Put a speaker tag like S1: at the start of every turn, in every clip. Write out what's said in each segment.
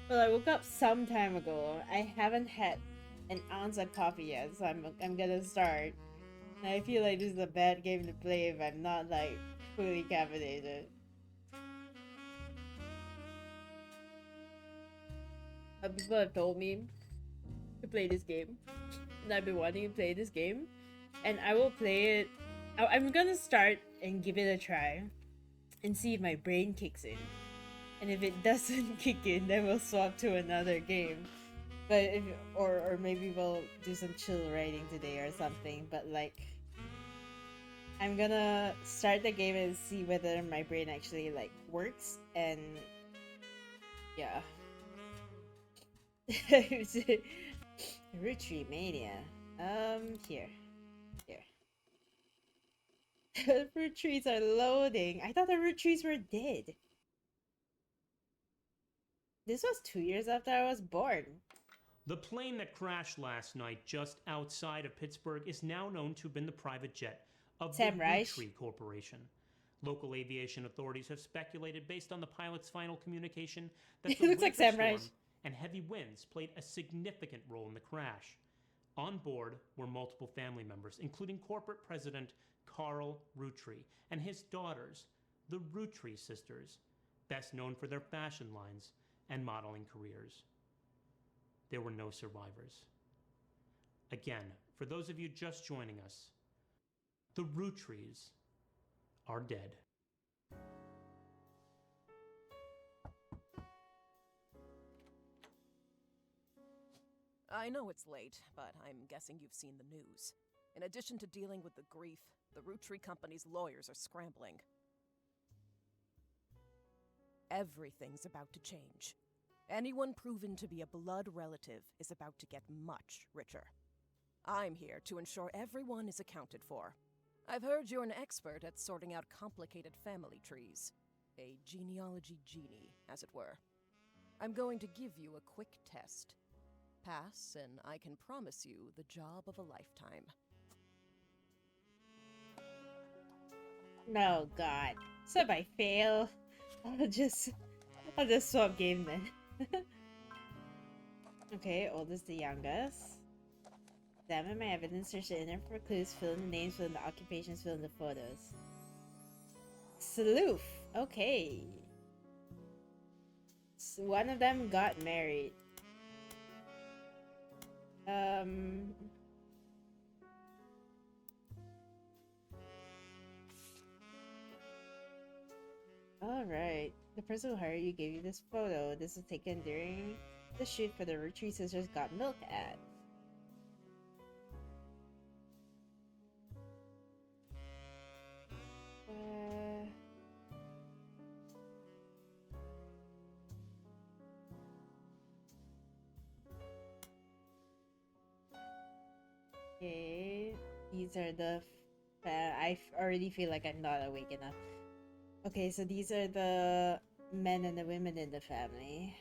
S1: Well, I woke up some time ago. I haven't had an ounce of coffee yet, so I'm gonna start. And I feel like this is a bad game to play if I'm not like fully caffeinated. People have told me to play this game, and I've been wanting to play this game, and I will play it. I'm gonna start and give it a try, and see if my brain kicks in. And if it doesn't kick in, then we'll swap to another game. But if or maybe we'll do some chill writing today or something. But like, I'm gonna start the game and see whether my brain actually like works. And yeah, Roottrees mania. Here, here. Roottrees are loading. I thought the Roottrees were dead. This was 2 years after I was born.
S2: The plane that crashed last night just outside of Pittsburgh is now known to have been the private jet of the
S1: Sam Reich.
S2: Roottrees Corporation. Local aviation authorities have speculated, based on the pilot's final communication, that
S1: It
S2: the
S1: looks like
S2: winter
S1: Sam Reich.
S2: storm and heavy winds played a significant role in the crash. On board were multiple family members, including corporate president Carl Roottrees and his daughters, the Roottrees sisters, best known for their fashion lines and modeling careers. There were no survivors. Again, for those of you just joining us, the Roottrees are dead.
S3: I know it's late, but I'm guessing you've seen the news. In addition to dealing with the grief, the Roottrees Company's lawyers are scrambling. Everything's about to change. Anyone proven to be a blood relative is about to get much richer. I'm here to ensure everyone is accounted for. I've heard you're an expert at sorting out complicated family trees. A genealogy genie, as it were. I'm going to give you a quick test. Pass, and I can promise you the job of a lifetime.
S1: No, God. So if I fail, I'll just I'll just swap game then. Okay, oldest to youngest. Examine my evidence, search the internet for clues, fill in the names, fill in the occupations, fill in the photos. Sleuth. Okay. So one of them got married. Alright. The person who hired you gave you this photo. This was taken during the shoot for the Roottrees Sisters Got Milk ad. Okay. These are the... I already feel like I'm not awake enough. Okay, so these are the men and the women in the family.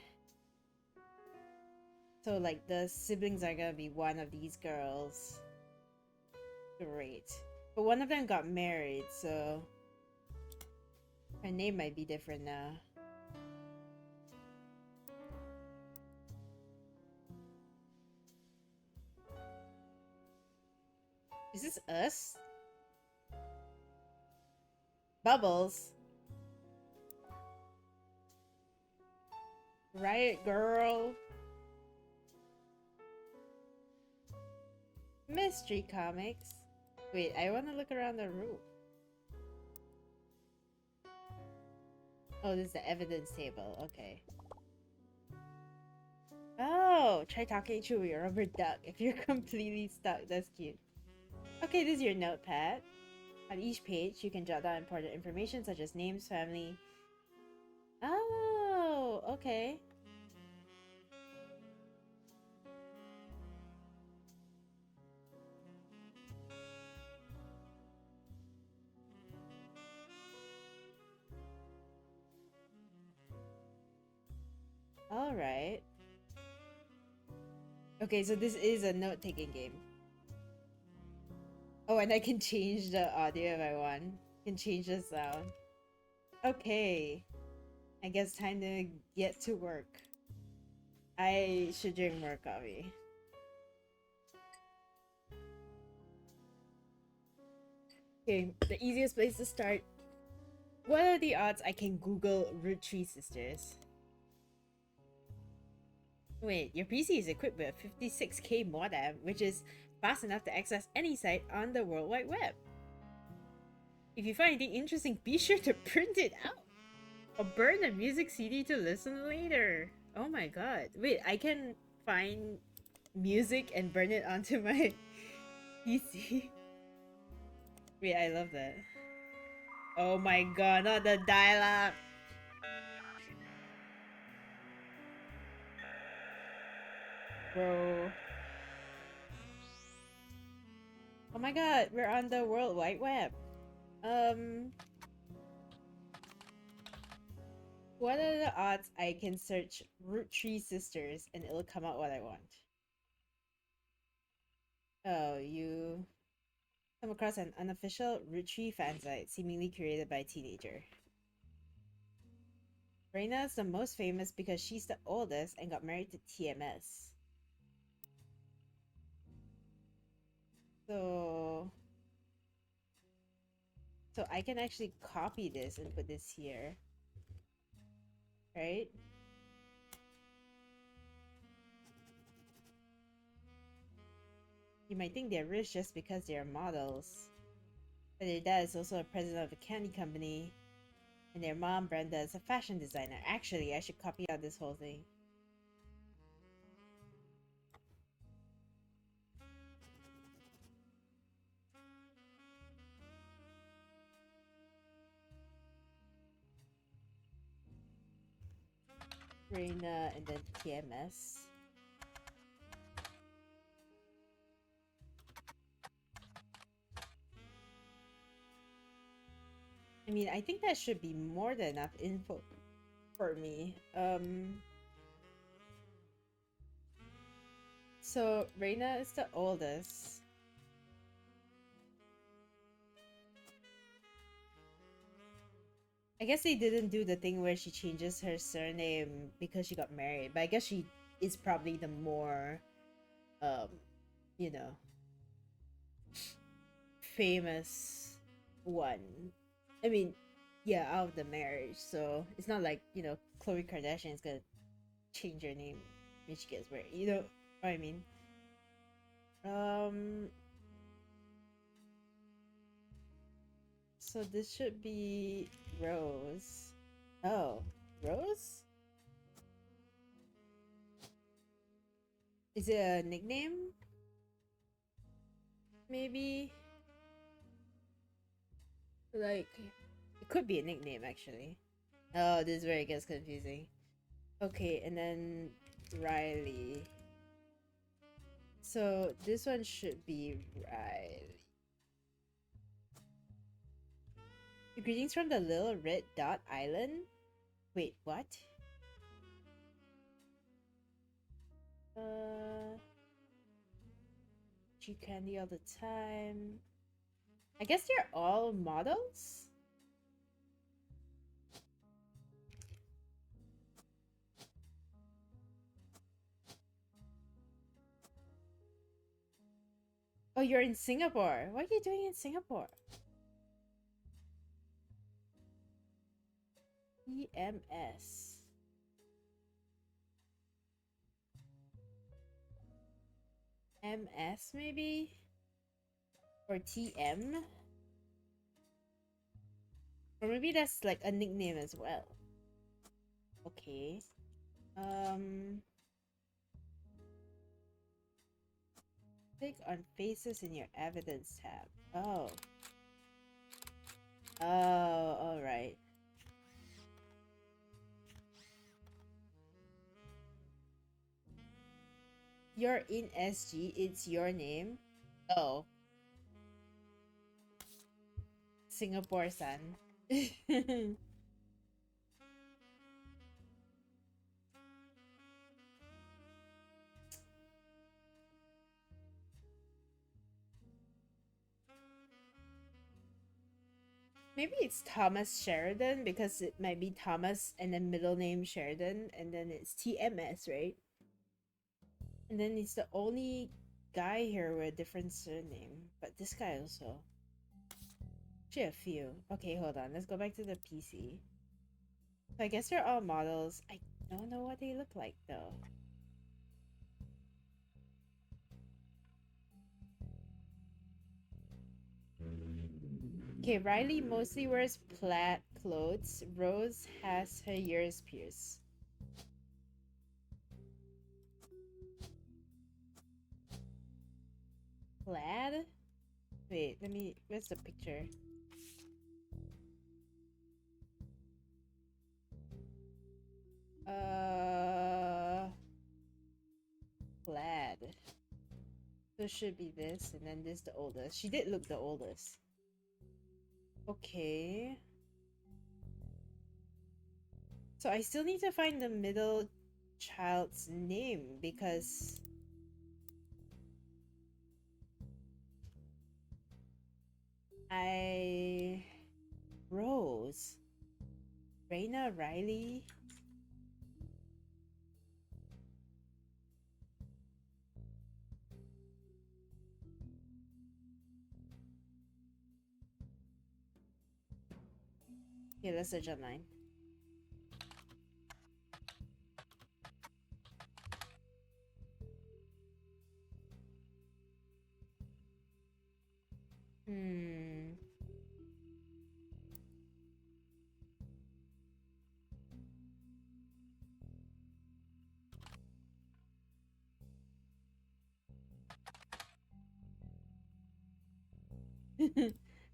S1: So, like, the siblings are gonna be one of these girls. Great. But one of them got married, so... her name might be different now. Is this us? Bubbles. Riot Girl. Mystery Comics. Wait, I want to look around the room. Oh, this is the evidence table. Okay. Oh, try talking to your rubber duck if you're completely stuck. That's cute. Okay, this is your notepad. On each page, you can jot down important information such as names, family. Oh, okay. Alright. Okay, so this is a note-taking game. Oh, and I can change the audio if I want. I can change the sound. Okay. I guess time to get to work. I should drink more coffee. Okay, the easiest place to start. What are the odds I can Google Roottrees sisters? Wait, your PC is equipped with a 56K modem, which is fast enough to access any site on the World Wide Web. If you find anything interesting, be sure to print it out or burn a music CD to listen later. Oh my god. Wait, I can find music and burn it onto my PC. Wait, I love that. Oh my god, not the dial-up. Bro. Oh my god, we're on the World Wide Web. What are the odds I can search Roottrees sisters and it'll come out what I want? Oh, you come across an unofficial Roottrees fan site seemingly created by a teenager. Reina is the most famous because she's the oldest and got married to TMS. So I can actually copy this and put this here. Right? You might think they're rich just because they're models. But their dad is also a president of a candy company. And their mom, Brenda, is a fashion designer. Actually, I should copy out this whole thing. Reina and then TMS. I mean, I think that should be more than enough info for me. So Reina is the oldest. I guess they didn't do the thing where she changes her surname because she got married, but I guess she is probably the more, you know, famous one. I mean, yeah, out of the marriage, so it's not like, you know, Khloe Kardashian is gonna change her name when she gets married. You know what I mean? So this should be Rose. Oh, Rose? Is it a nickname? Maybe? Like, it could be a nickname actually. Oh, this is where it gets confusing. Okay, and then Riley. So this one should be Riley. Greetings from the Little Red Dot Island? Wait, what? Chew candy all the time. I guess they're all models? Oh, you're in Singapore. What are you doing in Singapore? EMS. MS maybe? Or TM? Or maybe that's like a nickname as well. Okay. Click on faces in your evidence tab. Oh. Oh, alright. You're in SG, it's your name. Oh. Singapore-san. Maybe it's Thomas Sheridan because it might be Thomas and then middle name Sheridan and then it's TMS, right? And then he's the only guy here with a different surname. But this guy also. Actually, a few. Okay, hold on. Let's go back to the PC. So I guess they're all models. I don't know what they look like, though. Okay, Riley mostly wears plaid clothes. Rose has her ears pierced. Plaid? Wait, let me... Where's the picture? Plaid. So it should be this, and then this the oldest. She did look the oldest. Okay. So I still need to find the middle child's name because Rose. Raina Riley. Okay, let's search online.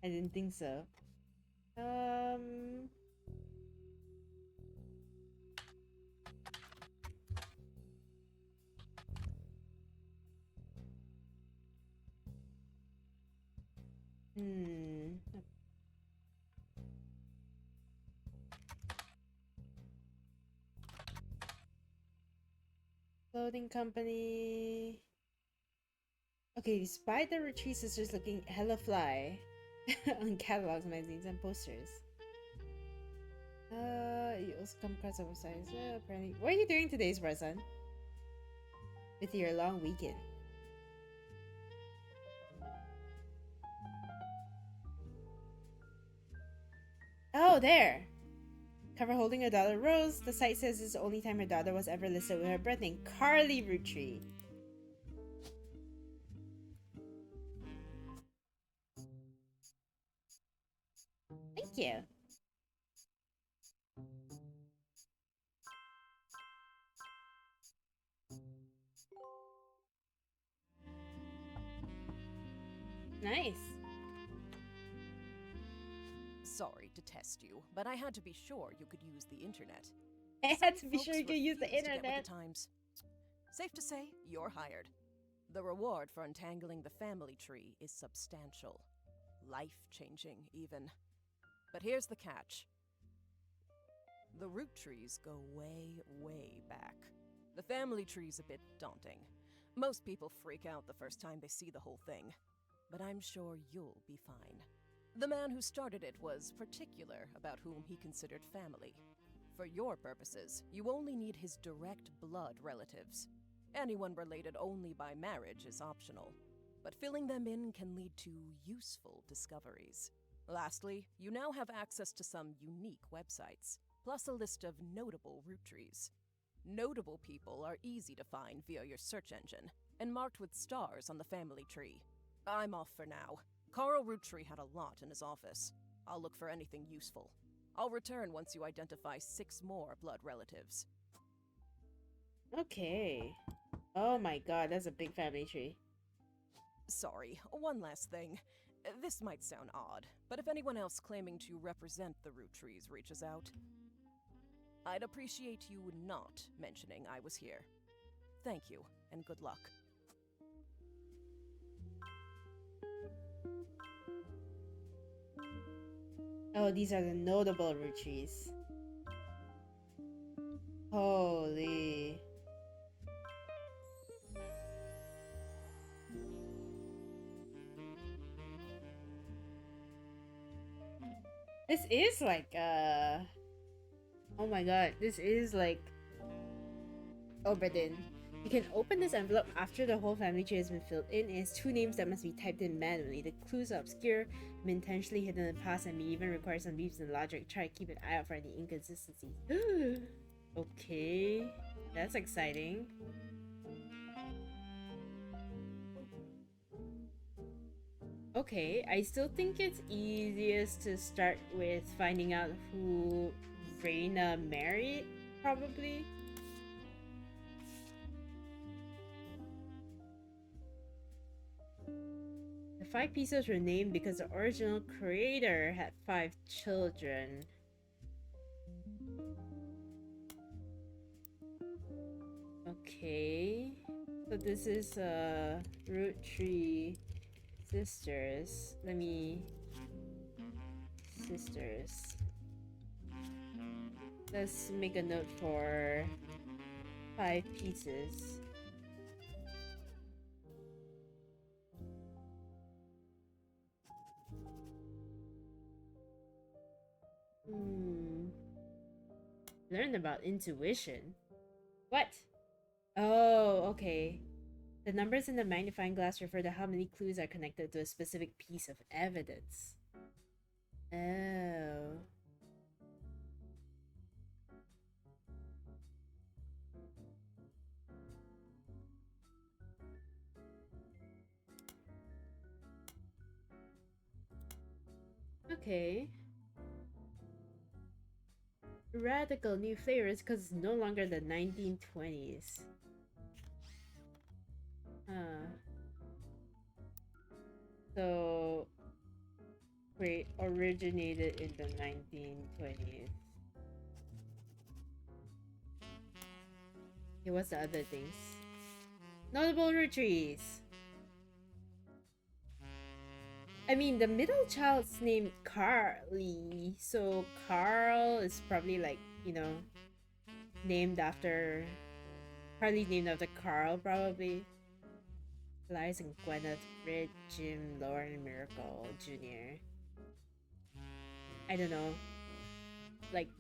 S1: I didn't think so. Clothing company. Okay, despite the Roottrees sisters looking hella fly on catalogs, magazines, and posters. You also come across oversized. Apparently, what are you doing today, Barzan? With your long weekend. Oh, there. Cover holding a daughter Rose. The site says it's the only time her daughter was ever listed with her birth name, Carly Rootree. Thank you. Nice.
S3: Sorry to test you, but I had to be sure you could use the internet.
S1: I had to be sure you could use the
S3: refuse to get with
S1: internet.
S3: the times. Safe to say, you're hired. The reward for untangling the family tree is substantial. Life-changing, even. But here's the catch. The Roottrees go way, way back. The family tree's a bit daunting. Most people freak out the first time they see the whole thing. But I'm sure you'll be fine. The man who started it was particular about whom he considered family. For your purposes, you only need his direct blood relatives. Anyone related only by marriage is optional, but filling them in can lead to useful discoveries. Lastly, you now have access to some unique websites, plus a list of notable Roottrees. Notable people are easy to find via your search engine, and marked with stars on the family tree. I'm off for now. Carl Roottree had a lot in his office. I'll look for anything useful. I'll return once you identify 6 more blood relatives.
S1: Okay. Oh my god, that's a big family tree.
S3: Sorry, one last thing. This might sound odd, but if anyone else claiming to represent the Roottrees reaches out, I'd appreciate you not mentioning I was here. Thank you, and good luck.
S1: Oh, these are the notable Roottrees. Holy. This is like, oh my god, this is like Oberdin. You can open this envelope after the whole family tree has been filled in. It has 2 names that must be typed in manually. The clues are obscure, have been intentionally hidden in the past, and may even require some leaps in logic. Try to keep an eye out for any inconsistencies. Okay, that's exciting. Okay, I still think it's easiest to start with finding out who Reyna married, probably. The 5 pieces were named because the original creator had 5 children. Okay, so this is Roottrees sisters. Sisters. Let's make a note for 5 pieces. Learn about intuition. What? Oh, okay. The numbers in the magnifying glass refer to how many clues are connected to a specific piece of evidence. Oh. Okay. Radical new flavors because it's no longer the 1920s. So, wait, originated in the 1920s. Okay, what's the other things? Notable Roottrees. I mean, the middle child's named Carly, so Carl is probably like, you know, named after... Carly's named after Carl, probably. Elias and Gwyneth, Fred, Jim, Lauren, Miracle, Jr. I don't know. Like,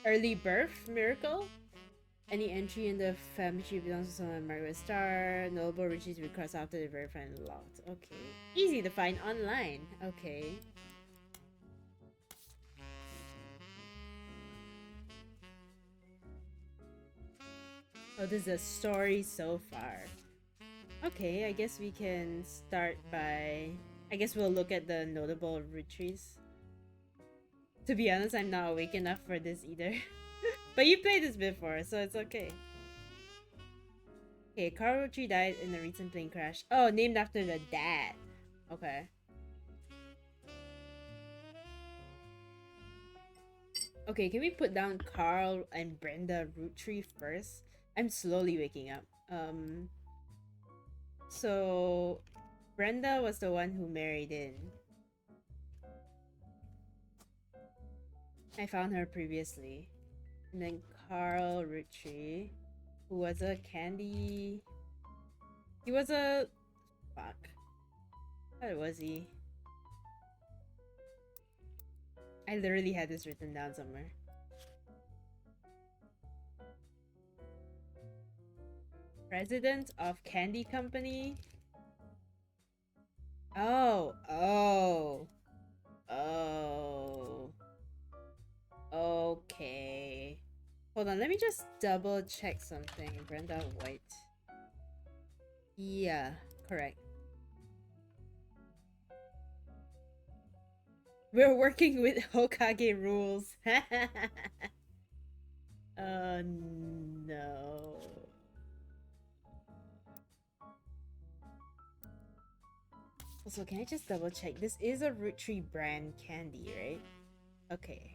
S1: early birth Miracle? Any entry in the family tree belongs to someone Margaret Starr. Notable Roottrees will be crossed after the very final lot. Okay. Easy to find online. Okay. Oh, this is a story so far. Okay, I guess we can start by... I guess we'll look at the notable Roottrees. To be honest, I'm not awake enough for this either. But you played this before, so it's okay. Okay, Carl Rootree died in a recent plane crash. Oh, named after the dad. Okay. Okay, can we put down Carl and Brenda Rootree first? I'm slowly waking up. So Brenda was the one who married in. I found her previously. And then Carl Rootree, who was a candy... He was a... Fuck. What was he? I literally had this written down somewhere. President of Candy Company? Oh. Okay. Hold on, let me just double check something. Brenda White. Yeah, correct. We're working with Hokage rules. No. Also, can I just double check? This is a Rootree brand candy, right? Okay.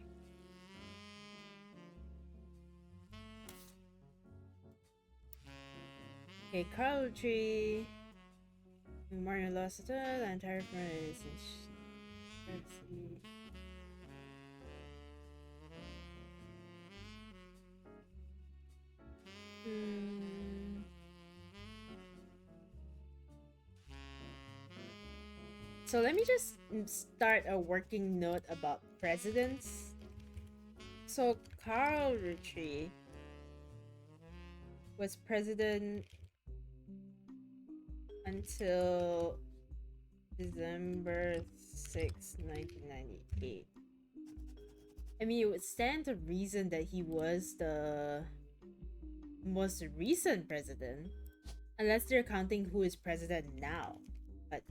S1: Okay, Carl Rootree. Mario lost the entire front is. Let's see. So let me just start a working note about presidents. So Carl Rootree was president until December 6, 1998. I mean, it would stand to reason that he was the most recent president, unless they're counting who is president now. But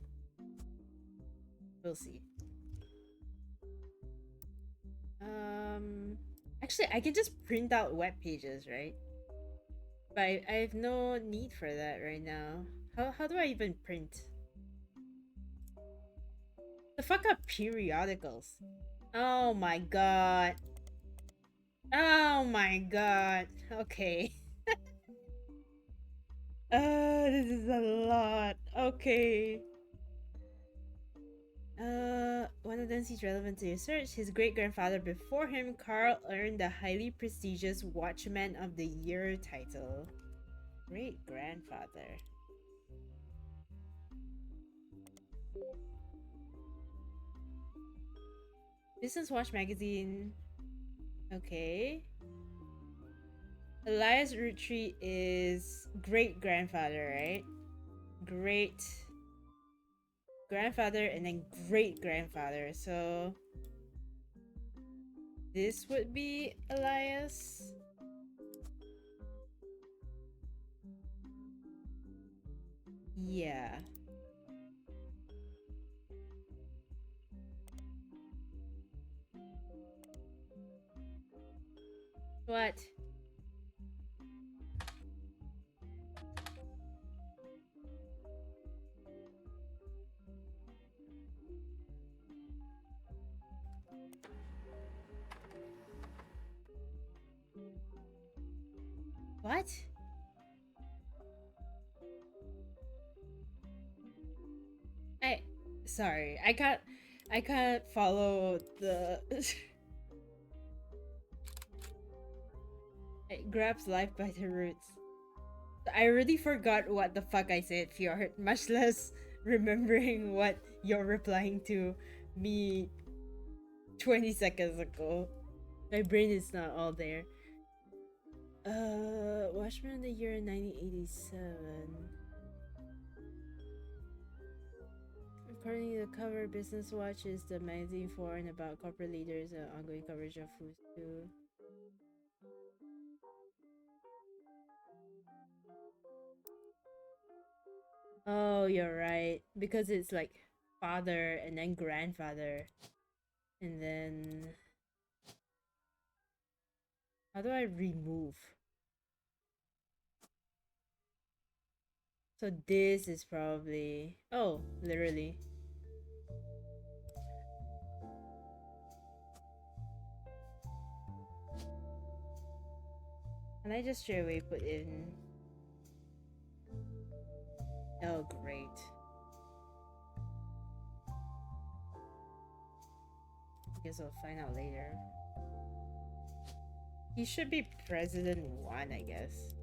S1: we'll see. Actually, I can just print out web pages, right? But I have no need for that right now. How do I even print? The fuck up periodicals. Oh my god. Oh my god. Okay. This is a lot. Okay. One of them seems relevant to your search. His great-grandfather before him, Carl, earned the highly prestigious Watchman of the Year title. Great-grandfather. Business Watch magazine. Okay. Elias Roottrees is great-grandfather, right? Great-grandfather and then great-grandfather. So this would be Elias. Yeah. What? What? Sorry, I can't follow the It grabs life by the roots. I already forgot what the fuck I said, Fjord, much less remembering what you're replying to me 20 seconds ago. My brain is not all there. Watchmen of the year 1987. According to the cover, Business Watch is the magazine for and about corporate leaders and ongoing coverage of food too. Oh, you're right. Because it's like father and then grandfather. And then... How do I remove? So this is probably... Oh, literally. Can I just straight away put in... Oh, great. Guess I'll find out later. He should be President 1, I guess.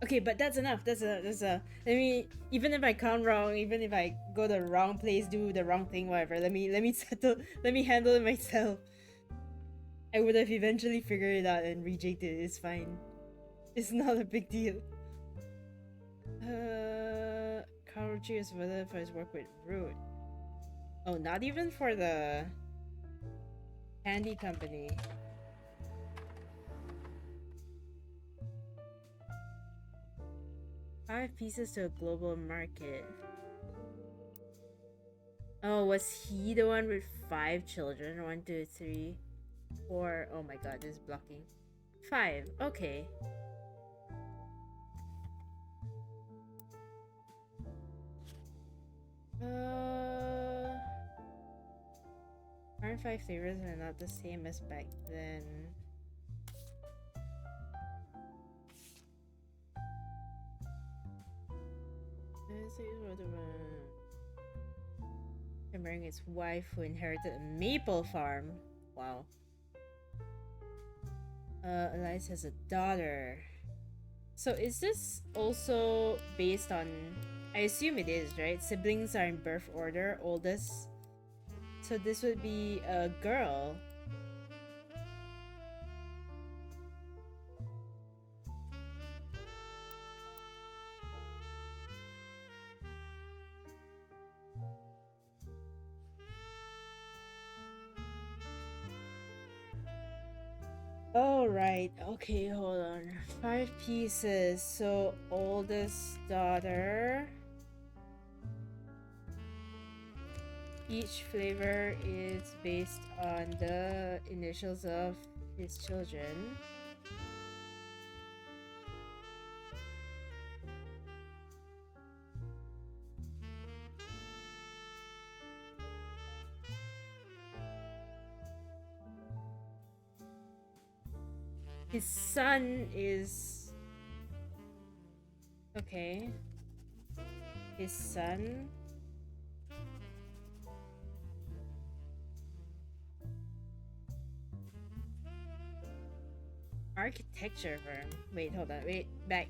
S1: Okay, but that's enough. That's a. Let me. Even if I count wrong, even if I go the wrong place, do the wrong thing, whatever. Let me settle. Let me handle it myself. I would have eventually figured it out and rejected it. It's fine. It's not a big deal. Carl Roottrees is whether for his work with Root. Oh, not even for the candy company. 5 pieces to a global market. Oh, was he the one with 5 children? 1, 2, 3, 4. Oh my god, this is blocking. 5. Okay. 105 flavors are not the same as back then. Remembering his wife who inherited a maple farm. Wow. Elias has a daughter. So is this also based on... I assume it is, right? Siblings are in birth order, oldest. So this would be a girl. Oh, right. Okay, hold on. 5 pieces. So, oldest daughter. Each flavor is based on the initials of his children. His son is... Okay. His son... Architecture firm. Wait, hold on. Wait, back.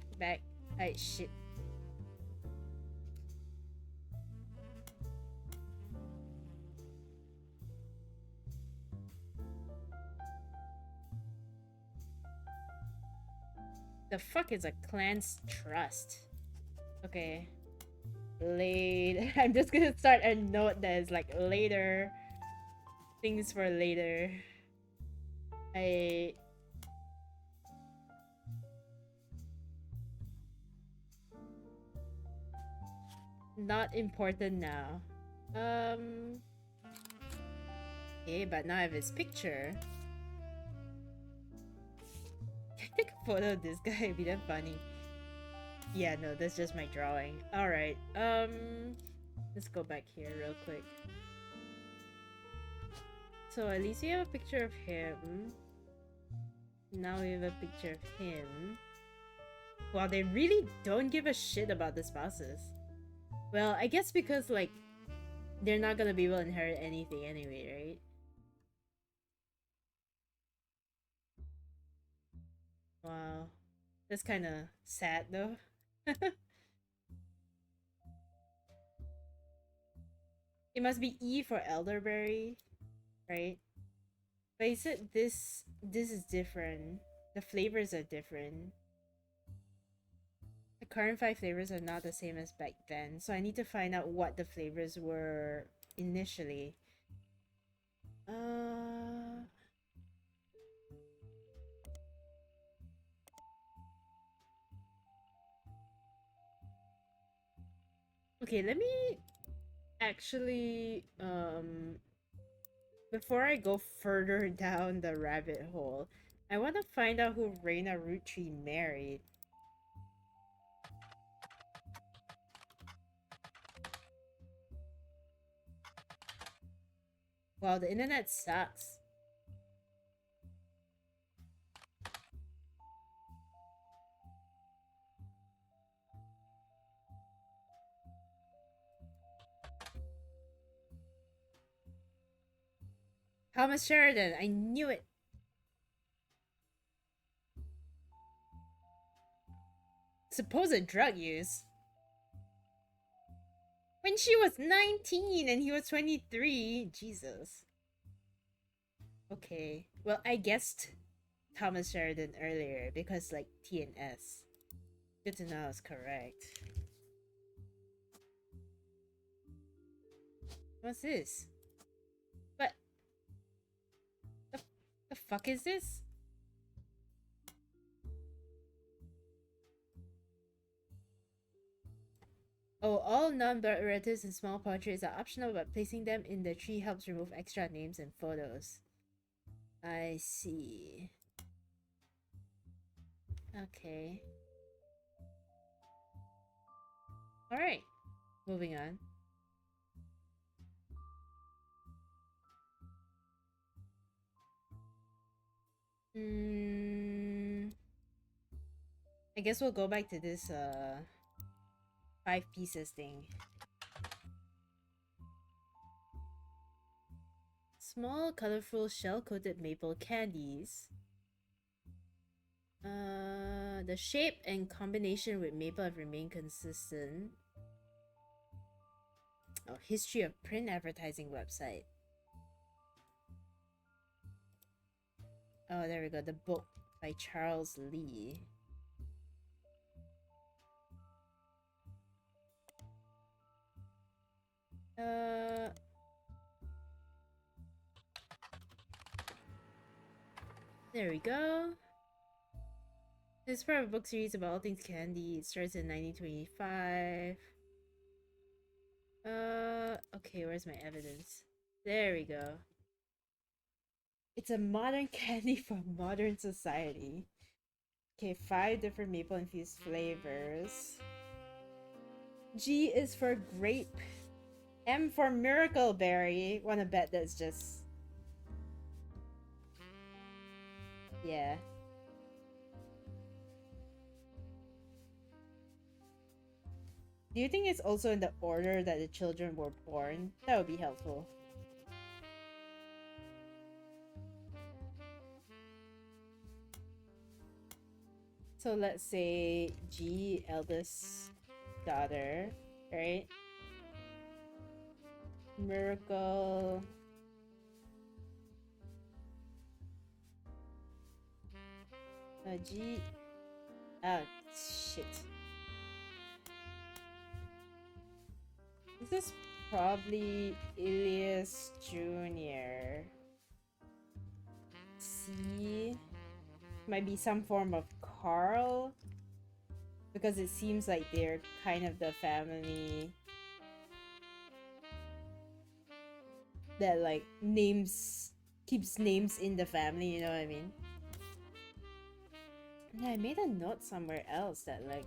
S1: Shit. The fuck is a clan's trust? Okay. Late. I'm just gonna start a note that is like later. Things for later. Not important now. Okay, but now I have his picture. Can I take a photo of this guy? It'd be that funny. Yeah, no, that's just my drawing. Alright, let's go back here real quick. So at least we have a picture of him. Now we have a picture of him. Wow, they really don't give a shit about the spouses. Well, I guess because, like, they're not gonna be able to inherit anything anyway, right? Wow. That's kind of sad, though. It must be E for elderberry, right? But he said this is different. The flavors are different. The current 5 flavors are not the same as back then, so I need to find out what the flavors were initially. Okay, let me actually before I go further down the rabbit hole, I want to find out who Reina Roottrees married. Wow, the internet sucks. Thomas Sheridan, I knew it. Supposed drug use. When she was 19 and he was 23. Jesus. Okay. Well, I guessed Thomas Sheridan earlier because, like, T and S. Good to know I was correct. What's this? What? The fuck is this? Oh, all non-blood relatives and small portraits are optional, but placing them in the tree helps remove extra names and photos. I see. Okay. Alright. Moving on. I guess we'll go back to this 5 pieces thing. Small, colorful, shell-coated maple candies. The shape and combination with maple have remained consistent. Oh, history of print advertising website. Oh, there we go. The book by Charles Lee. There we go. This is part of a book series about all things candy. It starts in 1925. Okay, where's my evidence? There we go. It's a modern candy for modern society. Okay, 5 different maple infused flavors. G is for grape. M for miracle berry. Wanna bet that's just... yeah. Do you think it's also in the order that the children were born? That would be helpful. So let's say G, eldest daughter, right? Miracle. G. Oh, shit. This is probably Ilias Jr. C. Might be some form of Carl. Because it seems like they're kind of the family that like keeps names in the family, you know what I mean? Yeah, I made a note somewhere else that like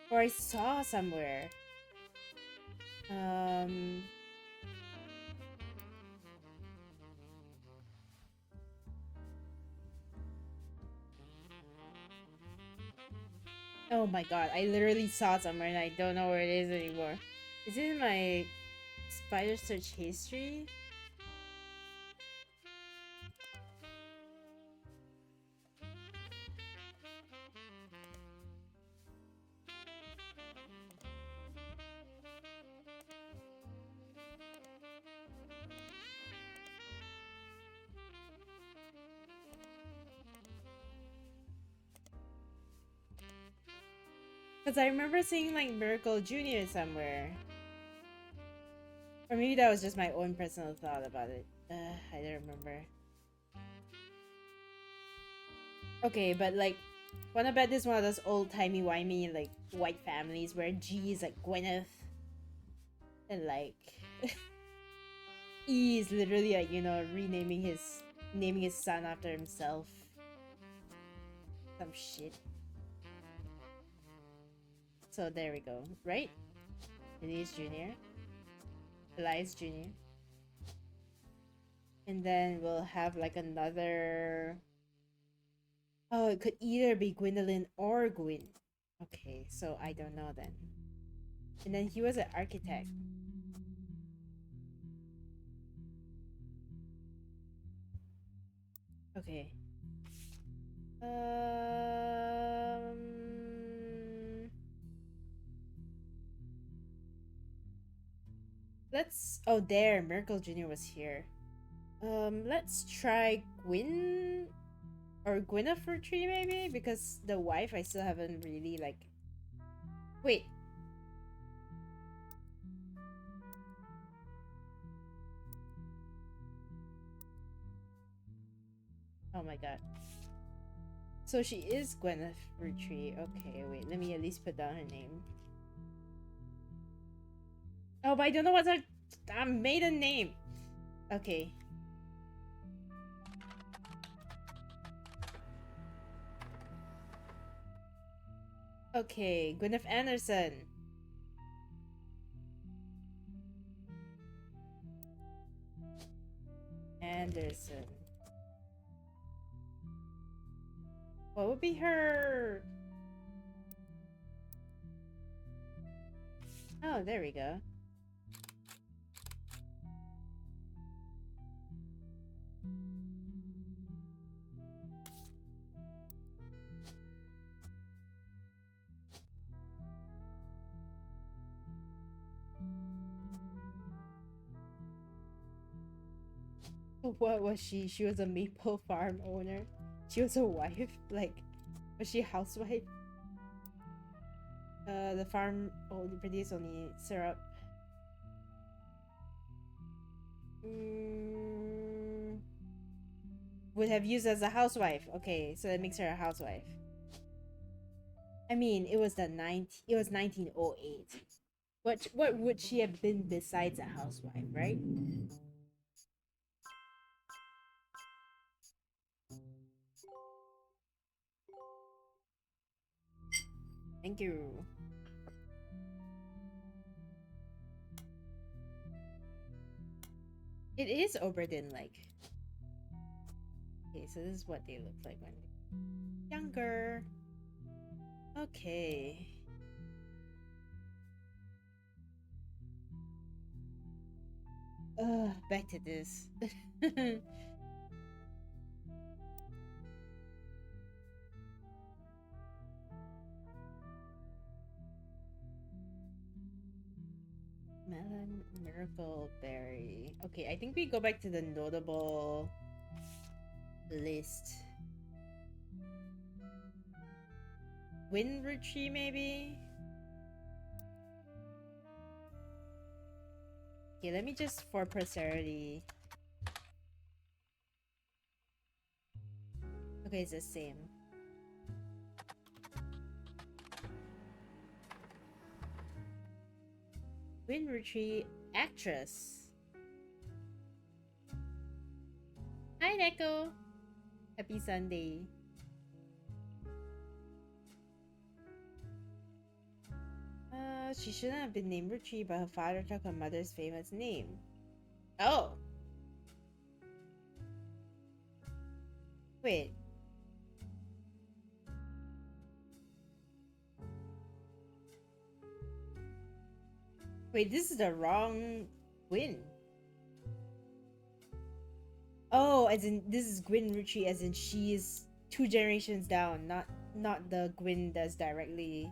S1: or I saw somewhere. Oh my god, I literally saw it somewhere and I don't know where it is anymore. Is it in my spider search history? Because I remember seeing like Miracle Jr. somewhere. Or maybe that was just my own personal thought about it. I don't remember. Okay, but like, wanna bet this is one of those old timey-wimey like white families where G is like Gwyneth and like E is literally like, you know, naming his son after himself. Some shit. So there we go, right? Elias Jr. And then we'll have like another... Oh, it could either be Gwendolyn or Gwyn. Okay, so I don't know then. And then he was an architect. Okay. Let's... Oh, there. Miracle Jr. was here. Let's try Gwyn... Or Gwyneth Roottrees, maybe? Because the wife, I still haven't really, like... Wait. Oh my god. So she is Gwyneth Roottrees. Okay, wait. Let me at least put down her name. Oh, but I don't know what's her maiden name. Okay. Okay, Gwyneth Anderson. Anderson. What would be her... Oh, there we go. What was she? She was a maple farm owner. She was a wife. Like, was she a housewife? The farm only produced only syrup. Would have used as a housewife. Okay, so that makes her a housewife. I mean, it was 1908. What would she have been besides a housewife, right? Thank you. It is Oberdin like. Okay, so this is what they look like when they're younger. Okay. Back to this. Melon Miracle Berry. Okay, I think we go back to the notable list. Roottrees, maybe? Okay, let me just, for posterity. Okay, it's the same. Roottrees actress. Hi, Neko. Happy Sunday. She shouldn't have been named Roottrees, but her father took her mother's famous name. Oh. Wait. Wait, this is the wrong Gwyn. Oh, as in this is Gwyn Roottrees, as in she is 2 generations down, not the Gwyn that's directly.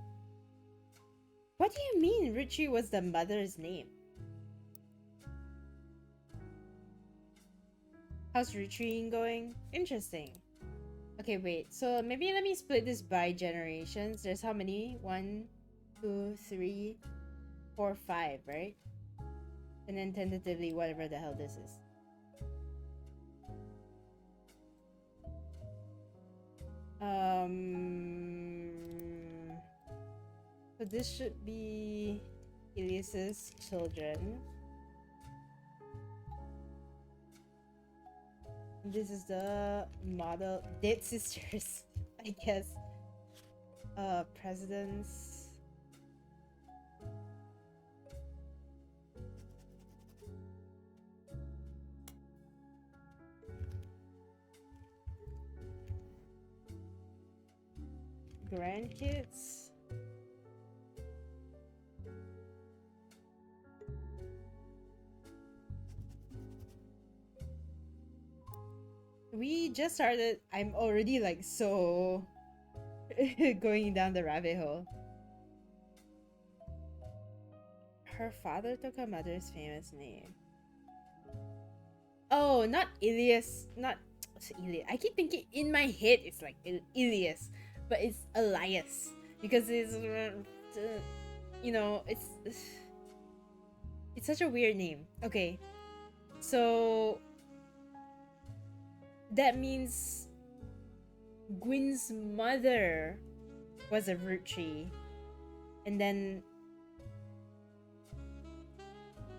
S1: What do you mean Roottrees was the mother's name? How's Roottrees going? Interesting. Okay, wait. So maybe let me split this by generations. There's how many? 1, 2, 3, 4, 5, right? And then tentatively whatever the hell this is. So this should be Elias's children. This is the model dead sisters, I guess. Presidents. Grandkids. We just started. I'm already like so going down the rabbit hole. Her father took her mother's famous name. Oh, not Ilias. Not Ilias. I keep thinking in my head it's like Ilias, but it's Elias because it's you know it's such a weird name. Okay, so that means Gwyn's mother was a Roottrees, and then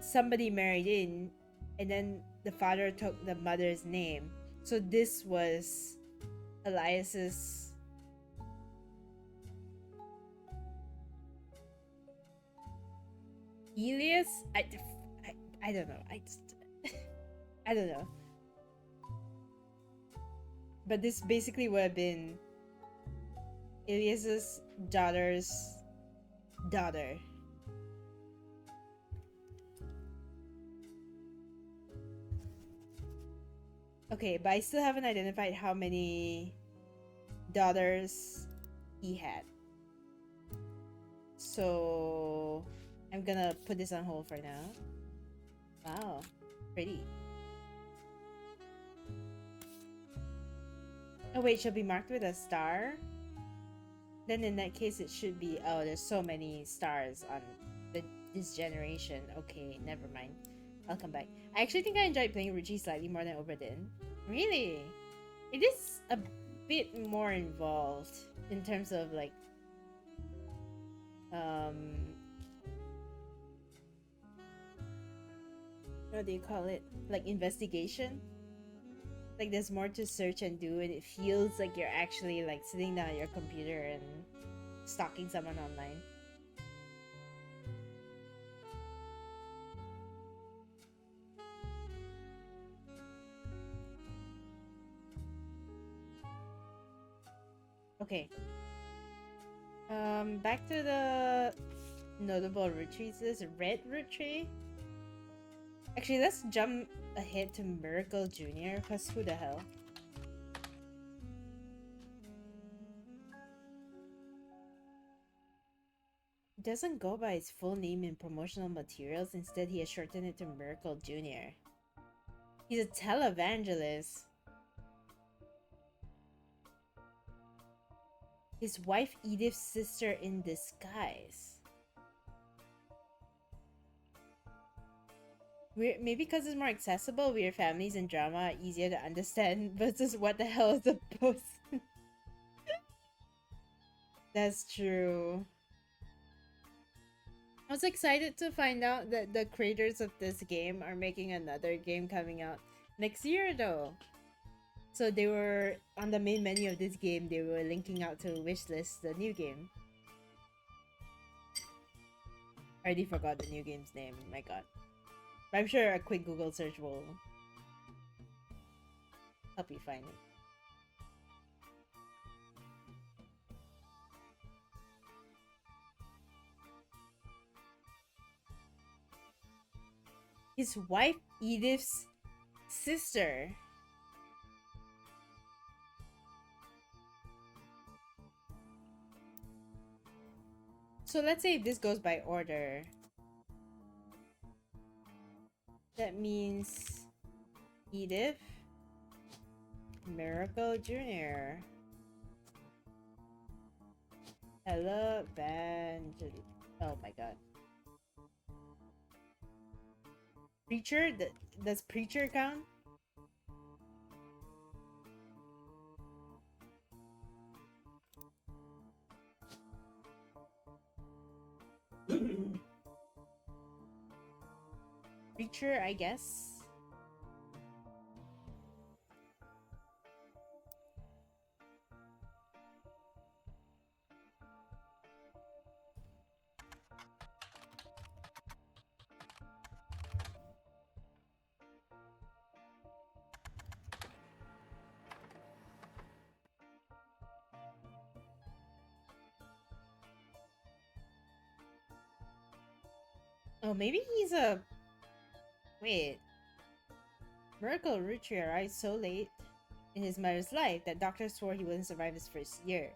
S1: somebody married in, and then the father took the mother's name. So this was Elias's Elias. I don't know. I don't know. But this basically would have been Elias's daughter's daughter. Okay, but I still haven't identified how many daughters he had. So I'm gonna put this on hold for now. Wow, pretty. Oh wait, she'll be marked with a star? Then in that case it should be, oh, there's so many stars on this generation. Okay, never mind. I'll come back. I actually think I enjoyed playing Roottrees slightly more than Oberdin. Really? It is a bit more involved in terms of like what do you call it? Like investigation? Like there's more to search and do, and it feels like you're actually like sitting down at your computer and stalking someone online. Okay. Back to the notable root trees. This red root tree. Actually, let's jump ahead to Miracle Jr. Cause who the hell? He doesn't go by his full name in promotional materials. Instead, he has shortened it to Miracle Jr. He's a televangelist. His wife Edith's sister in disguise. Maybe because it's more accessible, weird families and drama are easier to understand versus what the hell is the post. That's true. I was excited to find out that the creators of this game are making another game coming out next year though. So they were on the main menu of this game, they were linking out to wishlist the new game. I already forgot the new game's name, my god. But I'm sure a quick Google search will help you find it. His wife Edith's sister. So let's say if this goes by order. That means Edith, Miracle Jr., Ella Vangelis. Oh my god. Preacher? Does Preacher count? Preacher, I guess. Oh, maybe he's a... Wait. Miracle Roottrees arrived so late in his mother's life that doctors swore he wouldn't survive his first year.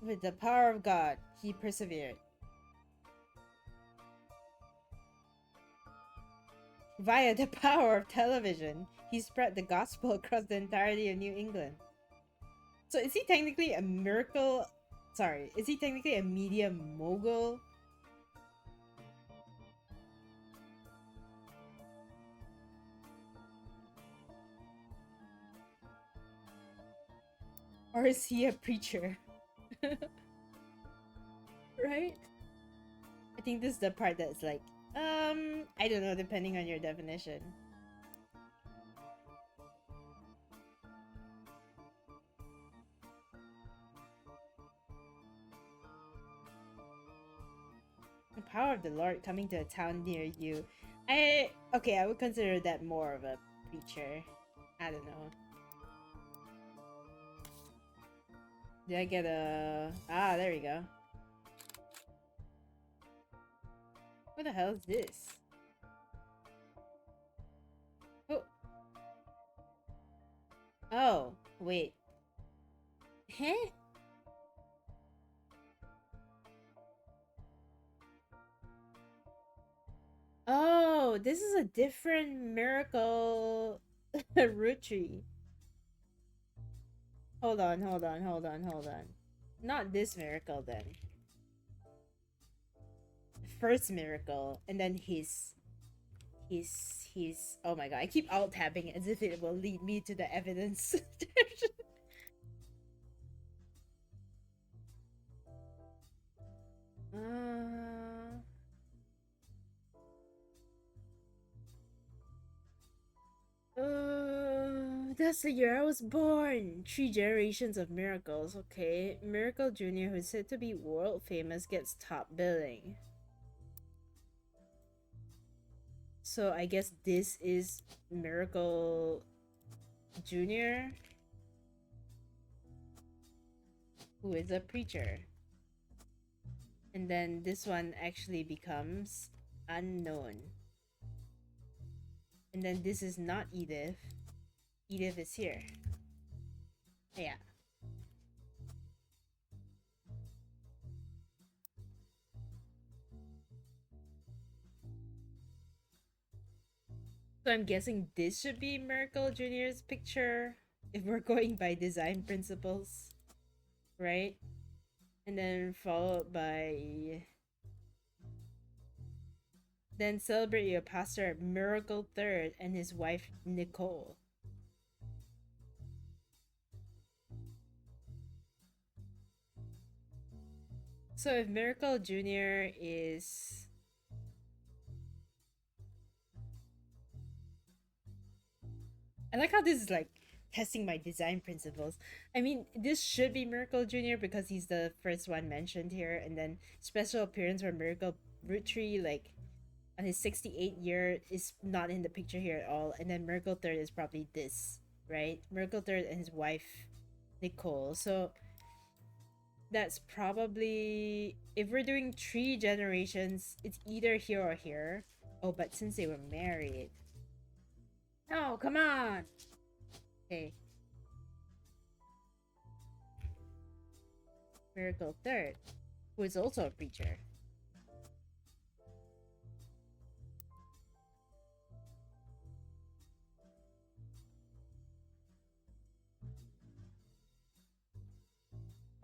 S1: With the power of God, he persevered. Via the power of television, he spread the gospel across the entirety of New England. So is he technically a miracle... Sorry, is he technically a media mogul? Or is he a preacher? Right? I think this is the part that's like, I don't know, depending on your definition. The power of the Lord coming to a town near you. Okay, I would consider that more of a preacher. I don't know. Did I get a... Ah, there we go. What the hell is this? Oh. Oh, wait. Huh? Oh, this is a different miracle root tree. Hold on, hold on, hold on, hold on. Not this miracle then. First miracle, and then his. Oh my god! I keep alt tabbing as if it will lead me to the evidence. uh, that's the year I was born. 3 generations of miracles. Okay, Miracle Junior, who's said to be world famous, gets top billing. So I guess this is Miracle Junior, who is a preacher. And then this one actually becomes unknown. And then this is not Edith. Edith is here. Yeah. So I'm guessing this should be Miracle Jr.'s picture if we're going by design principles, right? And then followed by... Then celebrate your pastor Miracle Third and his wife Nicole. So if Miracle Jr. is... I like how this is like testing my design principles. I mean, this should be Miracle Jr. because he's the first one mentioned here, and then special appearance for Miracle Roottrees, like on his 68th year, is not in the picture here at all. And then Miracle Third is probably this, right? Miracle Third and his wife Nicole. So that's probably, if we're doing 3 generations, it's either here or here. Oh, but since they were married. No, come on. Okay. Miracle Third, who is also a preacher.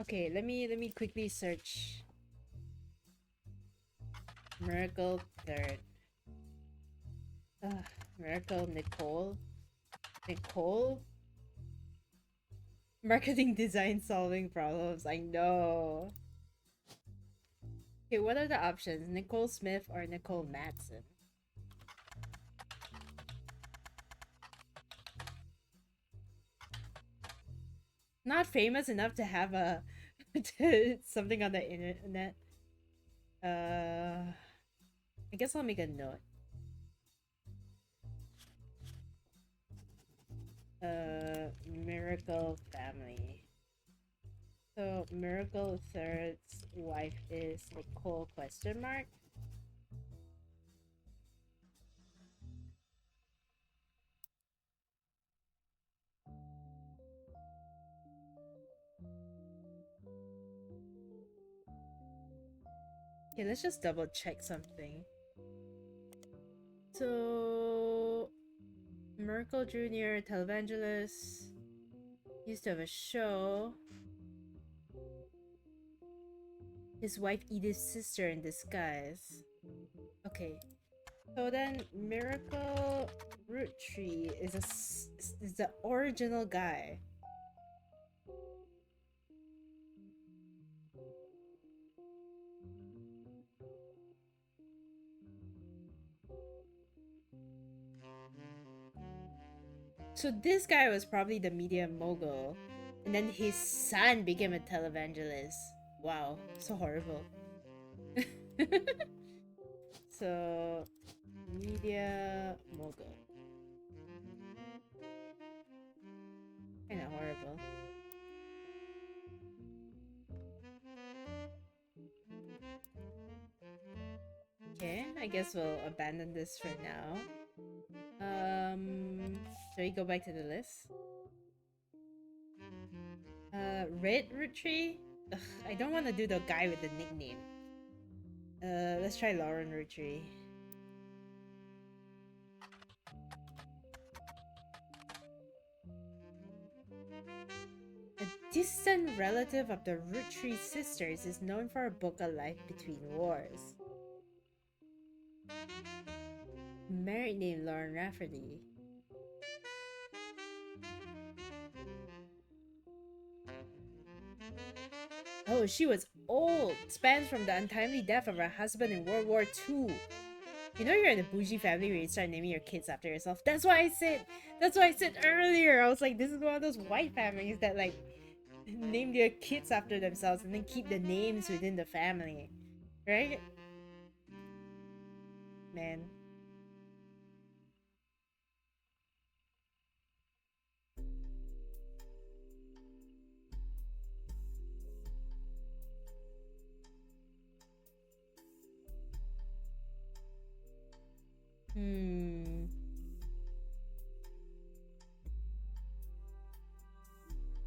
S1: Okay, let me quickly search Miracle Third. Miracle Nicole. Nicole? Marketing design solving problems. I know. Okay, what are the options? Nicole Smith or Nicole Matson? Not famous enough to have a something on the internet. I guess I'll make a note. Miracle family. So Miracle Third's wife is Nicole question mark. Okay, let's just double check something. So Miracle Jr., televangelist, used to have a show. His wife Edith's sister in disguise. Okay. So then Miracle Roottrees is the original guy. So this guy was probably the media mogul. And then his son became a televangelist. Wow, so horrible. So, media mogul. Kinda horrible. Okay, I guess we'll abandon this for now. Shall we go back to the list? Red Roottrees? Ugh, I don't want to do the guy with the nickname. Let's try Lauren Roottrees. A distant relative of the Roottrees sisters is known for a book A Life Between Wars. Married named Lauren Rafferty. Oh, she was old. Spans from the untimely death of her husband in World War II. You know you're in a bougie family where you start naming your kids after yourself. That's why I said earlier. I was like, this is one of those white families that like name their kids after themselves and then keep the names within the family. Right? Man.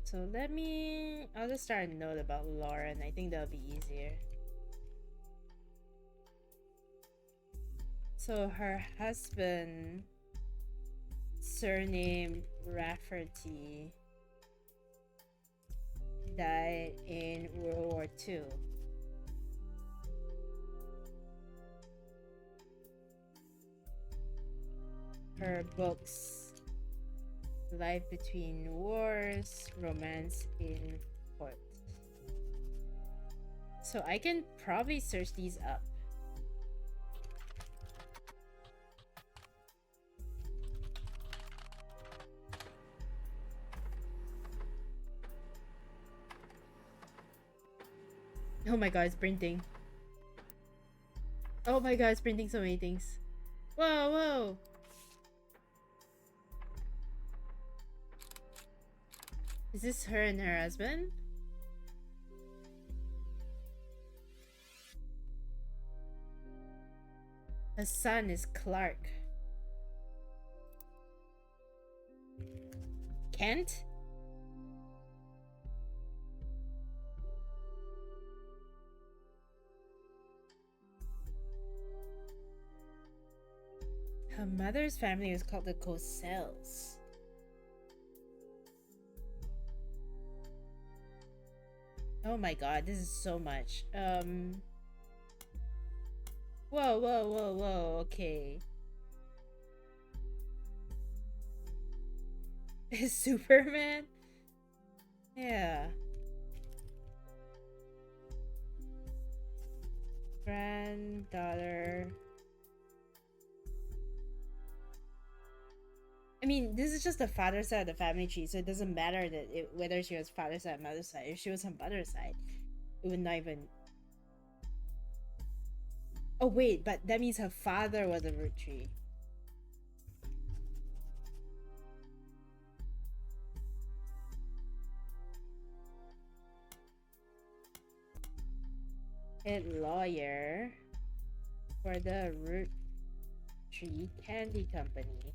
S1: So I'll just start a note about Lauren. I think that'll be easier. So her husband, surname Rafferty, died in World War II. Her books: Life Between Wars, Romance in Port. So I can probably search these up. Oh my god, it's printing. Oh my god, it's printing so many things. Whoa, whoa. Is this her and her husband? Her son is Clark. Kent? Her mother's family was called the Cossells. Oh my god, this is so much. Whoa, whoa, whoa, whoa, okay. Is Superman? Yeah. Granddaughter. I mean, this is just the father's side of the family tree, so it doesn't matter that whether she was father's side or mother's side. If she was on mother's side, it would not even... Oh wait, but that means her father was a root tree. Head lawyer for the Root Tree Candy Company.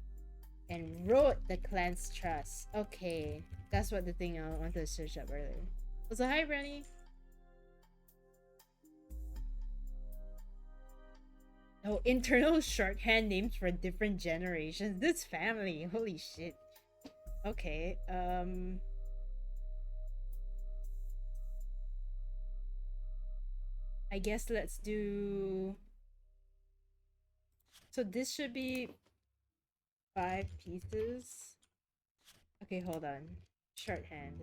S1: And wrote the clan's trust. Okay, that's what the thing I wanted to search up earlier. So hi, Brenny. Oh, internal shorthand names for different generations. This family, holy shit. Okay, I guess let's do... So this should be 5 pieces. Okay, hold on. Shorthand.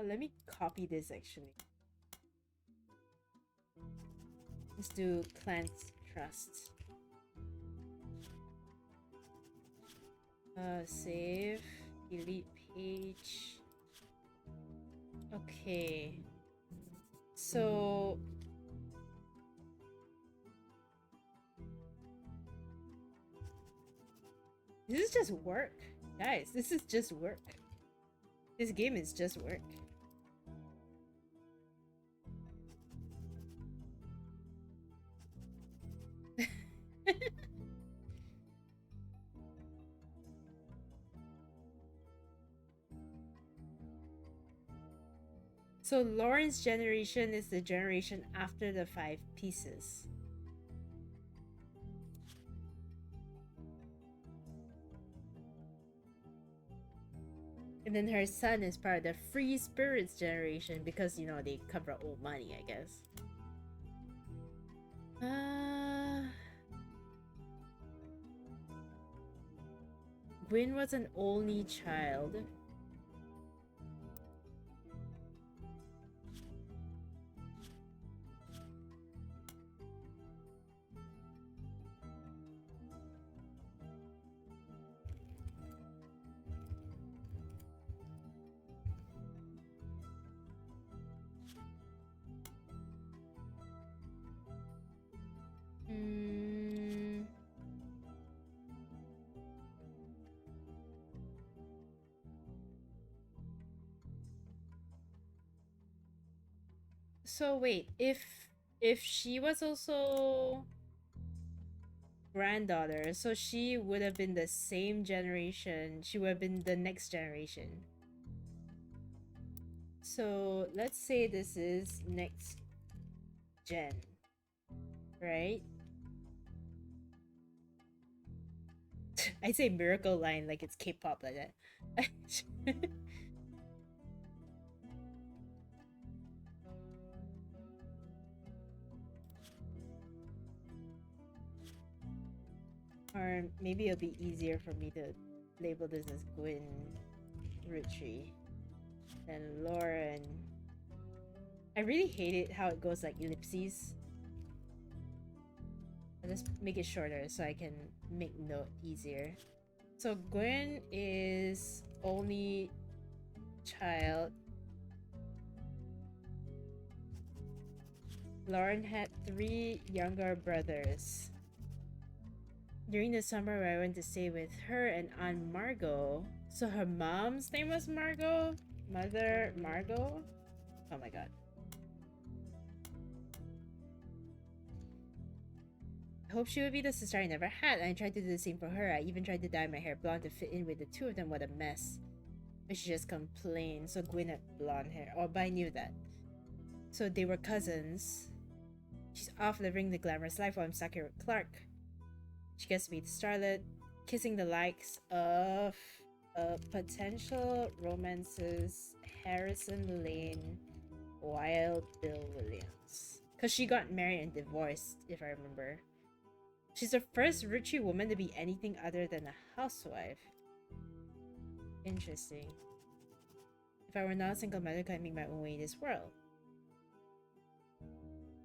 S1: Let me copy this actually. Let's do Clan's Trust. Save. Delete page. Okay. So... This is just work. Guys, this is just work. This game is just work. So Lauren's generation is the generation after the 5 pieces. And then her son is part of the free spirits generation because, you know, they cover old money, I guess. Gwyn was an only child. So wait, if she was also granddaughter, so she would have been the same generation. She would have been the next generation. So let's say this is next gen, right? I say miracle line like it's K-pop like that. Or maybe it'll be easier for me to label this as Gwyn Roottrees than Lauren. I really hate it how it goes like ellipses. I'll just make it shorter so I can make note easier. So Gwyn is only child. Lauren had 3 younger brothers. During the summer where I went to stay with her and Aunt Margot. So her mom's name was Margot? Mother Margot? Oh my god. I hope she would be the sister I never had, and I tried to do the same for her. I even tried to dye my hair blonde to fit in with the two of them. What a mess. But she just complained. So Gwyn had blonde hair. Oh, but I knew that. So they were cousins. She's off living the glamorous life while I'm stuck here with Clark. She gets to meet Starlet, kissing the likes of potential romances Harrison Lane, Wild Bill Williams. Because she got married and divorced, if I remember. She's the first Roottrees woman to be anything other than a housewife. Interesting. If I were not a single mother, could I make my own way in this world?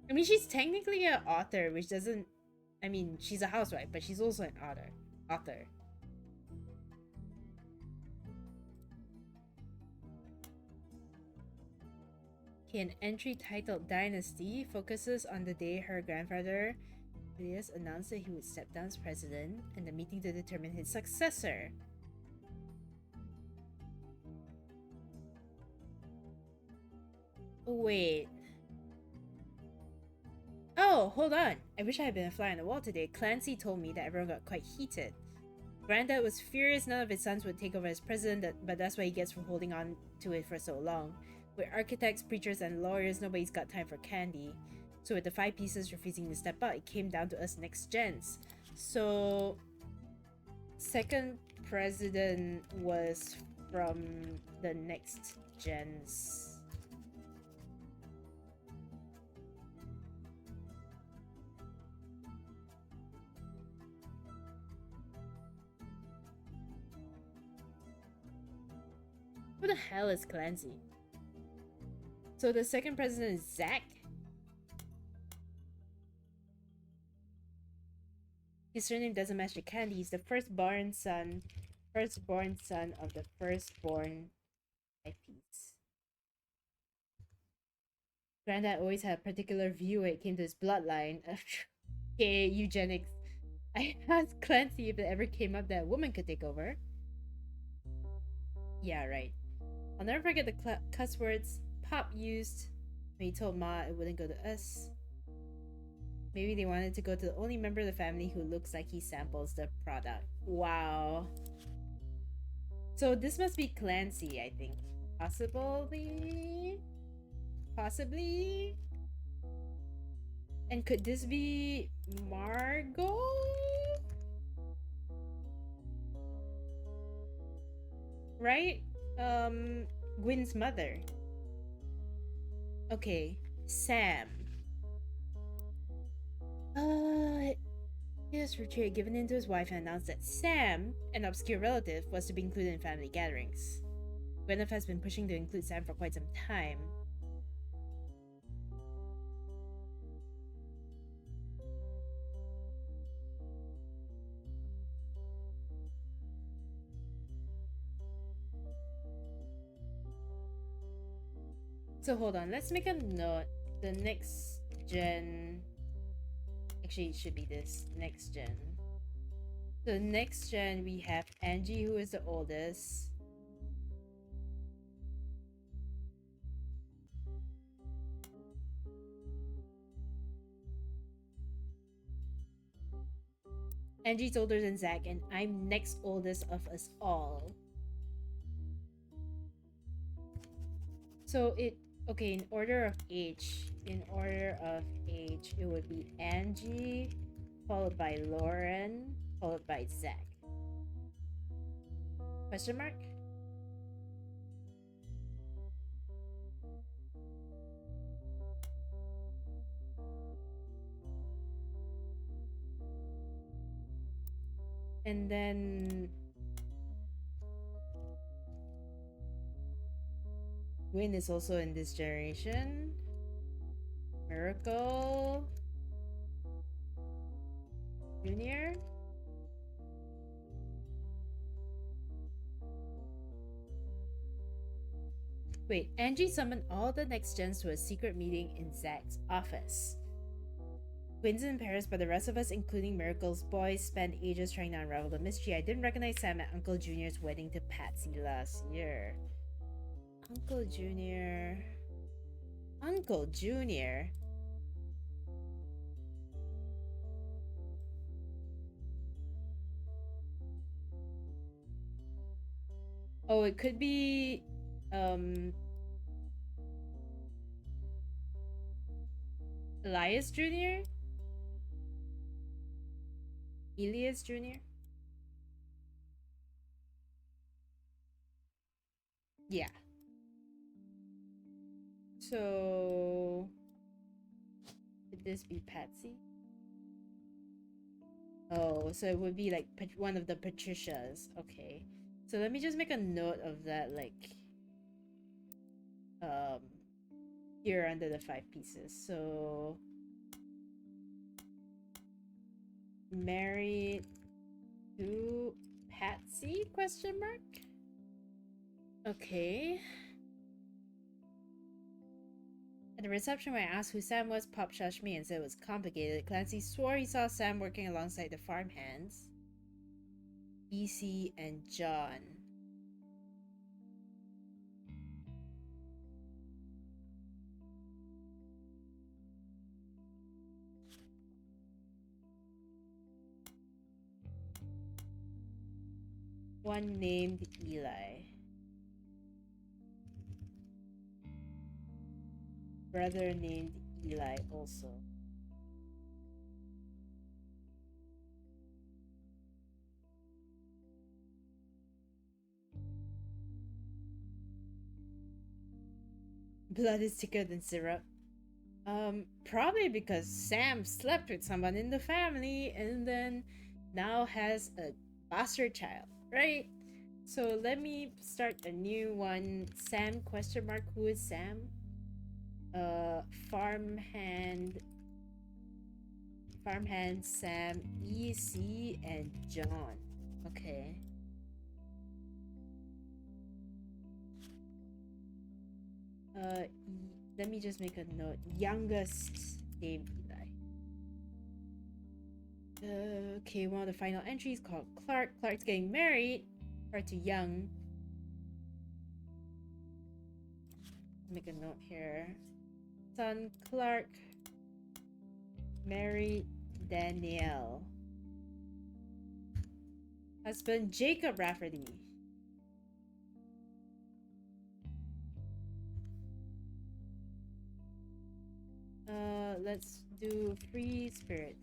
S1: I mean, she's technically an author, which doesn't... I mean, she's a housewife, but she's also an author. Okay, an entry titled Dynasty focuses on the day her grandfather Elias announced that he would step down as president and the meeting to determine his successor. Wait. Oh, hold on. I wish I had been a fly on the wall today. Clancy told me that everyone got quite heated. Granddad was furious none of his sons would take over as president, but that's what he gets for holding on to it for so long. With architects, preachers, and lawyers, nobody's got time for candy. So with the 5 pieces refusing to step out, it came down to us next gens. So, second president was from the next gens. Who the hell is Clancy? So the second president is Zach? His surname doesn't match the candy. He's the firstborn son of the firstborn piece. Granddad always had a particular view when it came to his bloodline. Okay, eugenics. I asked Clancy if it ever came up that a woman could take over. Yeah, right. I'll never forget the cuss words Pop used when he told Ma it wouldn't go to us. Maybe they wanted to go to the only member of the family who looks like he samples the product. Wow. So this must be Clancy, I think. Possibly? Possibly? And could this be Margot? Right? Gwen's mother. Okay, Sam. Yes, Roottrees had given in to his wife and announced that Sam, an obscure relative, was to be included in family gatherings. Gwyneth has been pushing to include Sam for quite some time. So hold on, let's make a note. The next gen... Actually, it should be this. Next gen. The next gen, we have Angie, who is the oldest. Angie's older than Zach, and I'm next oldest of us all. So it... Okay, in order of age, it would be Angie, followed by Lauren, followed by Zach. Question mark? And then Wayne is also in this generation. Miracle Junior. Wait, Angie summoned all the next gens to a secret meeting in Zach's office. Gwen's in Paris, but the rest of us, including Miracle's boys, spent ages trying to unravel the mystery. I didn't recognize Sam at Uncle Junior's wedding to Patsy last year. Uncle Junior. Uncle Junior. Oh, it could be Elias Jr.? Elias Jr.? Yeah. So... Could this be Patsy? Oh, so it would be like one of the Patricias. Okay. So let me just make a note of that, like... here under the 5 pieces. So... Married to Patsy? Question mark? Okay. At the reception, when I asked who Sam was, Pop shushed me and said it was complicated. Clancy swore he saw Sam working alongside the farmhands, BC and John. One named Eli. Brother named Eli also. Blood is thicker than syrup. Probably because Sam slept with someone in the family and then now has a bastard child, right? So let me start a new one. Sam question mark, who is Sam? Farmhand Sam, EC, and John. Okay. Let me just make a note. Youngest named Eli. Okay, one of the final entries called Clark. Clark's getting married. Far too young. Make a note here. Son Clark. Married Danielle. Husband Jacob Rafferty. Let's do free spirit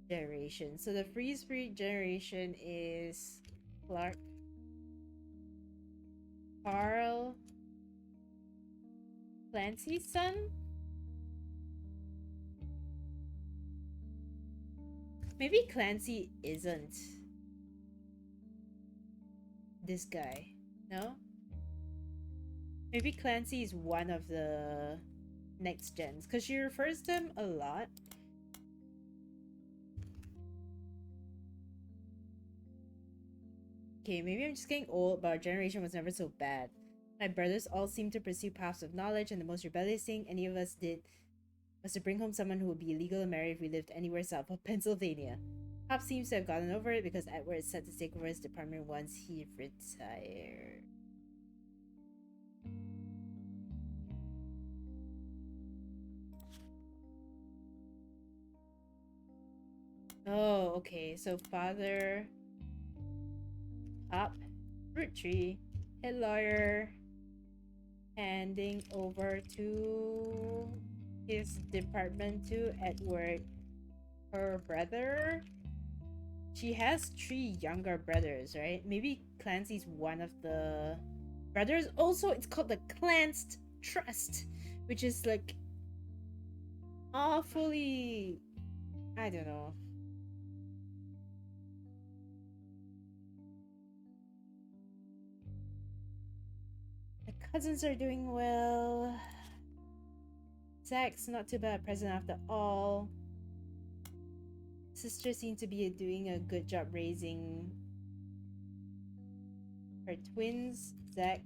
S1: generation. So the free spirit generation is Clark. Carl Clancy's son? Maybe Clancy isn't this guy. No? Maybe Clancy is one of the next gens, because she refers to him a lot. Okay, maybe I'm just getting old, but our generation was never so bad. My brothers all seemed to pursue paths of knowledge, and the most rebellious thing any of us did was to bring home someone who would be legal and married if we lived anywhere south of Pennsylvania. Pop seems to have gotten over it because Edward is set to take over his department once he retired. Oh, okay. So father, Pop, Roottrees, head lawyer, handing over to his department to Edward, her brother. She has 3 younger brothers, right? Maybe Clancy's one of the brothers. Also, it's called the Clanced Trust, which is like awfully, I don't know. The cousins are doing well. Zach's not too bad present after all. Sister seemed to be doing a good job raising her twins. Zach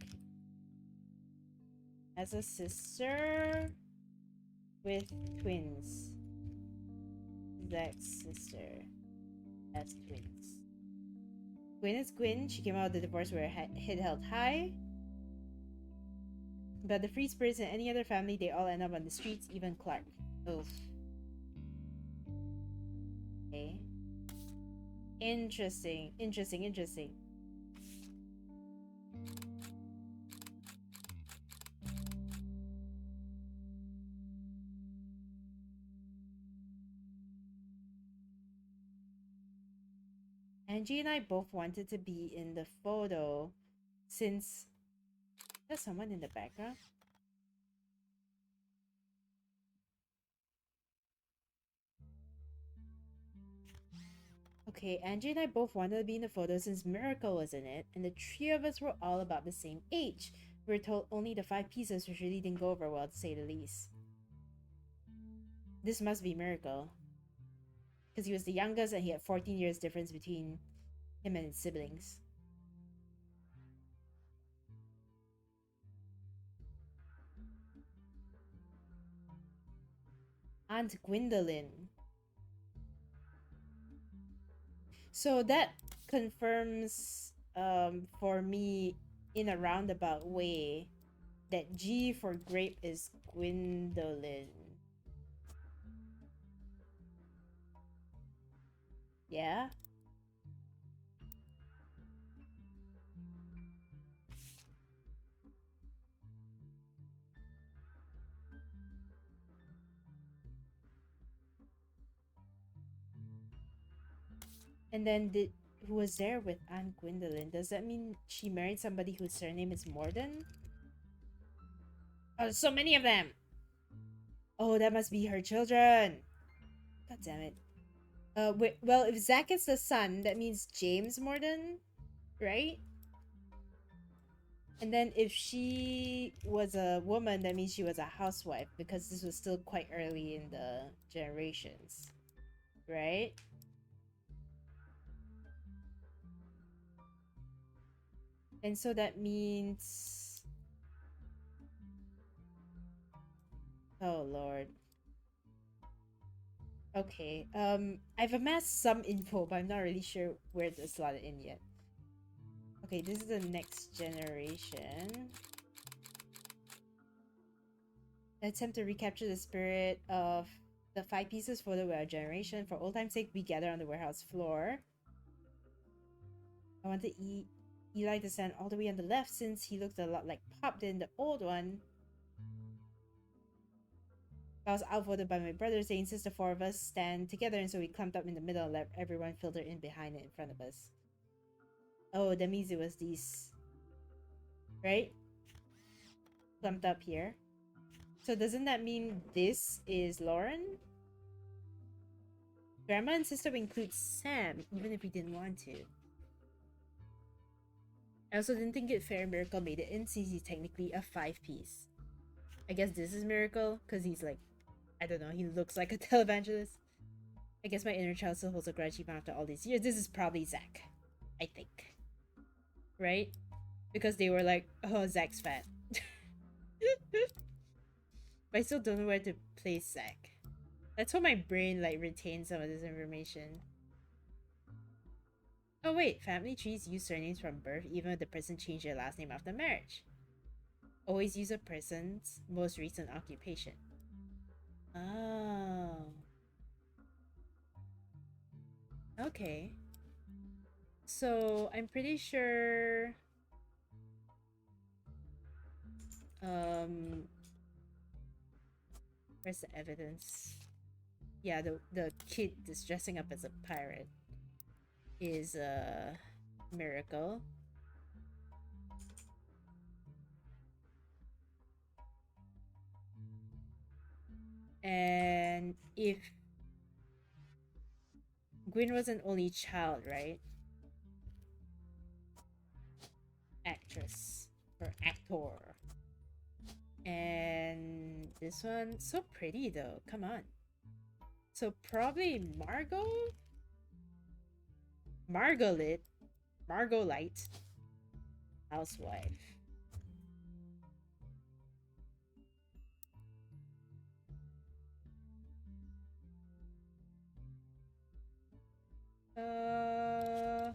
S1: has a sister with twins. Zach's sister has twins. Gwen is Gwen. She came out of the divorce where her head held high. But the free spirits in any other family, they all end up on the streets, even Clark. Oof. Okay. Interesting. Angie and I both wanted to be in the photo since there's someone in the background. Okay, Angie and I both wanted to be in the photo since Miracle was in it, and the 3 of us were all about the same age. We were told only the 5 pieces, which really didn't go over well, to say the least. This must be Miracle. Because he was the youngest and he had 14 years difference between him and his siblings. Aunt Gwendolyn. So that confirms for me in a roundabout way that G for grape is Gwendolyn. Yeah? And then who was there with Aunt Gwendolyn? Does that mean she married somebody whose surname is Morden? Oh, so many of them! Oh, that must be her children! God damn it. Wait, well, if Zach is the son, that means James Morden, right? And then if she was a woman, that means she was a housewife, because this was still quite early in the generations, right? And so that means... Oh, Lord. Okay, I've amassed some info, but I'm not really sure where to slot it in yet. Okay, this is the next generation. Attempt to recapture the spirit of the 5 pieces photo with our generation. For old time's sake, we gather on the warehouse floor. I want to Eli to stand all the way on the left since he looked a lot like Pop did in the old one. I was outvoted by my brothers. They insist the 4 of us stand together, and so we clumped up in the middle and let everyone filter in behind and in front of us. Oh, that means it was these right? Clumped up here. So doesn't that mean this is Lauren? Grandma and sister would include Sam, even if we didn't want to. I also didn't think it fair Miracle made it in, since he's technically a 5-piece. I guess this is Miracle, because he's like, I don't know, he looks like a televangelist. I guess my inner child still holds a grudge even after all these years. This is probably Zach, I think. Right? Because they were like, oh, Zach's fat. But I still don't know where to place Zach. That's how my brain like retains some of this information. Oh wait, family trees use surnames from birth even if the person changed their last name after marriage. Always use a person's most recent occupation. Oh. Okay. So I'm pretty sure where's the evidence? Yeah, the kid that's dressing up as a pirate is a Miracle. And if Gwyn was an only child, right? Actress or actor. And this one, so pretty though. Come on. So probably Margot? Margolite. Housewife.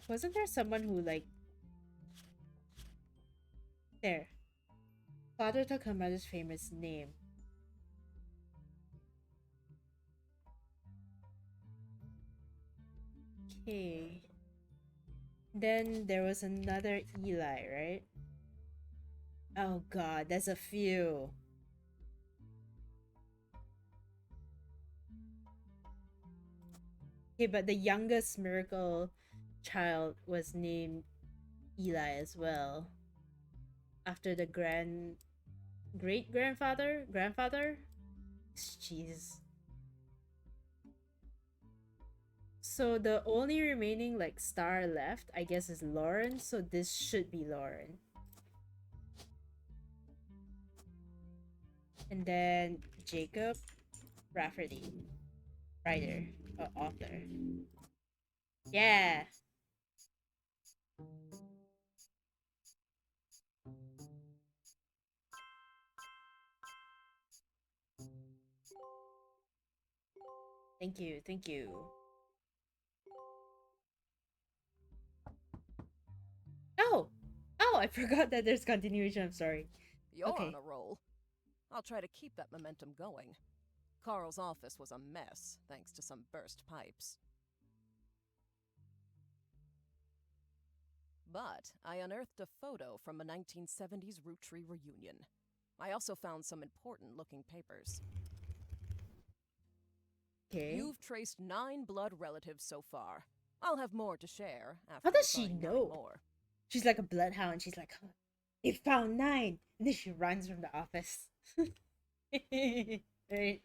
S1: Wasn't there someone who like there? Father took her mother's famous name. Okay. Then there was another Eli, right? Oh god, there's a few. Okay, but the youngest Miracle child was named Eli as well. After the great-grandfather? Grandfather? Jeez. So the only remaining like star left, I guess, is Lauren. So this should be Lauren. And then Jacob Rafferty, writer or author. Yeah. Thank you, thank you. Oh! Oh, I forgot that there's continuation, I'm sorry.
S3: You're
S1: Okay.
S3: on a roll. I'll try to keep that momentum going. Carl's office was a mess, thanks to some burst pipes. But I unearthed a photo from a 1970s Roottrees reunion. I also found some important-looking papers.
S1: Okay.
S3: You've traced 9 blood relatives so far. I'll have more to share after
S1: How does
S3: I
S1: she
S3: find
S1: know?
S3: 9 more.
S1: She's like a bloodhound. She's like, huh, they found 9. And then she runs from the office. Right?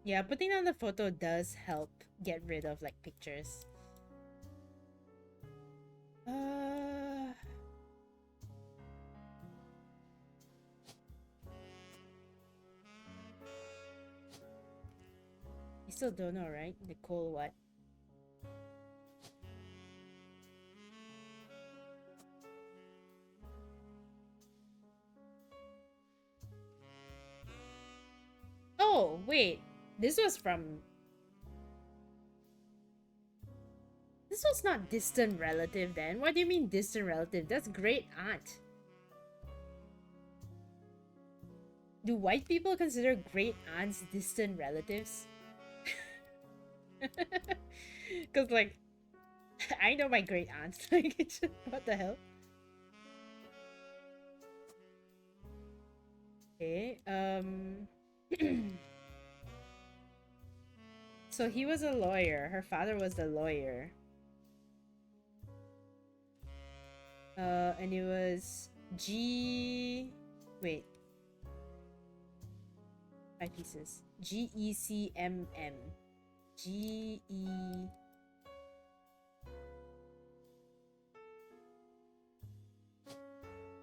S1: Yeah, putting on the photo does help get rid of like pictures. You still don't know, right? Nicole what? Oh, wait. This was from... This was not distant relative then. What do you mean distant relative? That's great aunt. Do white people consider great aunts distant relatives? Because like I know my great aunt. Like, what the hell? Okay. So he was a lawyer. Her father was the lawyer. And it was wait. 5 pieces. GECMM. GE.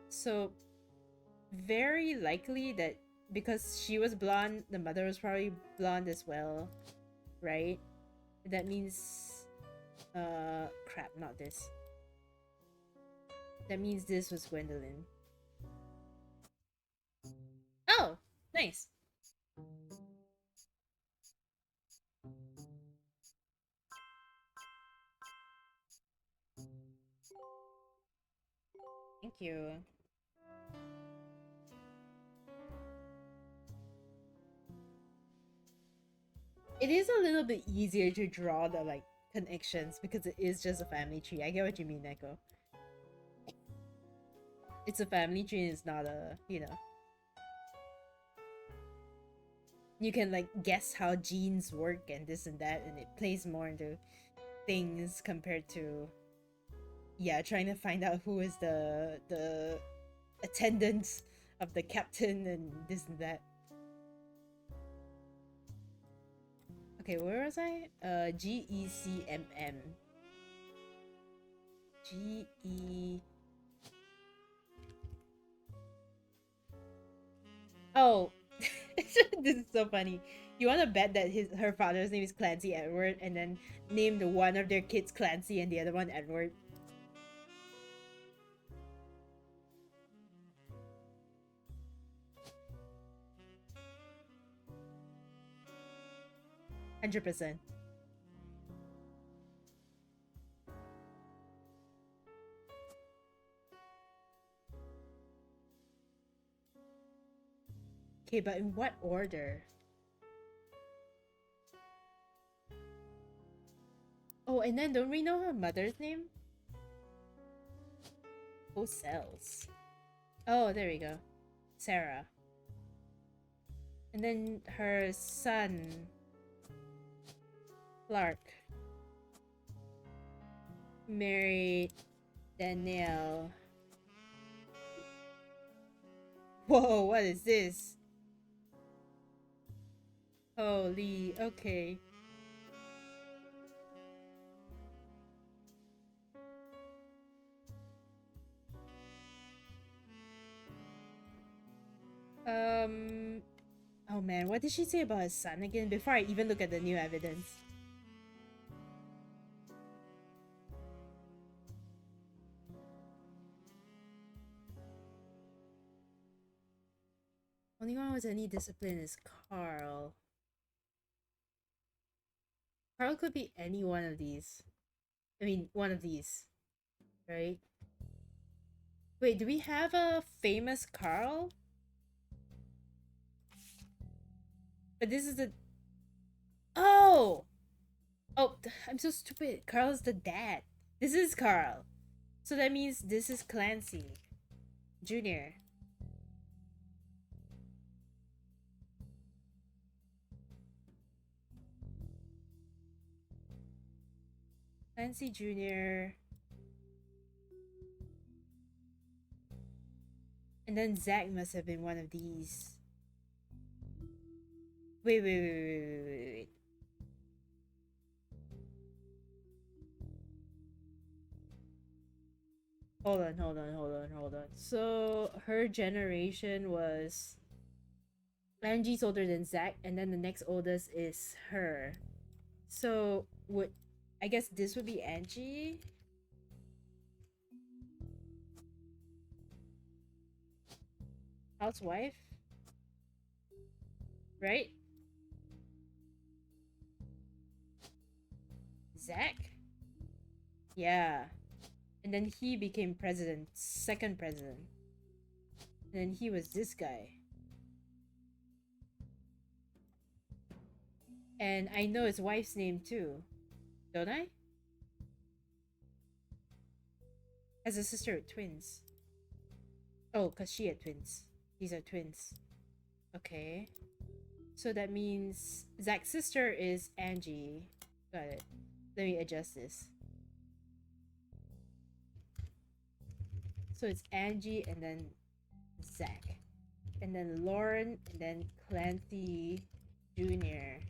S1: So, very likely that because she was blonde, the mother was probably blonde as well, right? That means, crap, not this. That means this was Gwendolyn. Oh, nice. Thank you. It is a little bit easier to draw the like connections because it is just a family tree. I get what you mean, Neko. It's a family tree and it's not a, you know. You can like guess how genes work and this and that, and it plays more into things compared to, yeah, trying to find out who is the attendant of the captain and this and that. Okay, where was I? GECMM. GE. Oh, this is so funny. You want to bet that her father's name is Clancy Edward, and then named one of their kids Clancy and the other one Edward? %. Okay, but in what order? Oh, and then don't we know her mother's name? Who sells? Oh, there we go. Sarah. And then her son, Clark, married Danielle. Whoa, what is this? Holy, okay. Oh man, what did she say about his son again before I even look at the new evidence? Only one with any discipline is Carl. Carl could be any one of these. I mean, one of these. Right? Wait, do we have a famous Carl? But this is the... Oh! Oh, I'm so stupid. Carl is the dad. This is Carl. So that means this is Clancy Jr. Clancy Jr. And then Zach must have been one of these. Wait. Hold on. So her generation was Angie's older than Zach, and then the next oldest is her. So I guess this would be Angie. Housewife. Right? Zach? Yeah. And then he became president, second president. And then he was this guy. And I know his wife's name too. Don't I? Has a sister with twins. Oh, because she had twins. These are twins. Okay. So that means Zach's sister is Angie. Got it. Let me adjust this. So it's Angie and then Zach. And then Lauren and then Clancy Jr.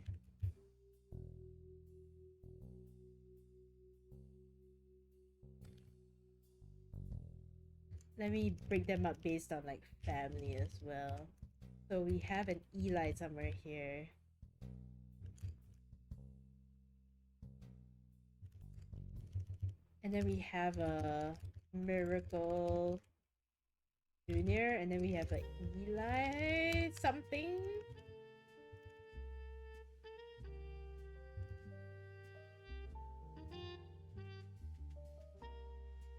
S1: Let me break them up based on like family as well. So we have an Eli somewhere here. And then we have a Miracle Junior, and then we have a Eli something.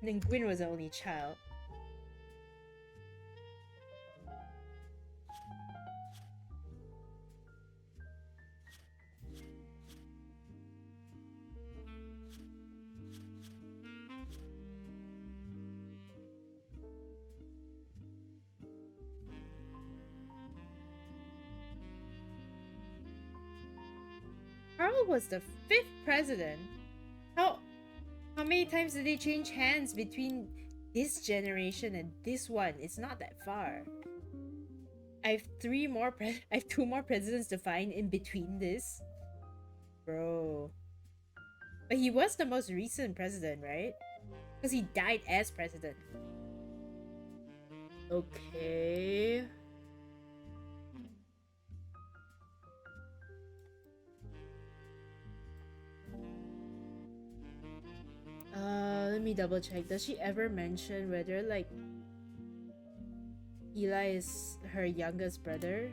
S1: And then Gwyn was the only child. Carl was the 5th president. How many times did they change hands between this generation and this one? It's not that far. I have I have 2 more presidents to find in between this. Bro. But he was the most recent president, right? Because he died as president. Okay. Let me double check. Does she ever mention whether like Eli is her youngest brother?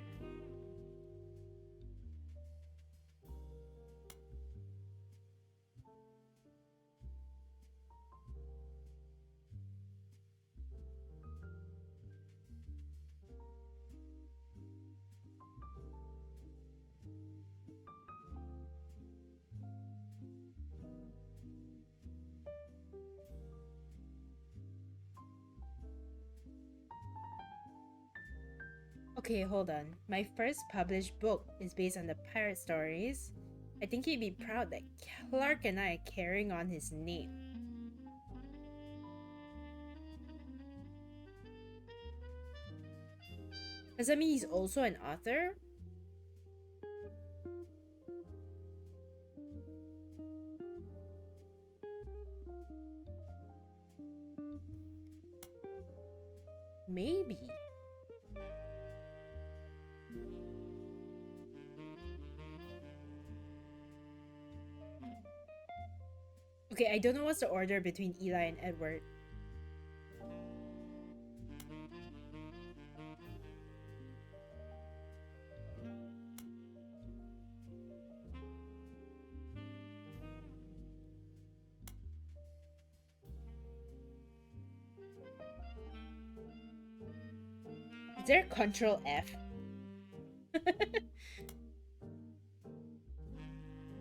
S1: Okay, hold on. My first published book is based on the pirate stories. I think he'd be proud that Clark and I are carrying on his name. Does that mean he's also an author? Maybe. Okay, I don't know what's the order between Eli and Edward. Is there Control F?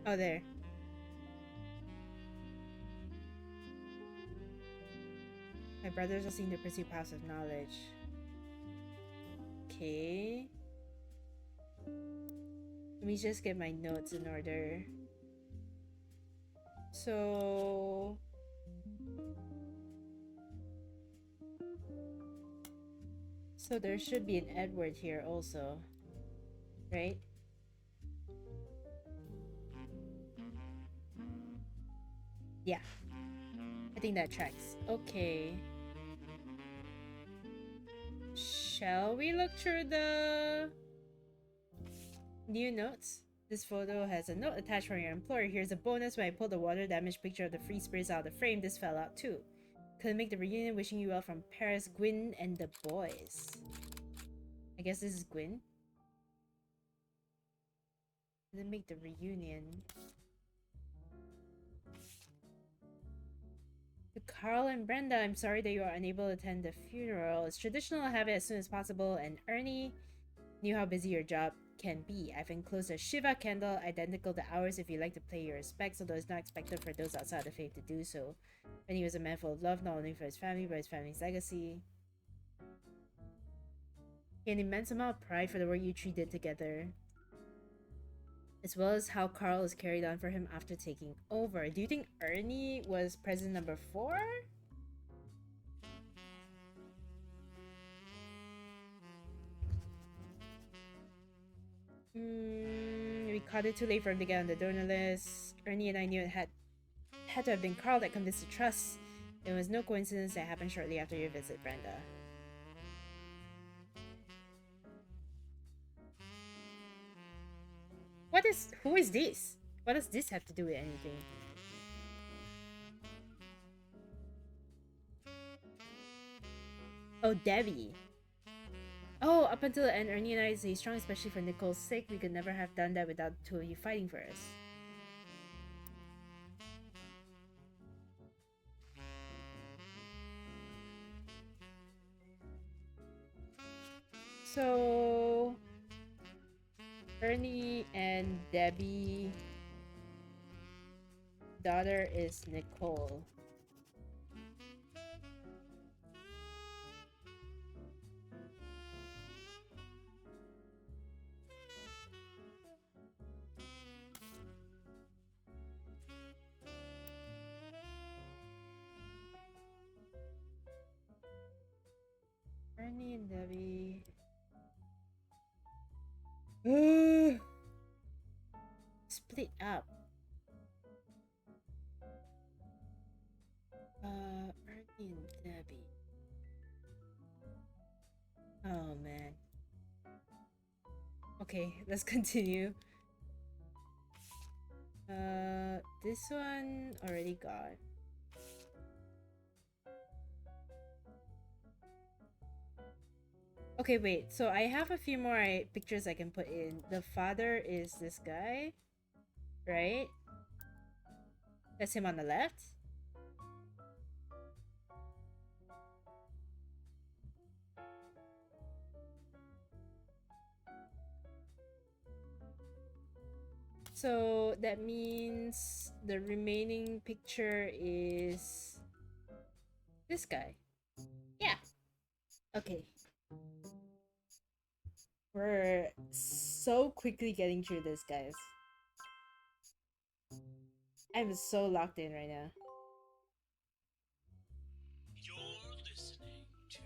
S1: Oh, there. My brothers all seem to pursue paths of knowledge. Okay. Let me just get my notes in order. So there should be an Edward here also, right? Yeah, I think that tracks. Okay. Shall we look through the new notes? This photo has a note attached from your employer. Here's a bonus. When I pulled the water damage picture of the free spirits out of the frame, this fell out too. Couldn't make the reunion. Wishing you well from Paris, Gwyn, and the boys. I guess this is Gwyn. Couldn't make the reunion. To Carl and Brenda, I'm sorry that you are unable to attend the funeral. It's traditional to have it as soon as possible, and Ernie knew how busy your job can be. I've enclosed a Shiva candle identical to ours if you'd like to pay your respects, although it's not expected for those outside the faith to do so. And he was a man full of love, not only for his family, but his family's legacy. He had an immense amount of pride for the work you three did together, as well as how Carl is carried on for him after taking over. Do you think Ernie was president number 4? We caught it too late for him to get on the donor list. Ernie and I knew it had to have been Carl that convinced the trust. It was no coincidence that happened shortly after your visit, Brenda. Who is this? What does this have to do with anything? Oh, Debbie. Oh, up until the end, Ernie and I stayed strong, especially for Nicole's sake. We could never have done that without the two of you fighting for us. So... Ernie and Debbie... daughter is Nicole. Ernie and Debbie... split up. Ernie and Debbie. Oh man. Okay, let's continue. This one already got. Okay, wait. So I have a few more pictures I can put in. The father is this guy, right? That's him on the left. So that means the remaining picture is this guy. Yeah. Okay. We're so quickly getting through this, guys. I'm so locked in right now.
S4: You're listening to...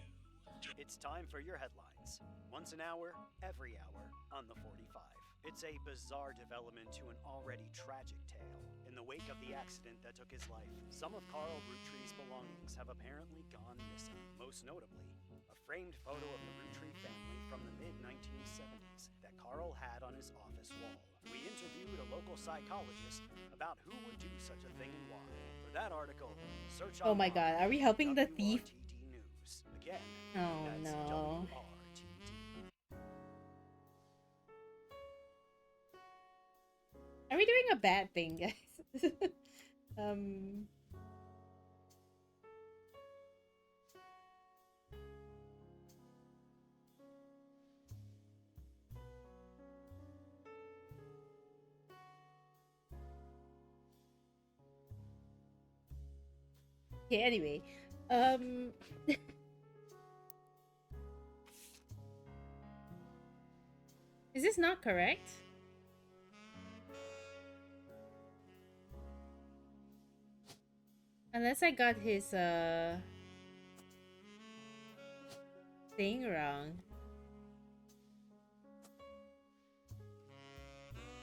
S4: It's time for your headlines. Once an hour, every hour, on the 45. It's a bizarre development to an already tragic tale. In the wake of the accident that took his life, some of Carl Roottrees' belongings have apparently gone missing. Most notably, a framed photo of the Roottrees family from the mid-1970s that Carl had on his office wall. We interviewed a local psychologist about who would do such a thing and why. For that article, search
S1: Oh my god, are we helping the thief?
S4: News. Again,
S1: oh no.
S4: WRTT.
S1: Are we doing a bad thing, guys? Okay, anyway. Is this not correct? Unless I got his thing wrong.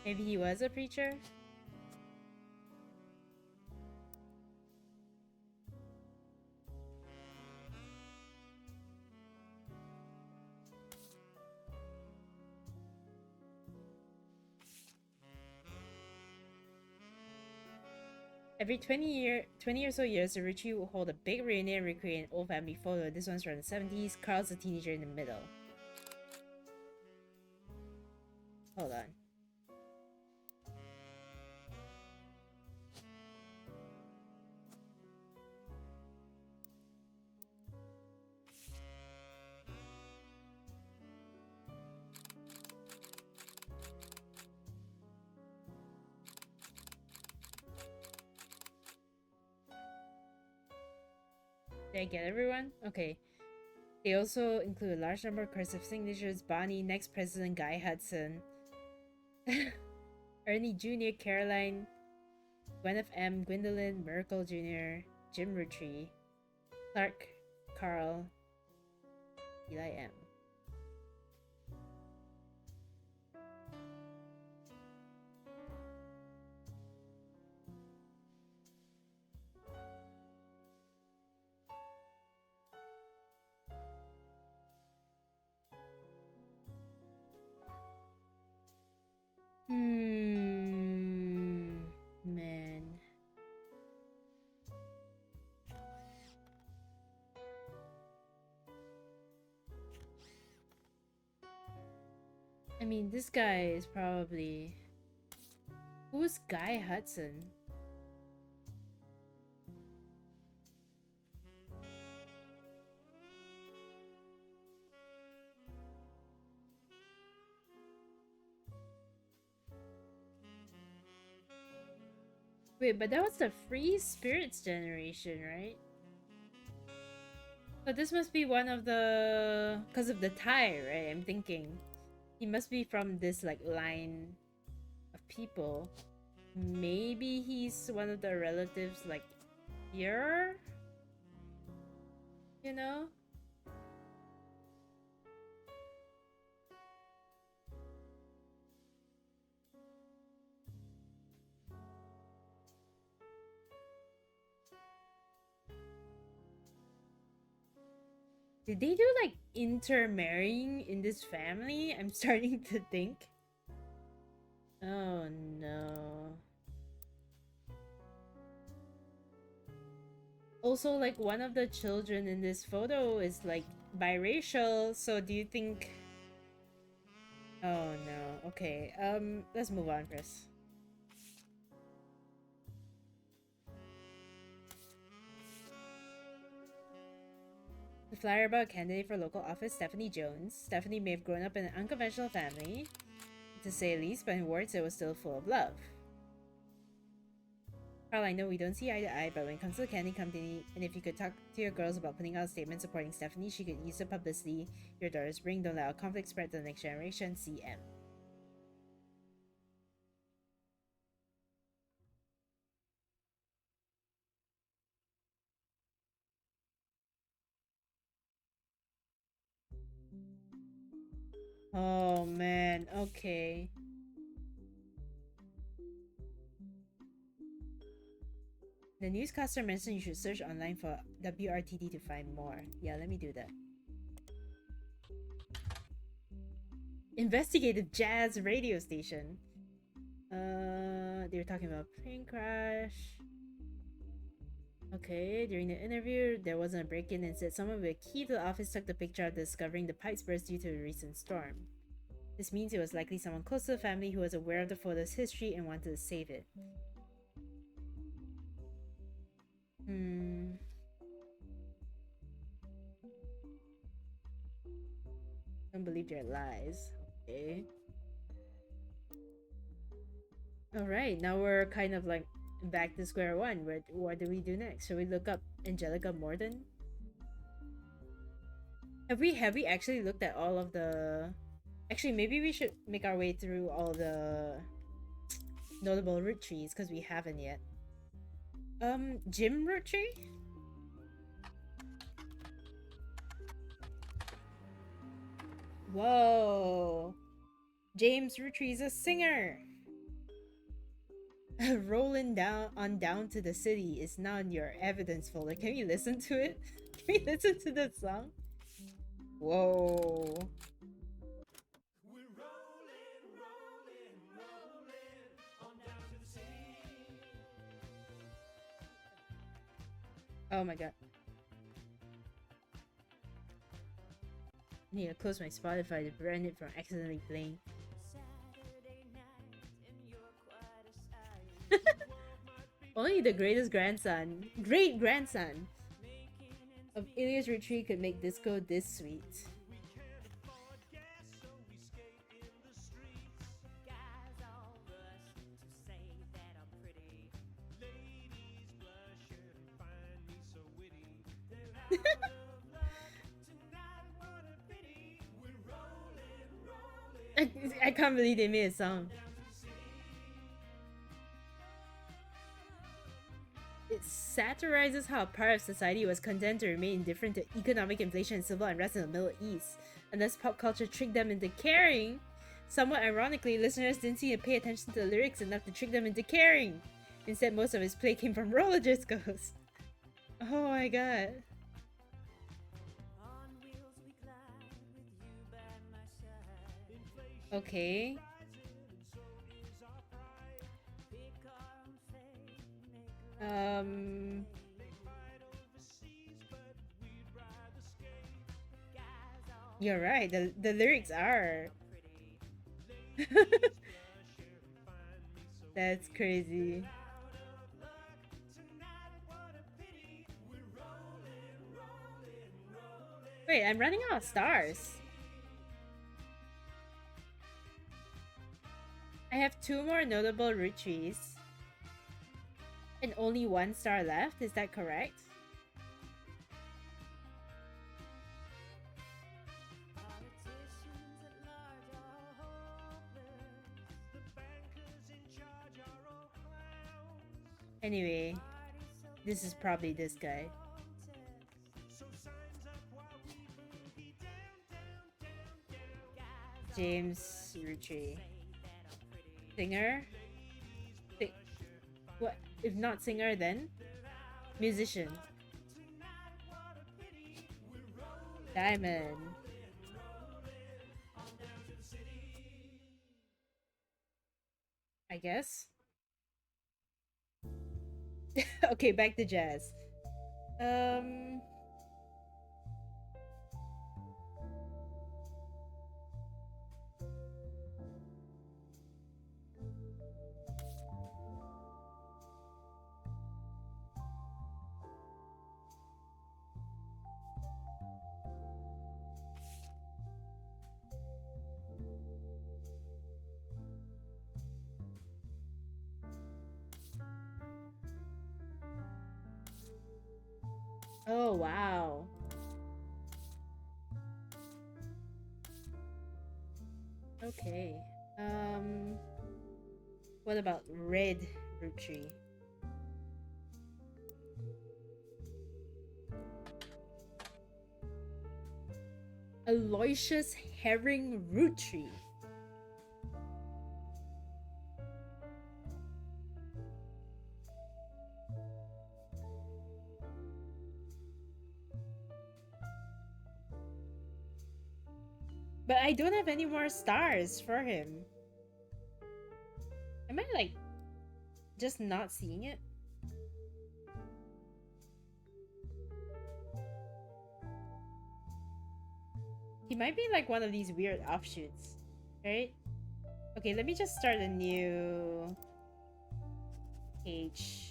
S1: Maybe he was a preacher? Every 20 or so years, the Roottrees will hold a big reunion and recreate an old family photo. This one's from the 70s. Carl's a teenager in the middle. Hold on. Did I get everyone? Okay. They also include a large number of cursive signatures: Bonnie, next president Guy Hudson, Ernie Jr., Caroline, Gwyneth M., Gwendolyn, Merkel Jr., Jim Roottrees, Clark, Carl, Eli M. Man. I mean, this guy is probably... Who's Guy Hudson? Wait, but that was the Free Spirits generation, right? So this must be one of the... Because of the tie, right? I'm thinking. He must be from this, like, line of people. Maybe he's one of the relatives, like, here? You know? Did they do like intermarrying in this family? I'm starting to think. Oh no. Also, like, one of the children in this photo is like biracial, so do you think... Oh no. Okay, let's move on, Chris. The flyer about a candidate for local office, Stephanie Jones. Stephanie may have grown up in an unconventional family, to say the least, but in words it was still full of love. Carl, I know we don't see eye to eye, but when it comes to the candy company, and if you could talk to your girls about putting out a statement supporting Stephanie, she could use the publicity your daughters bring. Don't allow conflict spread to the next generation. CM. Oh man, okay. The newscaster mentioned you should search online for WRTD to find more. Yeah, let me do that. Investigative jazz radio station. They were talking about plane crash. Okay, during the interview, there wasn't a break-in. Instead, someone with a key to the office took the picture of discovering the pipes burst due to a recent storm. This means it was likely someone close to the family who was aware of the photo's history and wanted to save it. Don't believe their lies. Okay. Alright, now we're kind of like back to square one. What do we do next? Should we look up Angelica Morden? Have we actually looked at all of the... Actually, maybe we should make our way through all the notable Roottrees, because we haven't yet. Jim Roottrees? Whoa! James Roottrees, a singer! Rolling down to the city is now in your evidence folder. Can we listen to it? Can we listen to the song? Whoa.
S5: We're rolling on down to the city.
S1: Oh my god. I need to close my Spotify to prevent it from accidentally playing. Only the greatest great grandson of Ilias Roottrees could make disco this sweet. I can't believe they made a song. It satirizes how part of society was content to remain indifferent to economic inflation and civil unrest in the Middle East, unless pop culture tricked them into caring. Somewhat ironically, listeners didn't seem to pay attention to the lyrics enough to trick them into caring. Instead, most of his play came from roller discos. Oh my god. Okay. You're right, the lyrics are. That's crazy. Wait, I'm running out of stars. I have 2 more notable Roottrees. And only 1 star left, is that correct? Anyway, this is probably this guy. James Roottries. Singer? What? If not singer, then? Musician. Diamond. I guess. Okay, back to jazz. Oh, wow. Okay. What about red Roottries? Aloysius Herring Roottries. But I don't have any more stars for him. Am I like just not seeing it? He might be like one of these weird offshoots, right? Okay, let me just start a new page.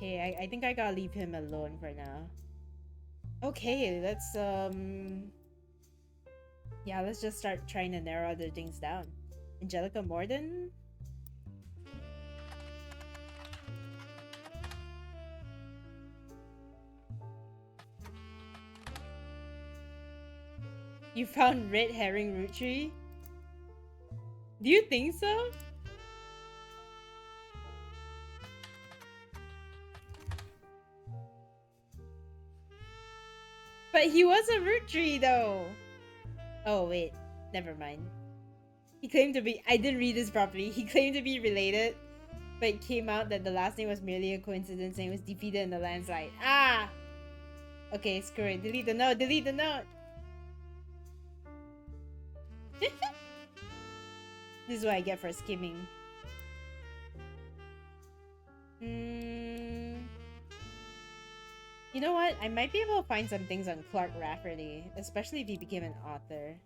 S1: Okay, I think I gotta leave him alone for now. Okay, let's yeah, let's just start trying to narrow other things down. Angelica Morden? You found red herring Roottries? Do you think so? But he was a Roottries though. Oh wait, never mind. He claimed to be— I didn't read this properly. He claimed to be related, but it came out that the last name was merely a coincidence and he was defeated in the landslide. Ah! Okay, screw it. Delete the note. Delete the note. This is what I get for skimming. You know what? I might be able to find some things on Clark Rafferty, especially if he became an author.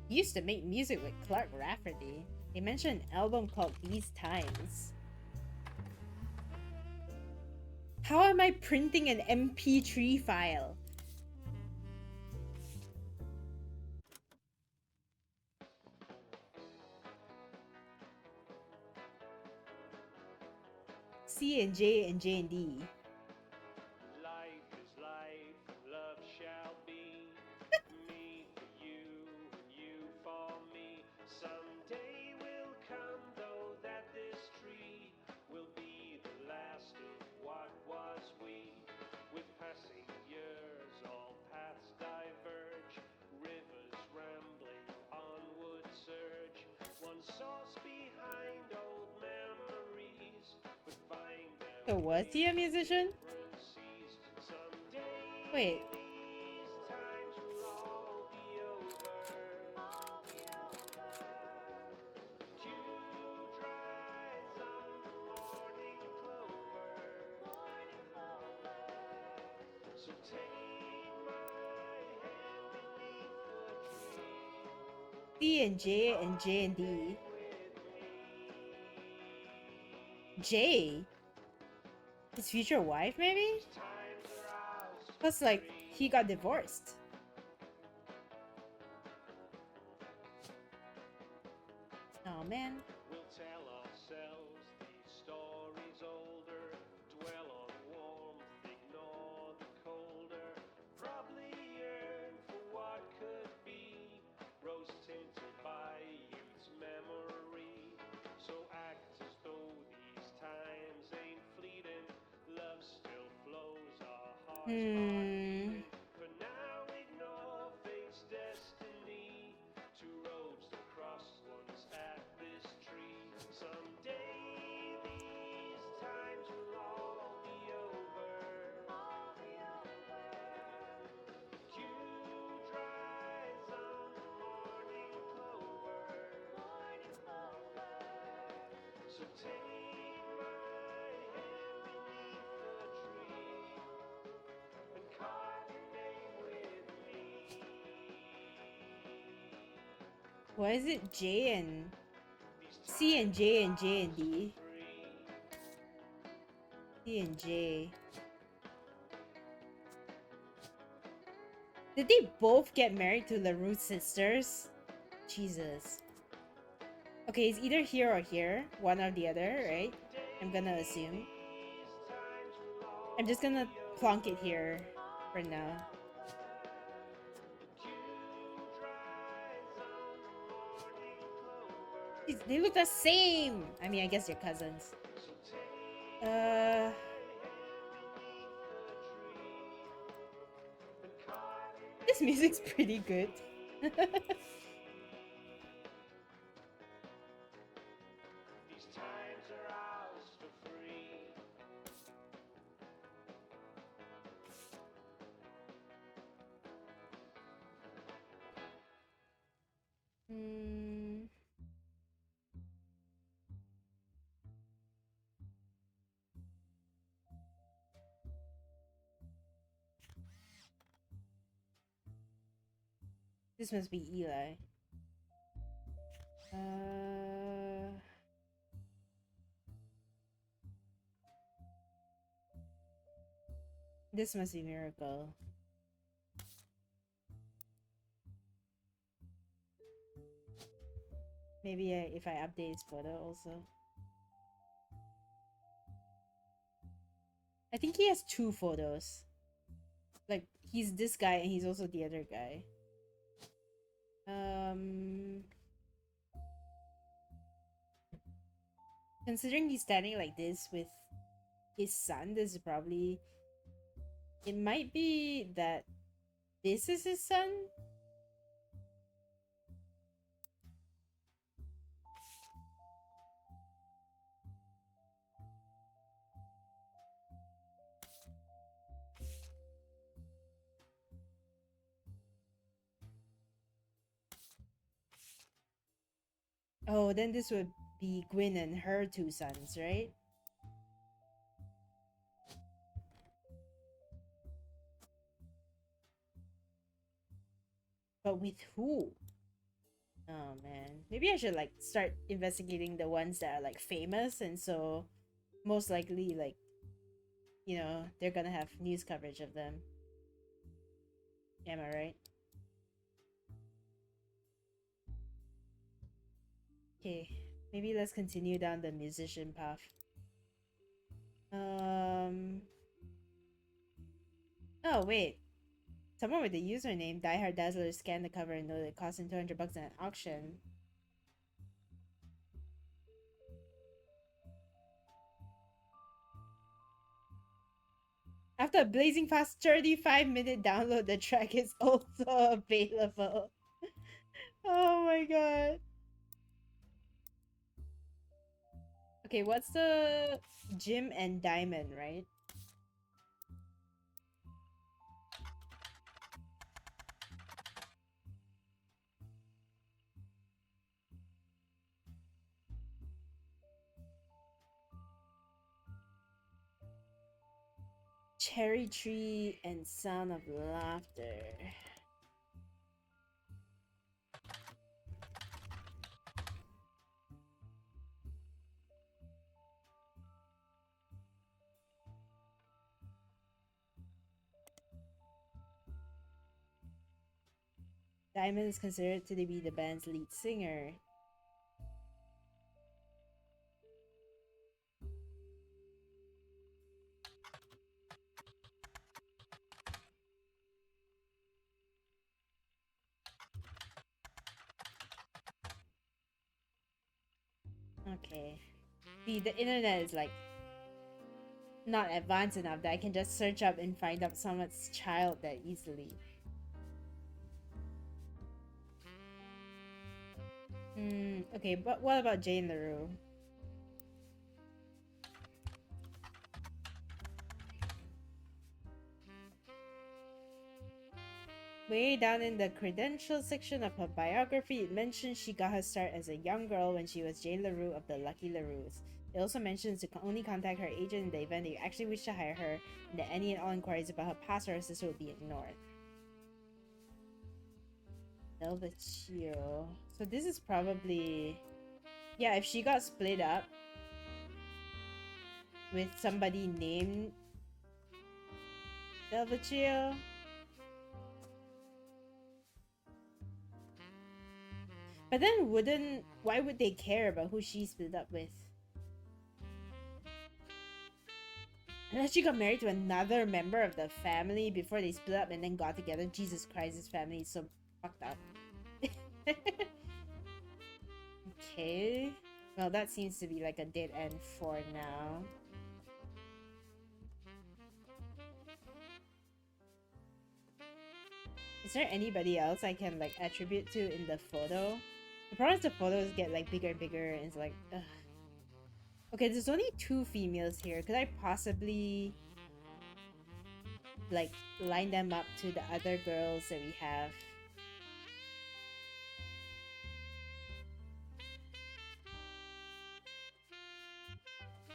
S1: He used to make music with Clark Rafferty. They mentioned an album called These Times. How am I printing an MP3 file? C and J and J and D.
S5: Life is life, love shall be. Me for you, and you for me. Someday will come, though, that this tree will be the last of what was we. With passing years, all paths diverge. Rivers rambling, onward surge. One source behind old memories, but find them.
S1: So was he a musician? Wait. C and J and J and D. J? His future wife, maybe? Plus, like, he got divorced. Oh man.
S5: We'll tell ourselves these stories older, dwell on warmth, ignore the colder, probably yearn for what could be, rose tinted by youth's memory. So act as though these times ain't fleeting, love still flows, our hearts are beating. For now, ignore fate's destiny, two roads that cross once at this tree. Someday these times will all be over. Dew dries on the morning clover. So take my hand beneath the tree and carve your name with me.
S1: Why is it J and C and J and J and D? C and J. Did they both get married to LaRue sisters? Jesus. Okay, it's either here or here. One or the other, right? I'm gonna assume. I'm just gonna plonk it here for now. Jeez, they look the same! I mean, I guess they're cousins. This music's pretty good.
S5: These times are ours for free.
S1: Hmm. This must be Eli. This must be Miracle. Maybe if I update his photo also. I think he has two photos. Like, he's this guy and he's also the other guy. Considering he's standing like this with his son, this is probably... It might be that this is his son? Oh, then this would be Gwyn and her two sons, right? But with who? Oh man. Maybe I should like start investigating the ones that are like famous and so most likely like you know, they're gonna have news coverage of them. Am I right? Okay, maybe let's continue down the musician path. Oh, wait. Someone with the username Diehard Dazzler scanned the cover and noted it cost him $200 at an auction. After a blazing fast 35-minute download, the track is also available. Oh my god. Okay, what's the Jim and Diamond, right? Cherry Tree and Sound of Laughter. Diamond is considered to be the band's lead singer. Okay. See, the internet is like not advanced enough that I can just search up and find out someone's child that easily. Okay, but what about Jane LaRue? Way down in the credentials section of her biography, it mentions she got her start as a young girl when she was Jane LaRue of the Lucky LaRues. It also mentions to only contact her agent in the event that you actually wish to hire her, and that any and all inquiries about her past or sister will be ignored. Velvetio. So this is probably... Yeah, if she got split up with somebody named Velvetio... But then why would they care about who she split up with? Unless she got married to another member of the family before they split up and then got together. Jesus Christ, this family is so fucked up. Okay. Well, that seems to be like a dead end for now. Is there anybody else I can like attribute to in the photo? The problem is the photos get like bigger and bigger and it's like, ugh. Okay, there's only 2 females here. Could I possibly like line them up to the other girls that we have?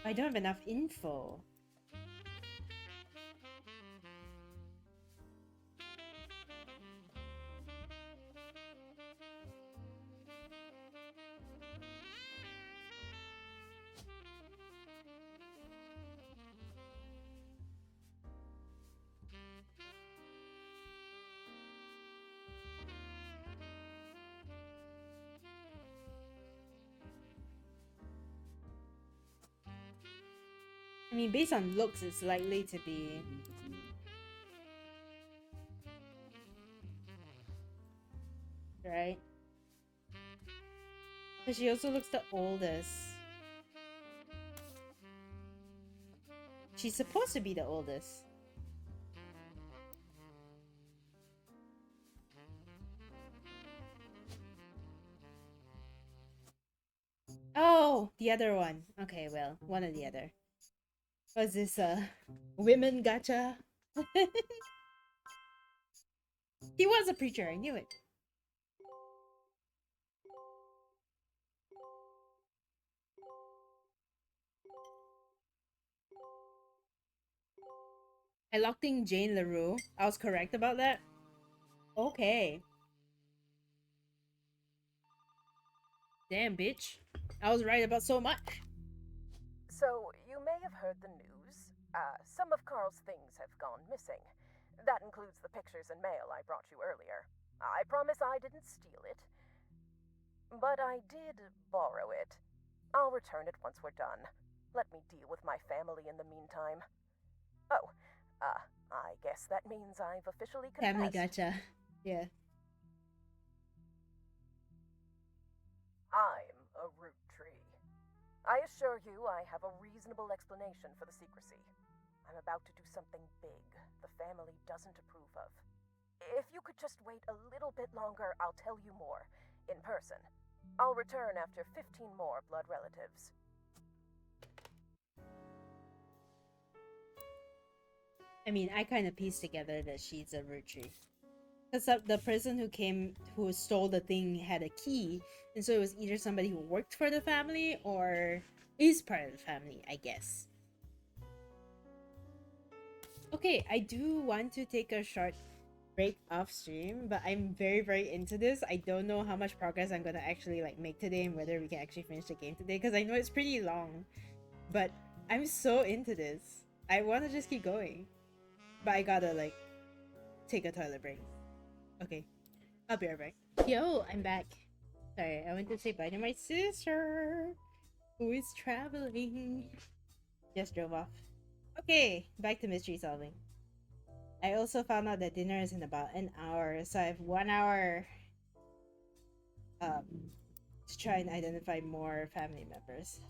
S1: I don't have enough info. I mean, based on looks, it's likely to be... Right? But she also looks the oldest. She's supposed to be the oldest. Oh, the other one. Okay, well, one or the other. Was this women gacha? He was a preacher, I knew it. I locked in Jane LaRue. I was correct about that? Okay. Damn, bitch. I was right about so much.
S3: So, you may may have heard the news. Some of Carl's things have gone missing. That includes the pictures and mail I brought you earlier. I promise I didn't steal it. But I did borrow it. I'll return it once we're done. Let me deal with my family in the meantime. Oh, I guess that means I've officially confessed.
S1: Family gotcha. Yeah.
S3: I'm a Roottrees. I assure you I have a reasonable explanation for the secrecy. I'm about to do something big the family doesn't approve of. If you could just wait a little bit longer, I'll tell you more, in person. I'll return after 15 more blood relatives.
S1: I mean, I kind of pieced together that she's a Roottrees. Because the person who stole the thing had a key, and so it was either somebody who worked for the family or is part of the family, I guess. Okay, I do want to take a short break off stream, but I'm very, very into this. I don't know how much progress I'm gonna actually like make today and whether we can actually finish the game today, because I know it's pretty long, but I'm so into this. I want to just keep going, but I gotta like take a toilet break. Okay, I'll be right back. Yo, I'm back. Sorry, I went to say bye to my sister, who is traveling. Just drove off. Okay, back to mystery solving. I also found out that dinner is in about an hour, so I have 1 hour to try and identify more family members.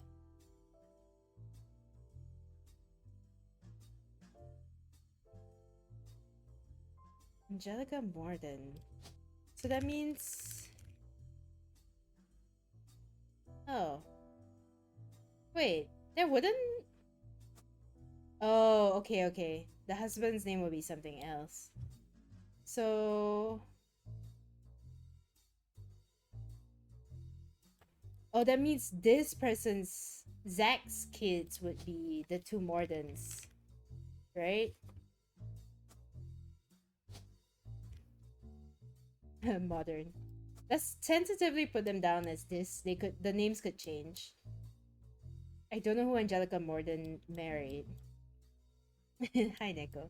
S1: Angelica Morden. So that means... Oh. Wait, there wouldn't... Oh, okay. The husband's name would be something else. So... Oh, that means this person's... Zach's kids would be the two Mordens. Right? Modern. Let's tentatively put them down as this. The names could change. I don't know who Angelica Morden married. Hi, Neko.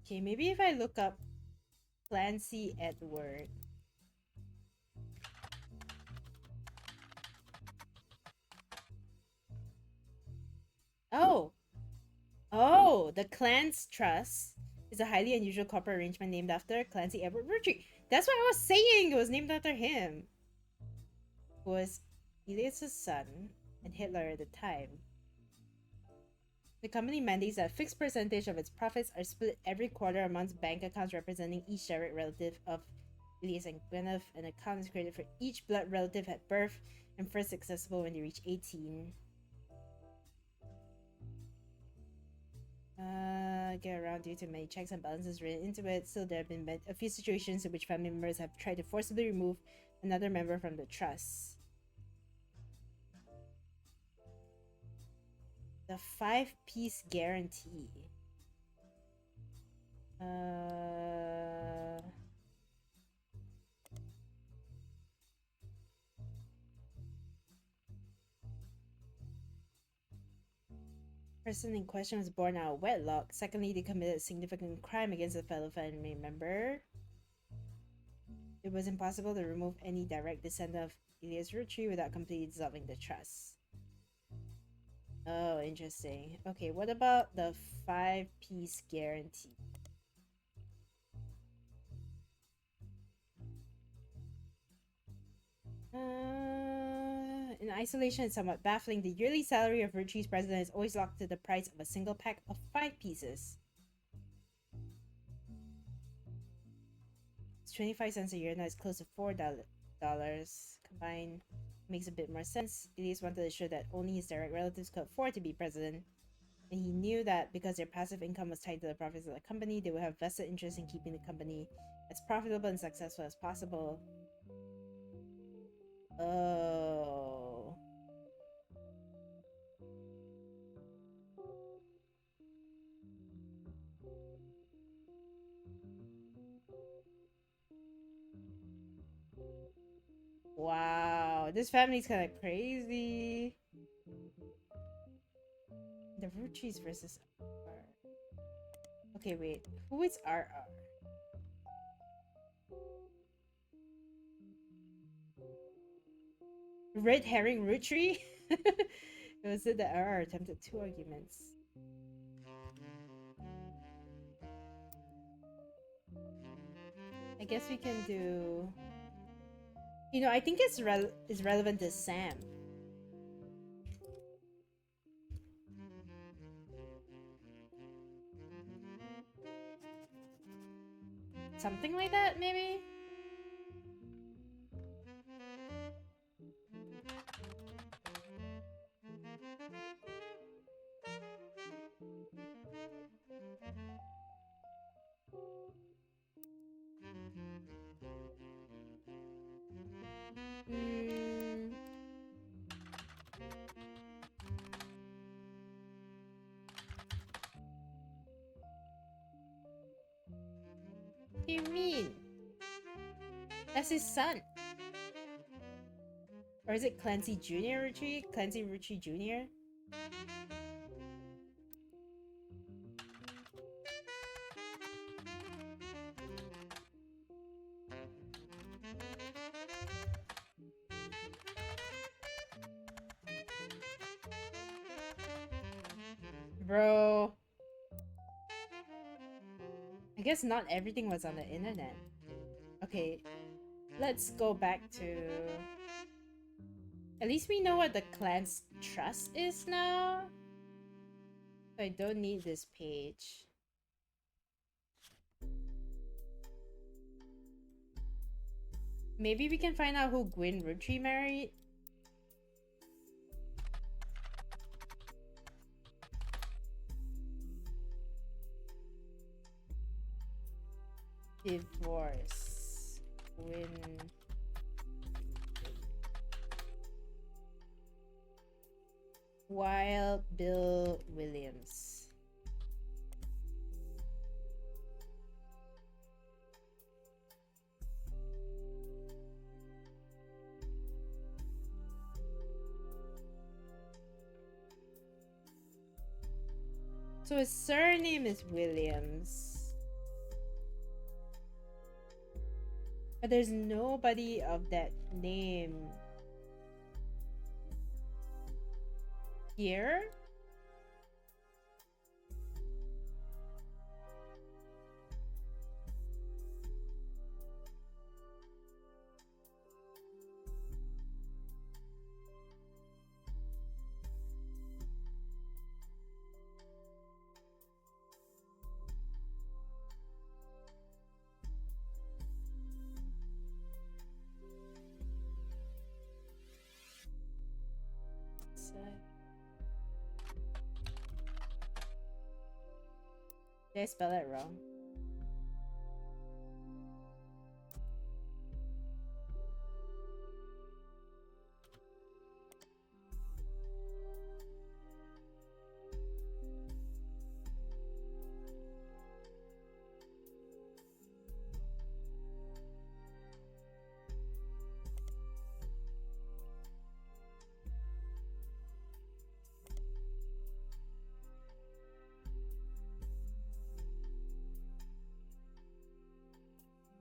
S1: Okay, maybe if I look up Clancy Edward. Oh, the Clans Trust is a highly unusual corporate arrangement named after Clancy Edward Roottrees. That's what I was saying. It was named after him. Who was Elias's son and Hitler at the time. The company mandates that a fixed percentage of its profits are split every quarter amongst bank accounts representing each direct relative of Elias and Gwyneth. An account is created for each blood relative at birth and first accessible when they reach 18. Get around due to many checks and balances written into it. Still, there have been a few situations in which family members have tried to forcibly remove another member from the trust. The 5-piece guarantee. Person in question was born out of wedlock. Secondly, they committed a significant crime against a fellow family member. It was impossible to remove any direct descendant of Elias Roottrees without completely dissolving the trust. Oh, interesting. Okay, what about the 5-piece guarantee? In isolation, it's somewhat baffling. The yearly salary of Roottrees' president is always locked to the price of a single pack of 5 pieces. It's 25 cents a year, now it's close to $4. Combined makes a bit more sense. Elias wanted to ensure that only his direct relatives could afford to be president. And he knew that because their passive income was tied to the profits of the company, they would have vested interest in keeping the company as profitable and successful as possible. Oh. Wow, this family's kind of crazy. The Roottrees versus R. Okay, wait. Who is RR? Red herring Roottree? It was said that RR attempted 2 arguments. I guess we can do... You know, I think it's relevant to Sam. Something like that, maybe? Mm. What do you mean? That's his son. Or is it Clancy Jr. Ritchie? Clancy Ritchie Jr.? Bro. I guess not everything was on the internet. Okay, let's go back to... At least we know what the clan's trust is now. So I don't need this page. Maybe we can find out who Gwyn Roottree married. Divorce. Gwyn. Wild Bill Williams. So his surname is Williams. But there's nobody of that name here. Did I spell it wrong?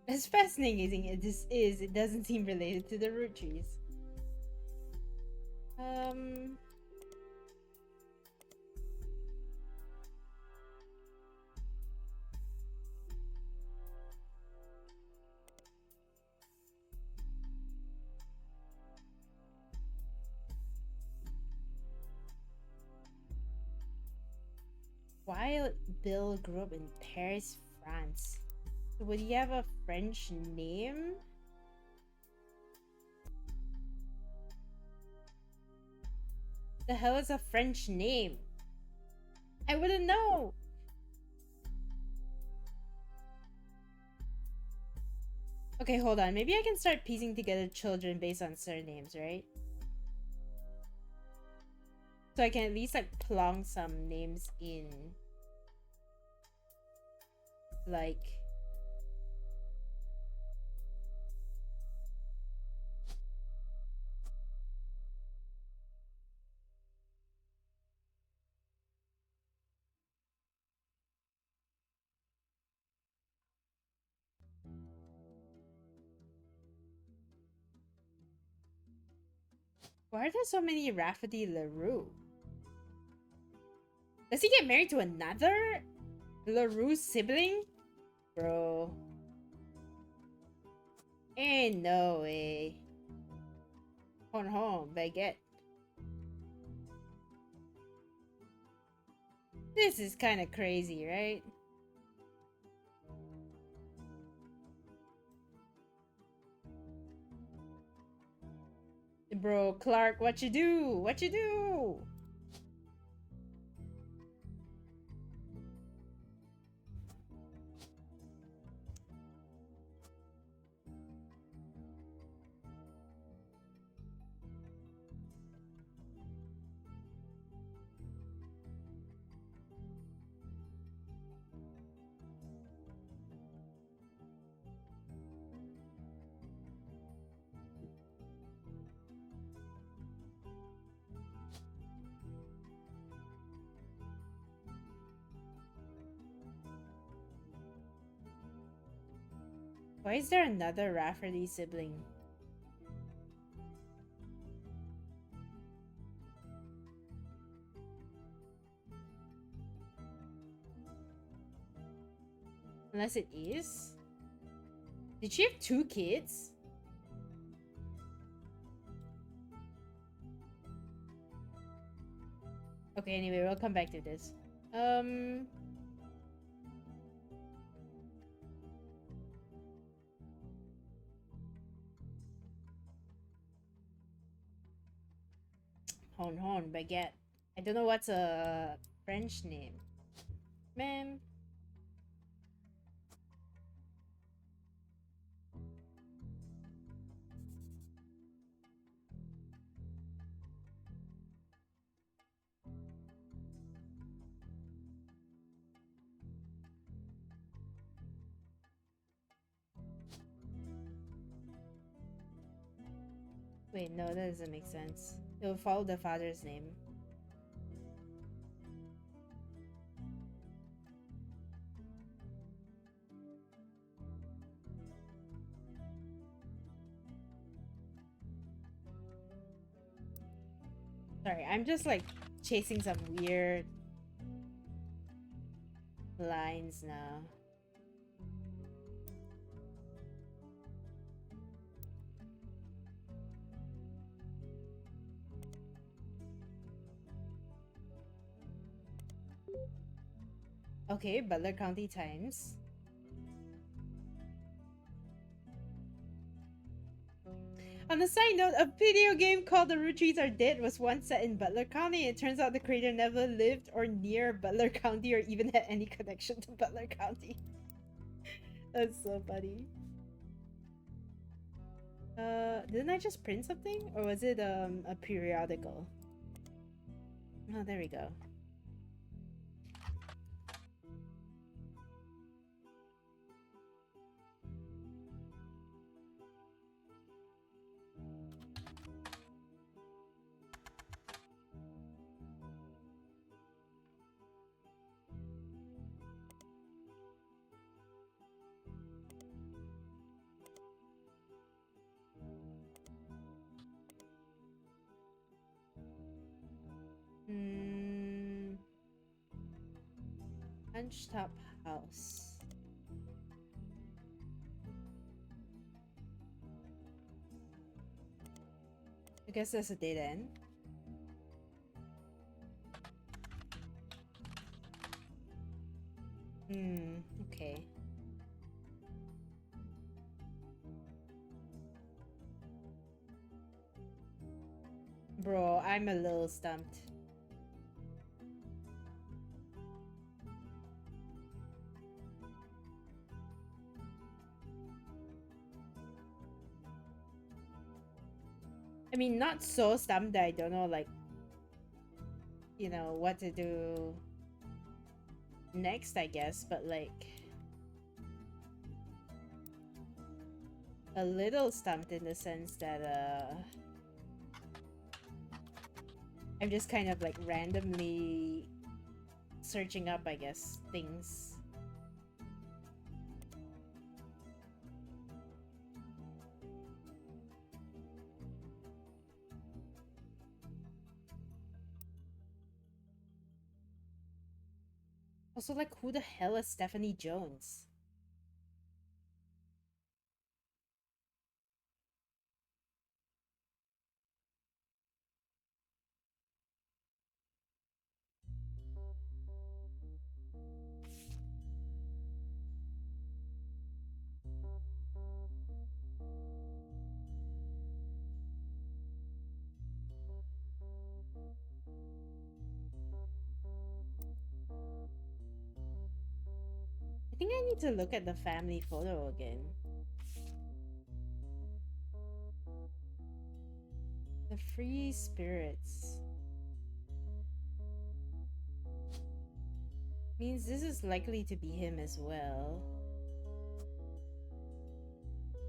S1: As fascinating as this is, it doesn't seem related to the Roottrees. Wild Bill grew up in Paris, France. Would he have a French name? The hell is a French name? I wouldn't know. Okay, hold on. Maybe I can start piecing together children based on surnames, right? So I can at least like plonk some names in. Like... Why are there so many Rafferty LaRue? Does he get married to another LaRue sibling? Bro. Ain't no way. Hon, baguette. This is kind of crazy, right? Bro, Clark, what you do? What you do? Why is there another Rafferty sibling? Unless it is? Did she have 2 kids? Okay, anyway, we'll come back to this. Hon, baguette. I don't know what's a French name. Man. Wait, no, that doesn't make sense. It will follow the father's name. Sorry, I'm just like chasing some weird lines now. Okay, Butler County Times. On a side note, a video game called The Roottrees Are Dead was once set in Butler County. It turns out the creator never lived or near Butler County or even had any connection to Butler County. That's so funny. Didn't I just print something? Or was it a periodical? Oh, there we go. Hunched-top house. I guess that's a dead end. Okay. Bro, I'm a little stumped. I mean, not so stumped that I don't know, like, you know, what to do next, I guess, but like a little stumped in the sense that I'm just kind of like randomly searching up, I guess, things. Also, like, who the hell is Stephanie Jones? I think I need to look at the family photo again. The free spirits. Means this is likely to be him as well.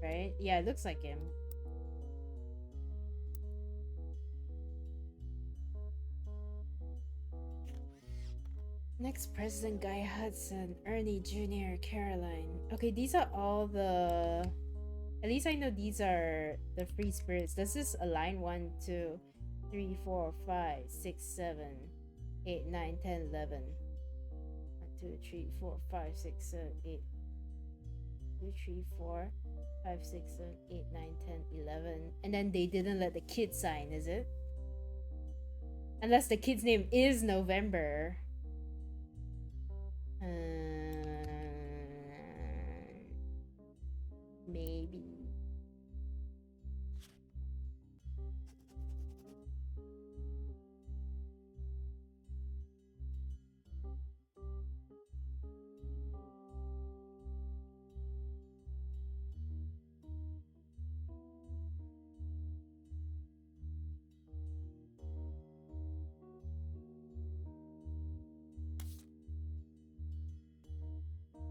S1: Right? Yeah, it looks like him. Next president, Guy Hudson, Ernie Jr., Caroline. Okay, these are all the... At least I know these are the free spirits. Does this align? 1, 2, 3, 4, 5, 6, 7, 8, 9, 10, 11. 1, 2, 3, 4, 5, 6, 7, 8. 2, 3, 4, 5, 6, 7, 8, 9, 10, 11. And then they didn't let the kid sign, is it? Unless the kid's name is November. Maybe.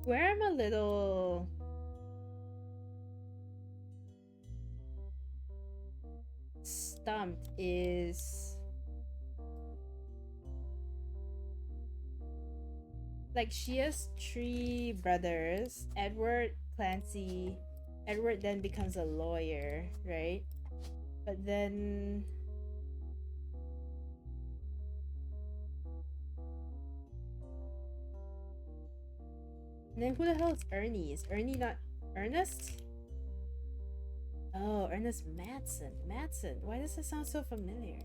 S1: Where I'm a little stumped is like she has 3 brothers. Edward, Clancy. Edward then becomes a lawyer, right? But then who the hell is Ernie? Is Ernie not Ernest? Oh, Ernest Madsen. Madsen. Why does it sound so familiar?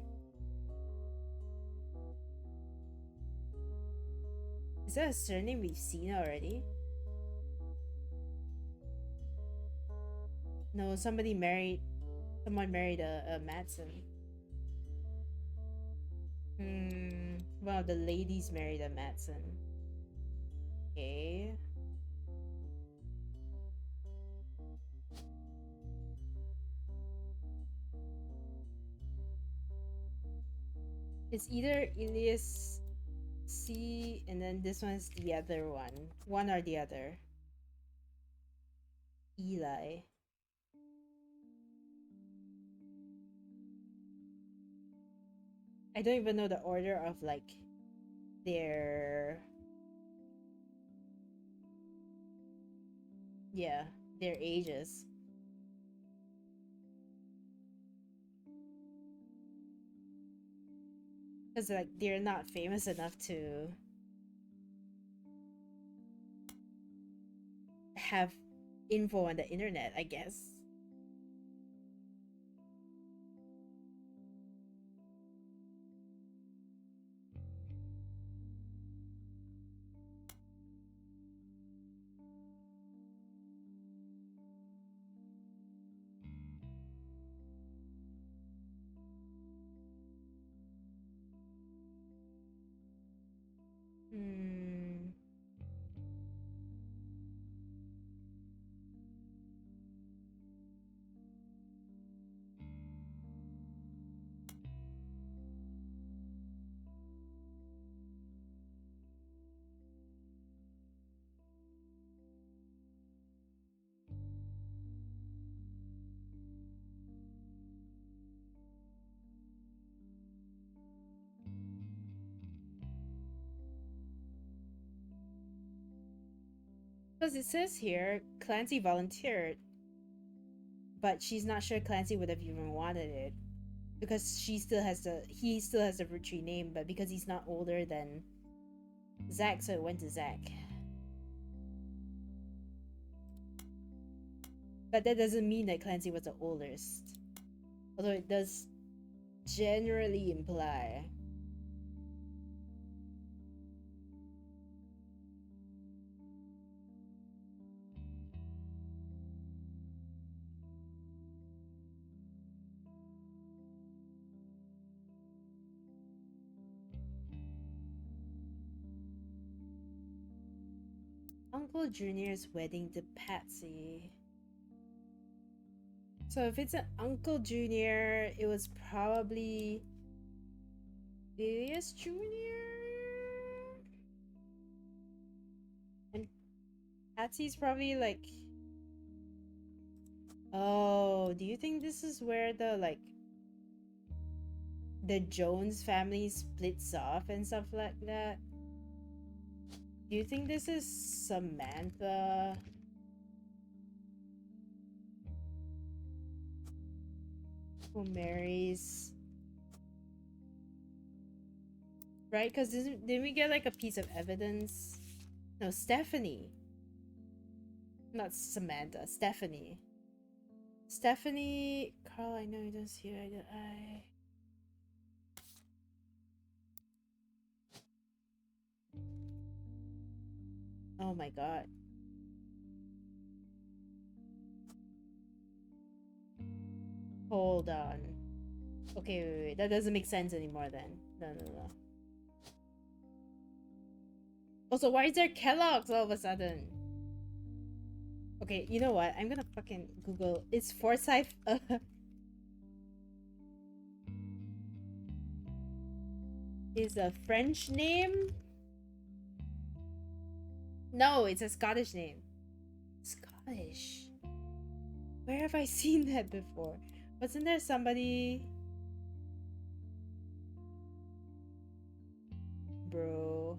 S1: Is that a surname we've seen already? No, someone married a Madsen. One of the ladies married a Madsen. Okay. It's either Elias C and then this one's the other one. One or the other. Eli. I don't even know the order of like their ages. Because like they're not famous enough to have info on the internet, I guess. Because it says here Clancy volunteered, but she's not sure Clancy would have even wanted it because he still has the Roottrees name, but because he's not older than Zach, so it went to Zach. But that doesn't mean that Clancy was the oldest. Although it does generally imply. Uncle Junior's wedding to Patsy. So if it's an Uncle Junior, it was probably Ilias Junior? And Patsy's probably like... Oh, do you think this is where the like the Jones family splits off and stuff like that? Do you think this is Samantha? Who marries? Right? Because didn't we get like a piece of evidence? No, Stephanie. Not Samantha, Stephanie. Stephanie, Carl, I know you don't see eye to eye. Oh my god. Hold on. Okay, wait. That doesn't make sense anymore then. No. Also, why is there Kellogg's all of a sudden? Okay, you know what? I'm gonna fucking Google. Is Forsyth is a French name? No, it's a Scottish name. Scottish. Where have I seen that before? Wasn't there somebody... Bro.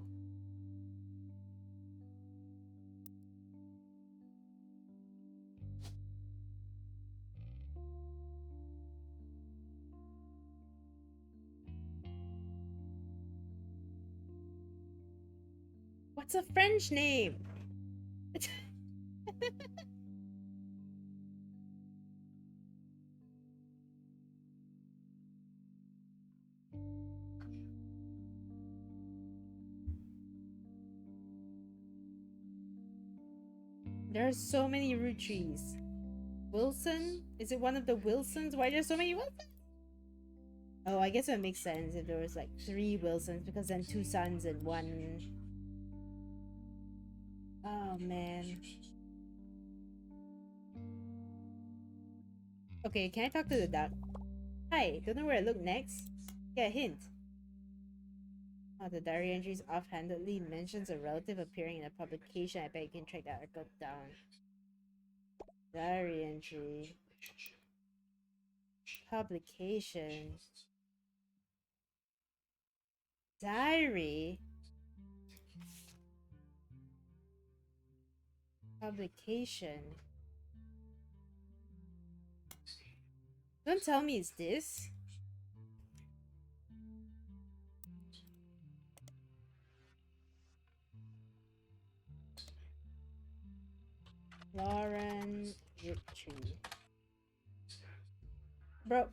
S1: What's a French name? There are so many Roottrees. Wilson? Is it one of the Wilsons? Why are there so many Wilsons? Oh, I guess it makes sense if there was like 3 Wilsons, because then 2 sons and 1... Oh, man. Okay, can I talk to the duck? Hi, don't know where I look next? Yeah, hint. Oh, the diary entries offhandedly mentions a relative appearing in a publication. I bet you can track that article down. Diary entry. Publication. Diary? Publication. Don't tell me it's this. Lauren Roottrees. Bro.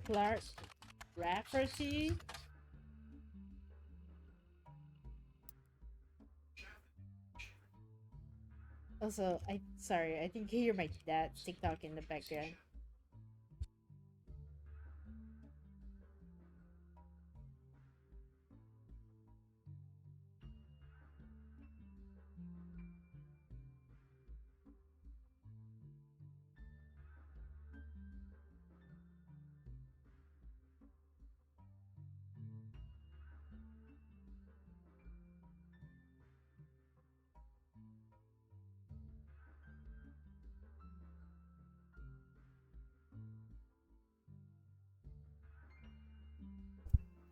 S1: Clark Rafferty. Also, sorry, I think you hear my dad's TikTok in the background.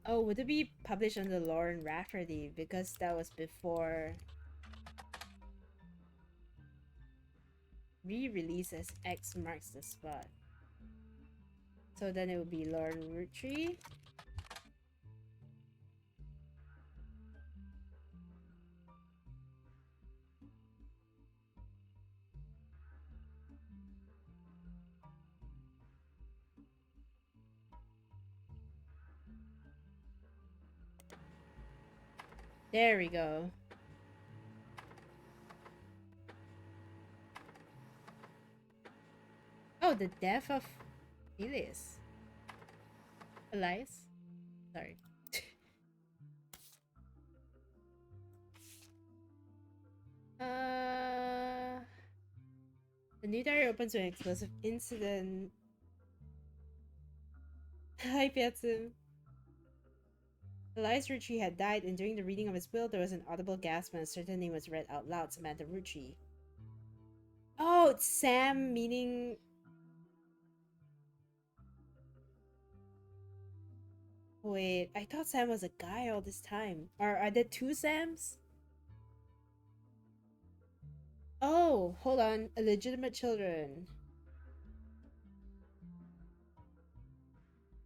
S1: Oh, would it be published under Lauren Rafferty? Because that was before re-release as X marks the spot. So then it would be Lauren Roottrees. There we go. Oh, the death of Elias. Elias? Sorry. The new diary opens with an explosive incident. Hi, Piazza. Elias Roottrees had died, and during the reading of his will, there was an audible gasp when a certain name was read out loud: Samantha Roottrees. Oh, it's Sam, meaning... Wait, I thought Sam was a guy all this time. Or are there two Sams? Oh, hold on. Illegitimate children.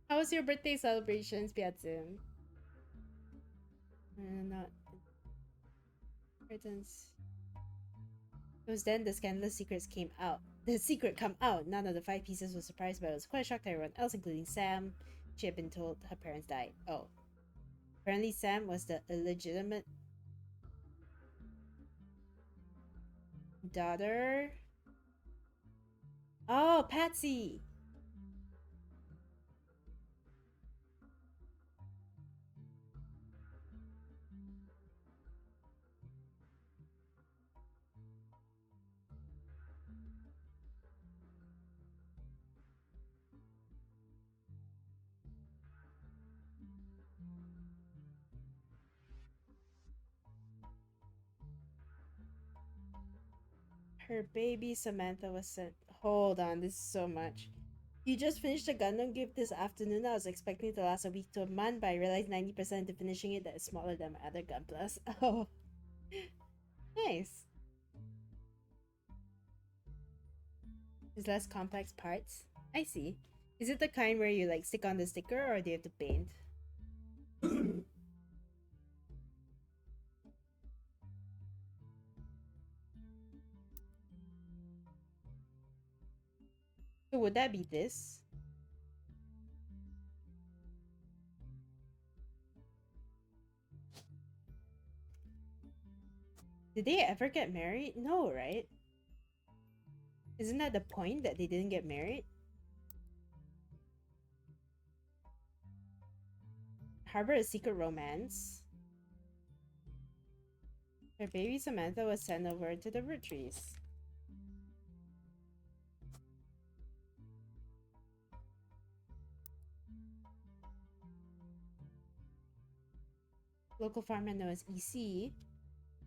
S1: How was your birthday celebrations, Piazza? Not... Curtains. It was then the scandalous secrets came out. The secret come out. None of the 5 pieces was surprised, but it was quite a shock to everyone else, including Sam. She had been told her parents died. Oh. Apparently Sam was the illegitimate daughter. Oh, Patsy! Her baby Samantha was sent. Hold on, this is so much. You just finished a Gundam gift this afternoon. I was expecting it to last a week to a month, but I realized 90% into finishing it that it's smaller than my other Gunplas. Oh. Nice. There's less complex parts. I see. Is it the kind where you like stick on the sticker or do you have to paint? So would that be this? Did they ever get married? No, right? Isn't that the point, that they didn't get married? Harbor a secret romance. Her baby Samantha was sent over to the Roottrees. Local farmman known as EC.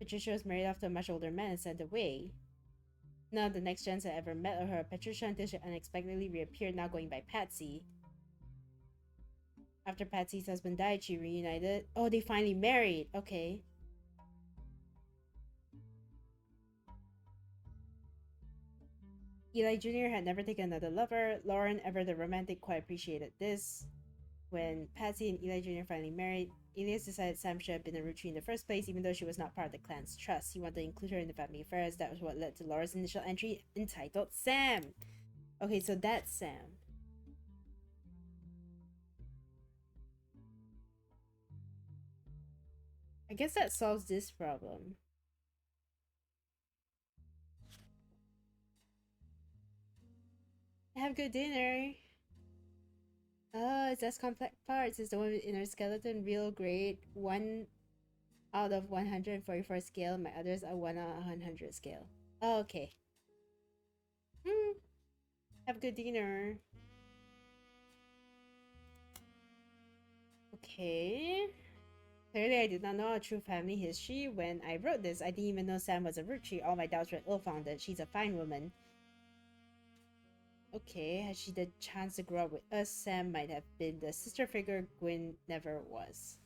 S1: Patricia was married off to a much older man and sent away. None of the next gens had ever met or heard of Patricia until she unexpectedly reappeared, now going by Patsy. After Patsy's husband died, she reunited. Oh, they finally married. Okay. Eli Jr. had never taken another lover. Lauren, ever the romantic, quite appreciated this. When Patsy and Eli Jr. finally married, Elias decided Sam should have been a Roottrie in the first place, even though she was not part of the clan's trust. He wanted to include her in the family affairs. That was what led to Laura's initial entry, entitled Sam. Okay, so that's Sam. I guess that solves this problem. Have good dinner. Oh, it's as complex parts. It's the one with inner skeleton, real great. 1 out of 144 scale. My others are 1 out of 100 scale. Oh, okay. Have good dinner. Okay. Clearly, I did not know our true family history. When I wrote this, I didn't even know Sam was a Roottrie. All my doubts were ill-founded. She's a fine woman. Okay, had she the chance to grow up with us, Sam might have been the sister figure Gwyn never was.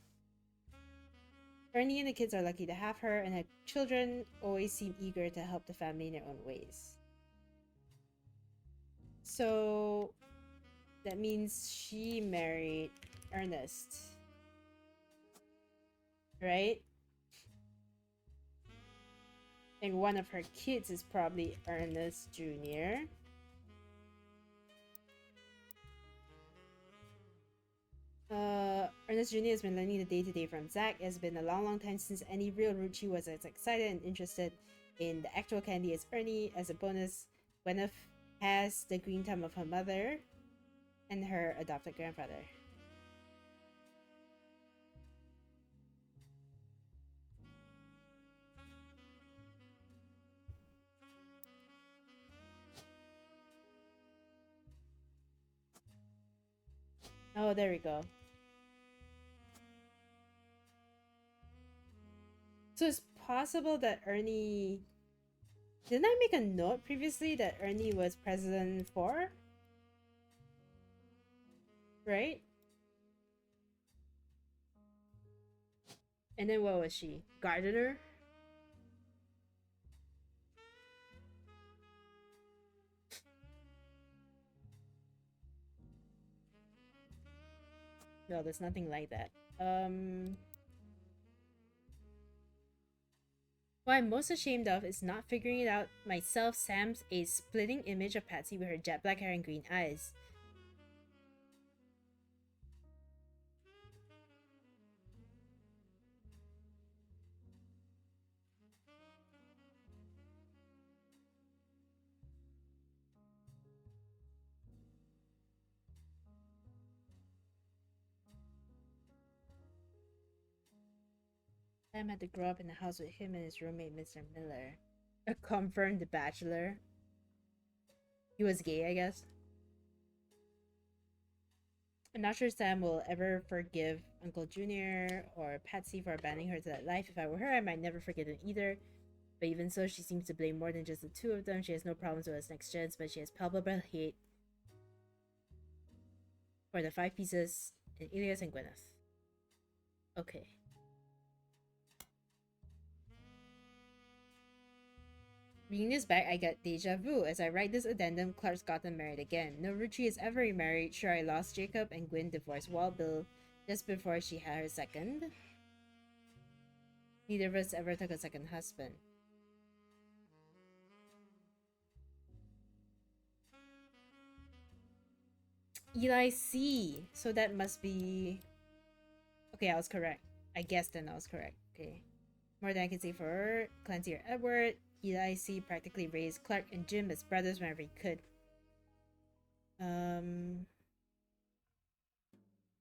S1: Ernie and the kids are lucky to have her, and her children always seem eager to help the family in their own ways. So that means she married Ernest, right? And one of her kids is probably Ernest Jr. Ernest Jr. has been learning the day-to-day from Zach. It has been a long time since any real Roottrie was as excited and interested in the actual candy as Ernie. As a bonus, Gwyneth has the green thumb of her mother and her adopted grandfather. Oh, there we go. So it's possible that Ernie... Didn't I make a note previously that Ernie was president for? Right? And then what was she? Gardener? No, there's nothing like that. What I'm most ashamed of is not figuring it out myself. Sam's a splitting image of Patsy with her jet black hair and green eyes. Sam had to grow up in the house with him and his roommate, Mr. Miller. A confirmed bachelor. He was gay, I guess. I'm not sure Sam will ever forgive Uncle Junior or Patsy for abandoning her to that life. If I were her, I might never forget them either. But even so, she seems to blame more than just the two of them. She has no problems with us next gens, but she has palpable hate for the five pieces and Ilias and Gwyneth. Okay. Reading this back, I get deja vu. As I write this addendum, Clark's gotten married again. No Roottrie is ever remarried. Sure, I lost Jacob and Gwen divorced Wild Bill just before she had her second. Neither of us ever took a second husband. Eli C. So that must be... Okay, I was correct. I guess then I was correct. Okay. More than I can say for her. Clancy or Edward. Eli C. practically raised Clark and Jim as brothers whenever he could.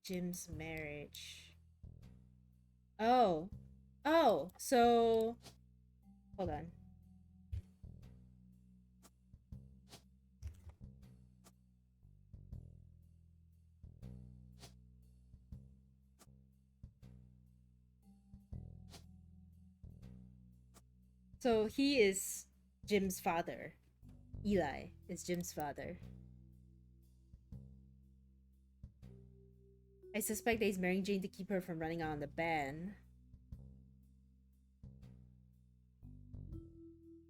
S1: Jim's marriage. Oh. Oh, so... Hold on. So he is Jim's father. Eli is Jim's father. I suspect that he's marrying Jane to keep her from running out on the ban.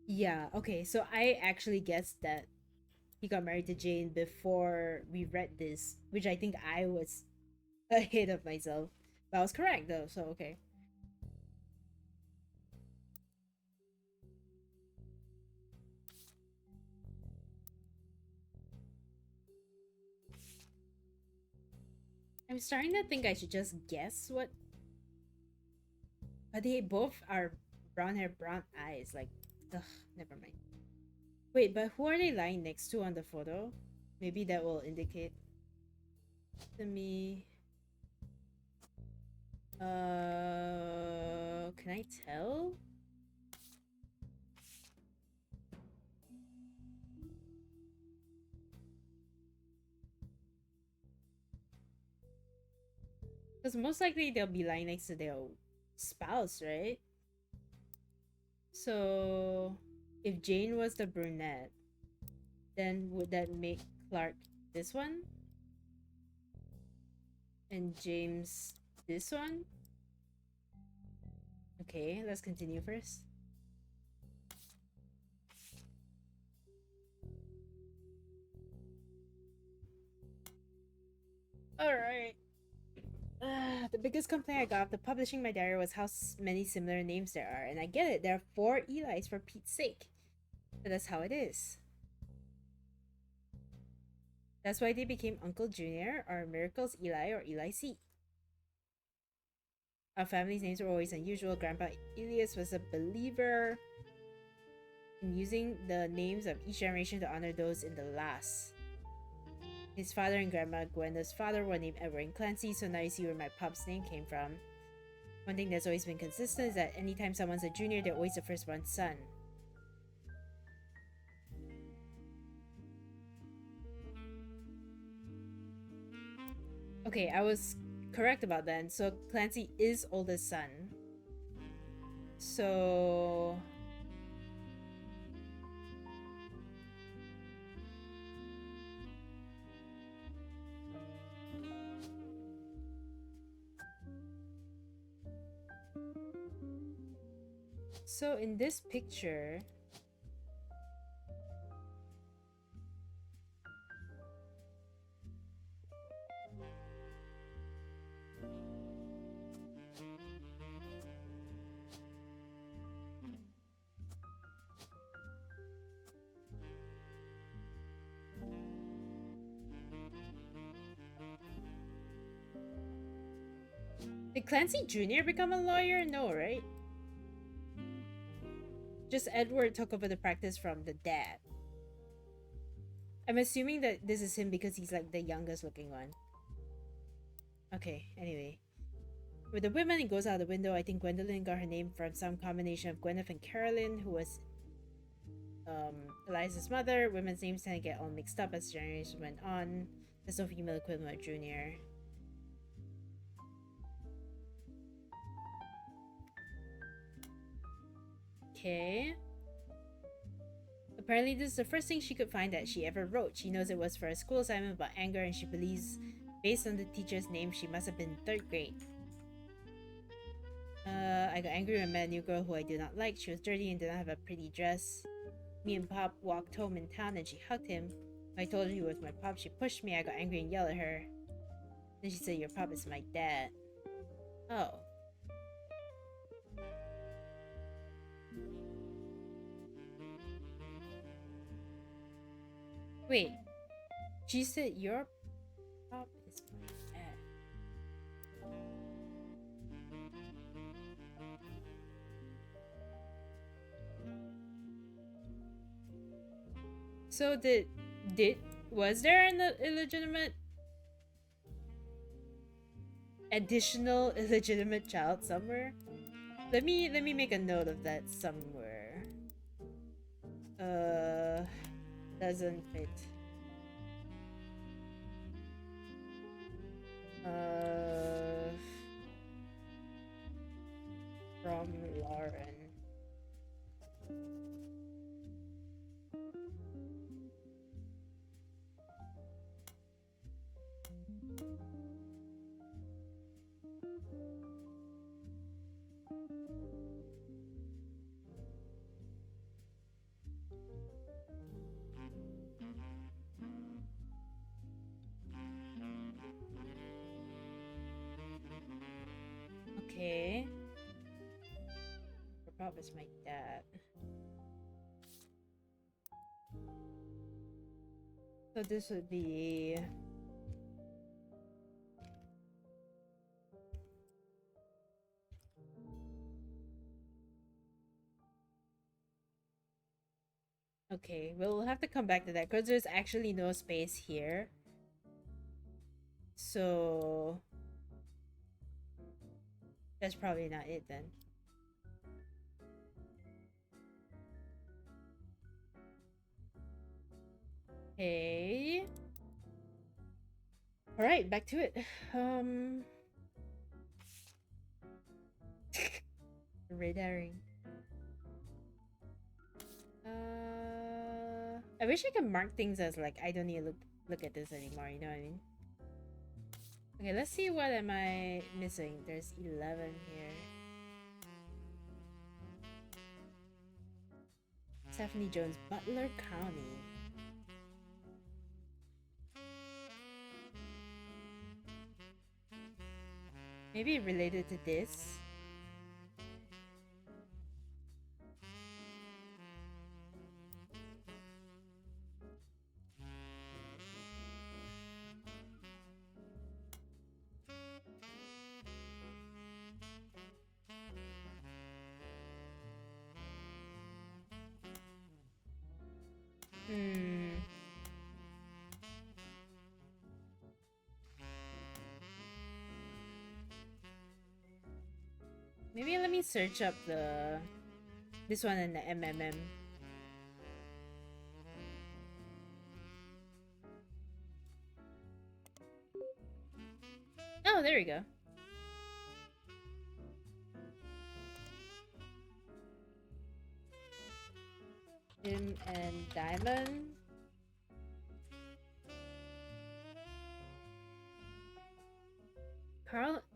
S1: Yeah, okay, so I actually guessed that he got married to Jane before we read this, which I think I was ahead of myself. But I was correct though, so okay. I'm starting to think I should just guess what... But they both are brown hair, brown eyes. Like, ugh, never mind. Wait, but who are they lying next to on the photo? Maybe that will indicate to me. Can I tell? Because most likely they'll be lying next to their spouse, right? So if Jane was the brunette, then would that make Clark this one? And James this one? Okay, let's continue first. Alright. The biggest complaint I got after publishing my diary was how many similar names there are. And I get it, there are 4 Elis for Pete's sake. But that's how it is. That's why they became Uncle Junior, or Miracle's Eli, or Eli C. Our family's names were always unusual. Grandpa Elias was a believer in using the names of each generation to honor those in the last. His father and Grandma Gwenda's father were named Edward and Clancy, so now you see where my pop's name came from. One thing that's always been consistent is that anytime someone's a junior, they're always the firstborn son. Okay, I was correct about that. So Clancy is oldest son. So in this picture, did Clancy Jr. become a lawyer? No, right? Just Edward took over the practice from the dad. I'm assuming that this is him because he's like the youngest looking one. Okay, anyway. With the women, it goes out the window. I think Gwendolyn got her name from some combination of Gwyneth and Carolyn, who was Eliza's mother. Women's names tend to get all mixed up as generations went on. There's no female equivalent of Junior. Okay. Apparently this is the first thing she could find that she ever wrote. She knows it was for a school assignment about anger, and she believes, based on the teacher's name, she must have been 3rd grade. I got angry when I met a new girl who I did not like. She was dirty and did not have a pretty dress. Me and Pop walked home in town and she hugged him. When I told her he was my Pop, she pushed me. I got angry and yelled at her. Then she said, "Your Pop is my dad." Oh. Wait. She said, "Your Pop is my dad." So was there an illegitimate additional illegitimate child somewhere? Let me make a note of that somewhere. Doesn't fit. From Lauren. Okay. Your Pop is my dad. So this would be... Okay, we'll have to come back to that because there's actually no space here. So... that's probably not it then. Okay. Alright, back to it. Red herring. I wish I could mark things as like I don't need to look at this anymore, you know what I mean? Okay, let's see what am I missing. There's 11 here. Stephanie Jones, Butler County. Maybe related to this. Maybe let me search up this one in the MMM. Oh, there we go. Jim and Diamond.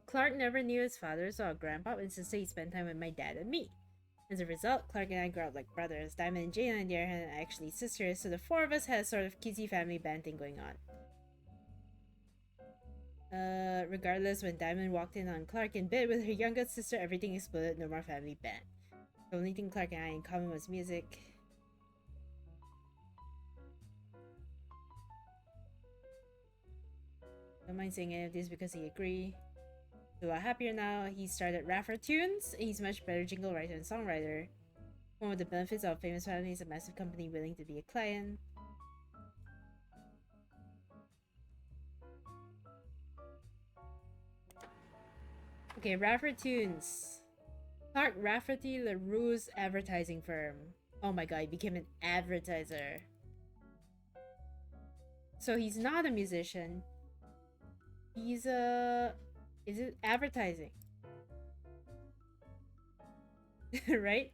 S1: Clark never knew his father, so Grandpa insisted he spend time with my dad and me. As a result, Clark and I grew up like brothers. Diamond and Jane, on the other hand, are actually sisters, so the four of us had a sort of kissy family band thing going on. Regardless, when Diamond walked in on Clark in bed with her youngest sister, everything exploded. No more family band. The only thing Clark and I in common was music. Don't mind saying any of this because he agreed. He's a lot happier now. He started Raffer Tunes. He's much better jingle writer and songwriter. One of the benefits of famous family is a massive company willing to be a client. Okay, Raffer Tunes. Clark Rafferty LaRue's advertising firm. Oh my god, he became an advertiser. So he's not a musician. He's a... Is it advertising? Right?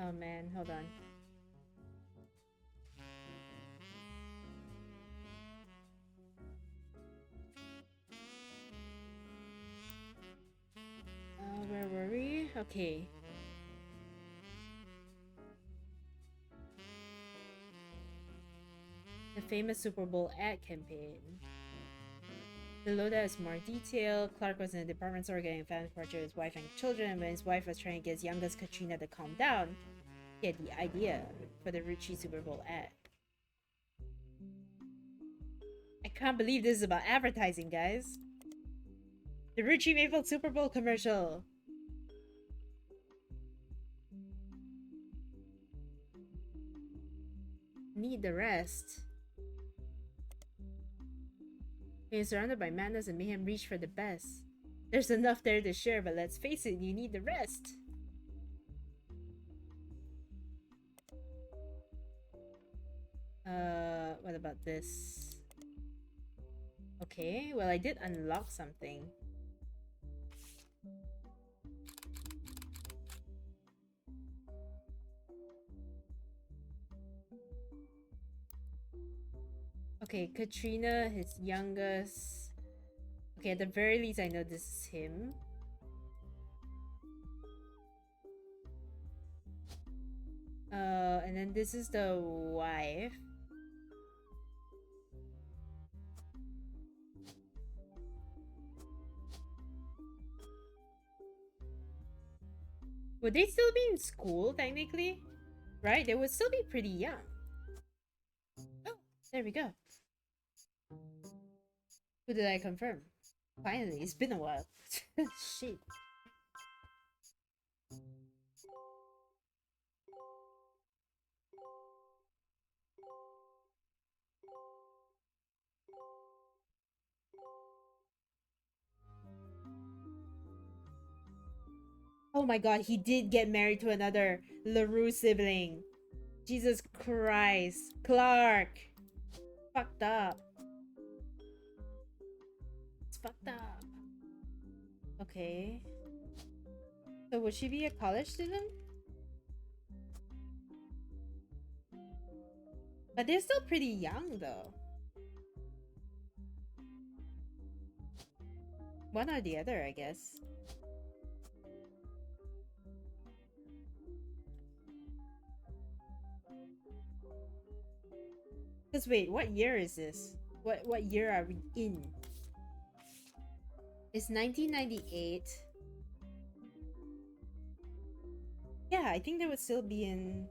S1: Oh man, hold on. Where were we? Okay. The famous Super Bowl ad campaign. Below that is more detail. Clark was in a department store getting a family portrait of his wife and children, and when his wife was trying to get his youngest Katrina to calm down, he had the idea for the Roottrees Super Bowl ad. I can't believe this is about advertising, guys. The Roottrees Maple Super Bowl commercial. Need the rest. When you're surrounded by madness and mayhem, reach for the best. There's enough there to share, but let's face it, you need the rest. What about this? Okay, well I did unlock something. Okay, Katrina, his youngest. Okay, at the very least I know this is him. And then this is the wife. Would they still be in school, technically? Right? They would still be pretty young. Oh, there we go. Who did I confirm? Finally, it's been a while. Shit. Oh my god, he did get married to another LaRue sibling. Jesus Christ. Clark. Fucked up. It's fucked up. Okay. So would she be a college student? But they're still pretty young though. One or the other, I guess. Cause wait, what year is this? What year are we in? It's 1998. Yeah, I think they would still be in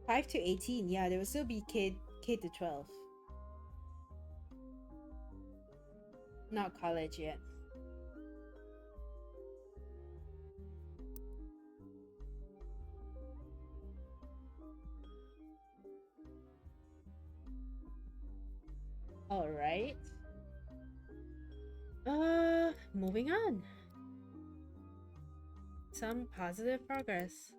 S1: 5 to 18. Yeah, they would still be K to 12. Not college yet. Alright. Moving on. Some positive progress.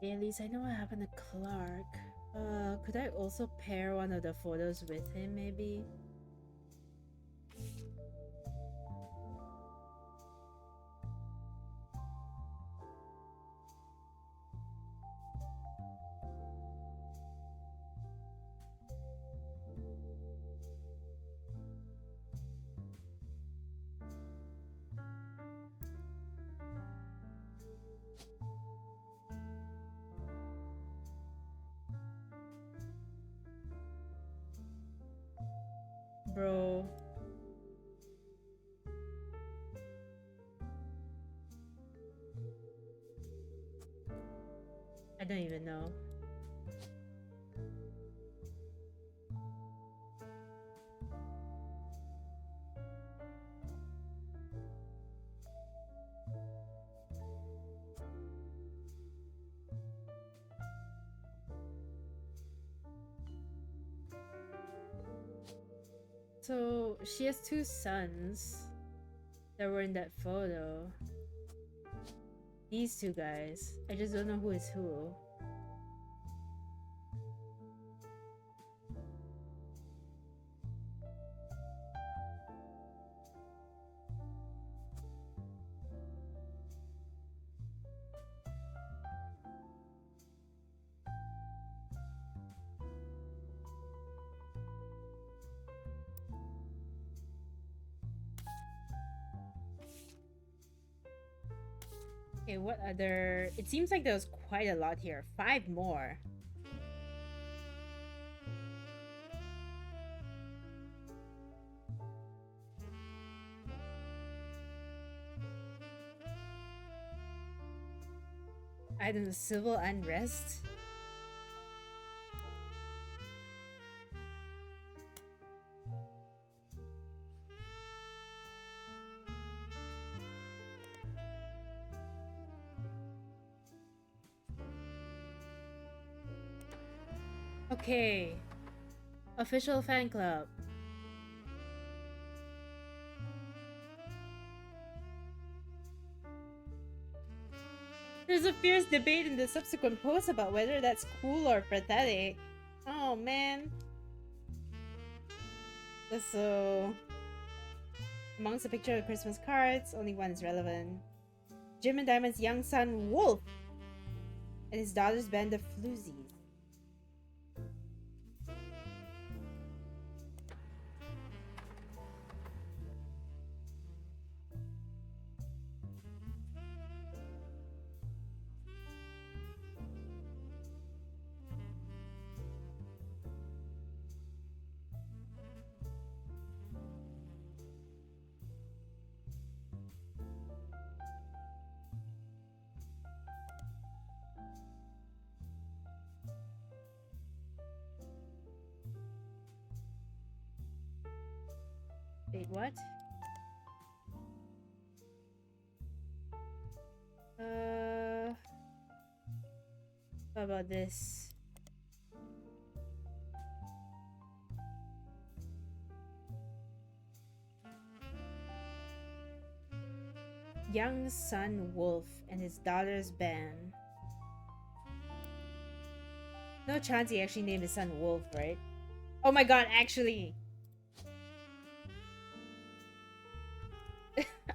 S1: At least I know what happened to Clark. Could I also pair one of the photos with him, maybe? Bro. I don't even know. So she has two sons that were in that photo. These two guys. I just don't know who is who. Okay, what other... It seems like there was quite a lot here. 5 more. I don't know, civil unrest? Okay. Official fan club. There's a fierce debate in the subsequent post about whether that's cool or pathetic. Oh man. So, amongst a picture of Christmas cards, only one is relevant. Jim and Diamond's young son, Wolf, and his daughter's band of floozies. Wait, what? How about this? Young son Wolf and his daughter's band. No chance he actually named his son Wolf, right? Oh my god, actually!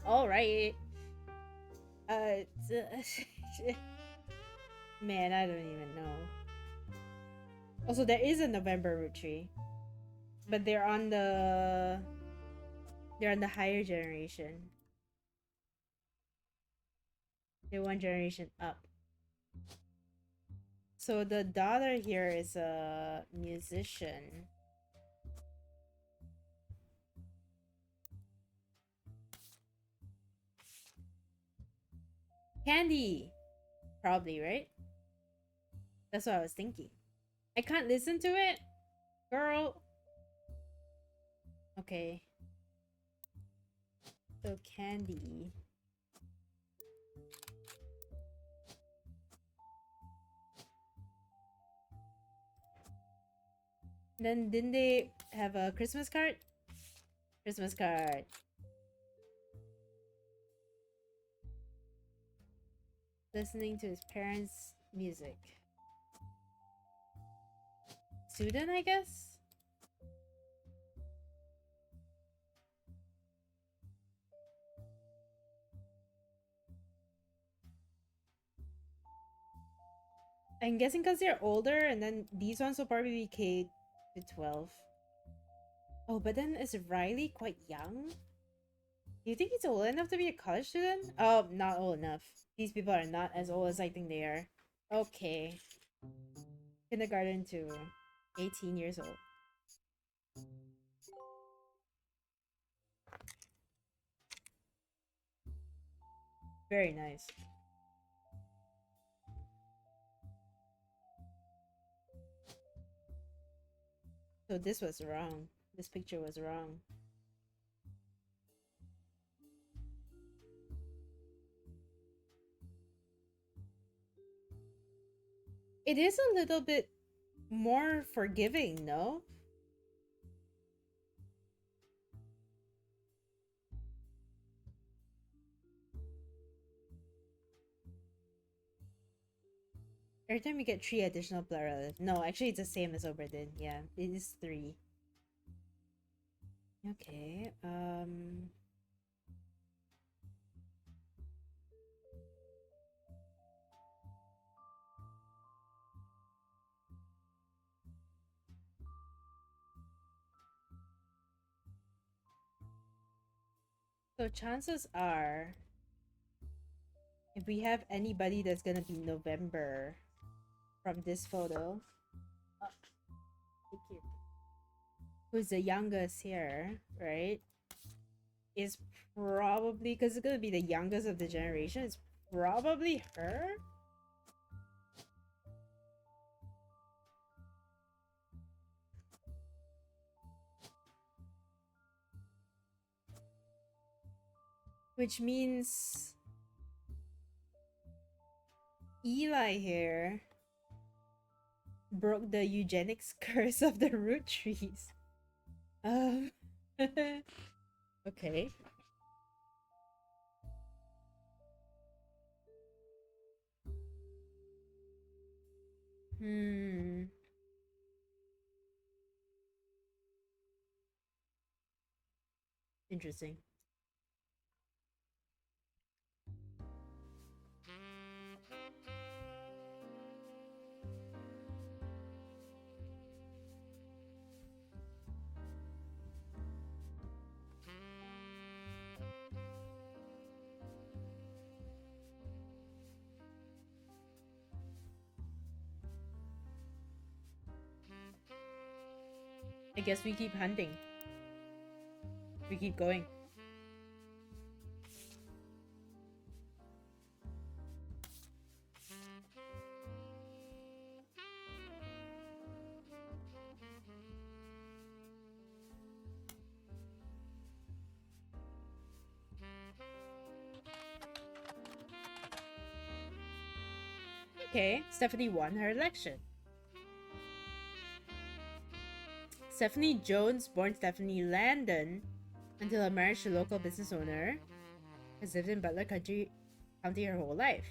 S1: Alright. Man, I don't even know. Also, there is a November Roottrees. But they're on the higher generation. They're one generation up. So the daughter here is a musician. Candy! Probably, right? That's what I was thinking. I can't listen to it? Girl. Okay. So Candy. Then didn't they have a Christmas card? Christmas card. Listening to his parents' music. Student, I guess? I'm guessing because they're older, and then these ones will probably be K to 12. Oh, but then is Riley quite young? Do you think he's old enough to be a college student? Oh, not old enough. These people are not as old as I think they are. Okay. Kindergarten to 18 years old. Very nice. So this was wrong. This picture was wrong. It is a little bit more forgiving, no? Every time you get 3 additional blood relatives. No, actually it's the same as Oberdin. Yeah, it is 3. Okay, so chances are, if we have anybody that's gonna be November from this photo, thank you, who's the youngest here, right? Is probably, because it's gonna be the youngest of the generation, it's probably her. Which means Eli here broke the eugenics curse of the Roottrees. Okay. Interesting. I guess we keep hunting. We keep going. Okay, Stephanie won her election. Stephanie Jones, born Stephanie Landon, until her marriage to local business owner, has lived in Butler County her whole life.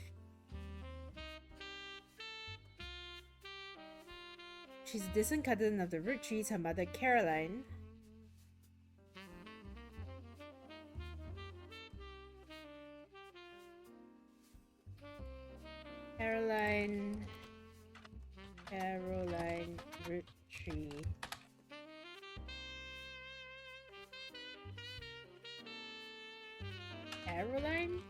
S1: She's a distant cousin of the Roottrees, her mother Caroline. Caroline Roottree. Caroline?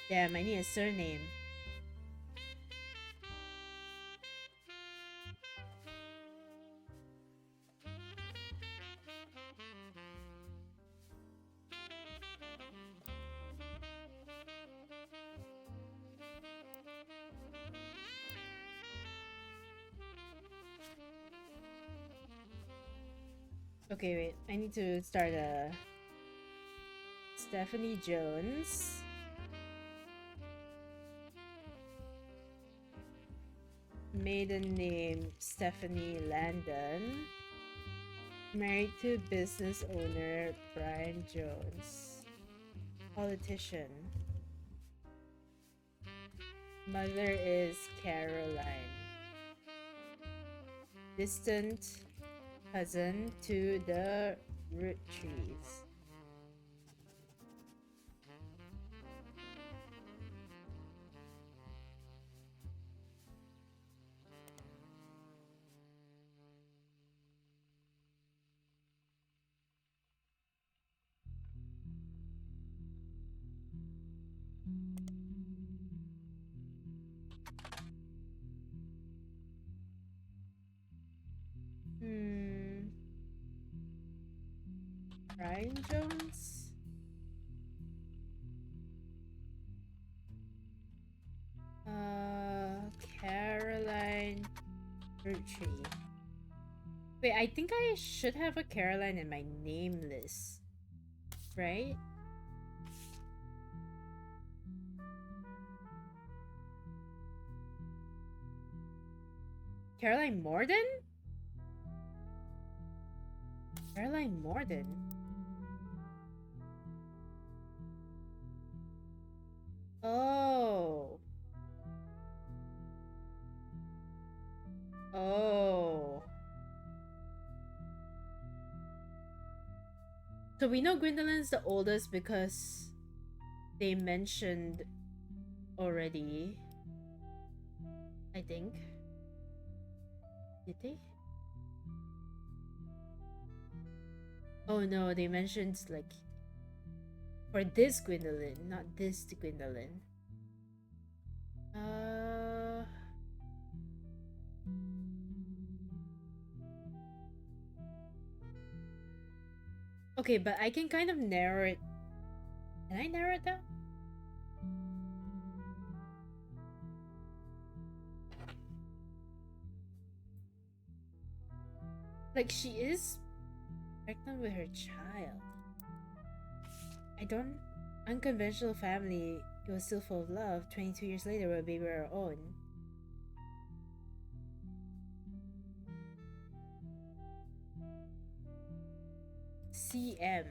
S1: Damn, I need a surname. Okay, wait. I need to start a Stephanie Jones. Maiden name Stephanie Landon. Married to business owner Brian Jones. Politician. Mother is Caroline. Distant cousin to the Roottrees. Brian Jones? Caroline Rootree. Wait, I think I should have a Caroline in my name list, right? Caroline Morden? Caroline Morden? Oh. Oh. So we know Gwendolyn's the oldest because they mentioned already, I think. Did they? Oh no, they mentioned like for this Gwendolyn, not this Gwendolyn. Okay, but I can kind of narrow it. Can I narrow it down? Like, she is pregnant with her child. I don't... Unconventional family, it was still full of love. 22 years later, we're a baby of our own. CM.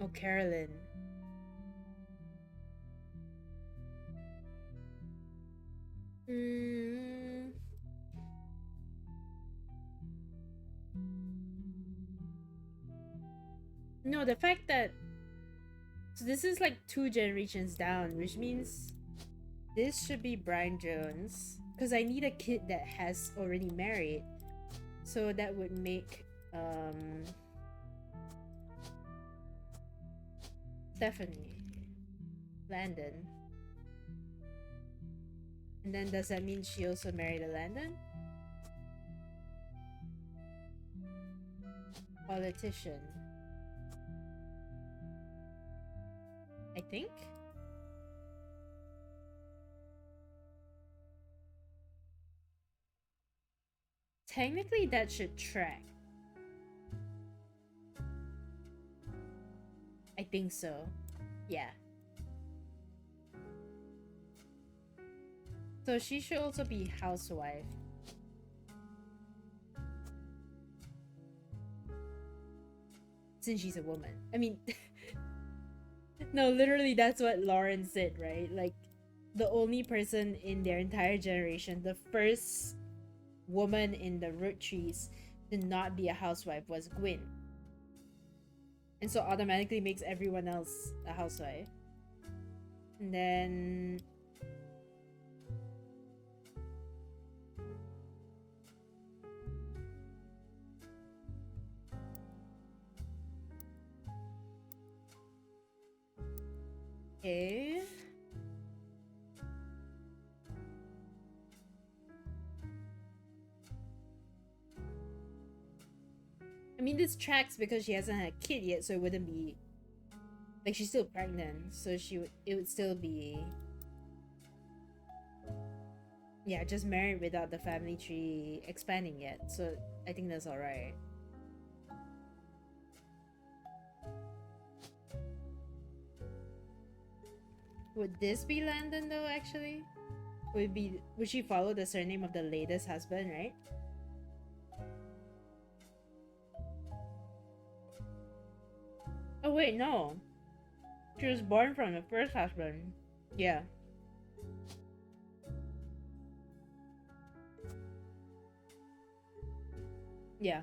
S1: Oh, Carolyn. No, the fact that... So this is like 2 generations down, which means this should be Brian Jones. Because I need a kid that has already married. So that would make Stephanie Landon. And then does that mean she also married a Landon? Politician. I think? Technically that should track. I think so. Yeah. So she should also be housewife. Since she's a woman. I mean... No, literally that's what Lauren said, right? Like, the only person in their entire generation, the first woman in the Roottrees to not be a housewife was Gwen. And so automatically makes everyone else a housewife. And then... Okay. I mean, this tracks because she hasn't had a kid yet, so it wouldn't be... Like, she's still pregnant, so it would still be... Yeah, just married without the family tree expanding yet, so I think that's alright. Would this be Landon though, actually? Would she follow the surname of the latest husband, right? Oh wait, no. She was born from the first husband. Yeah. Yeah.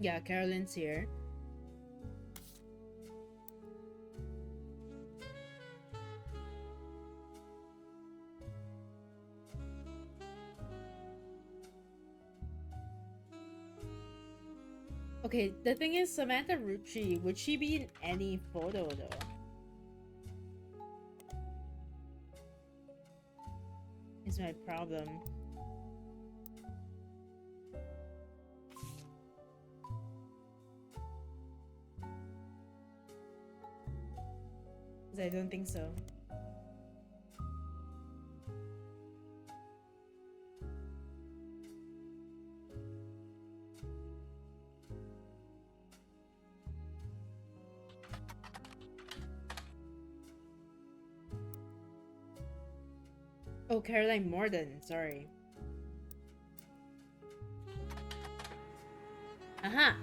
S1: Yeah, Carolyn's here. Okay, the thing is, Samantha Roottrees, would she be in any photo though? Is my problem. Because I don't think so. Oh, Caroline Morden, sorry. Aha!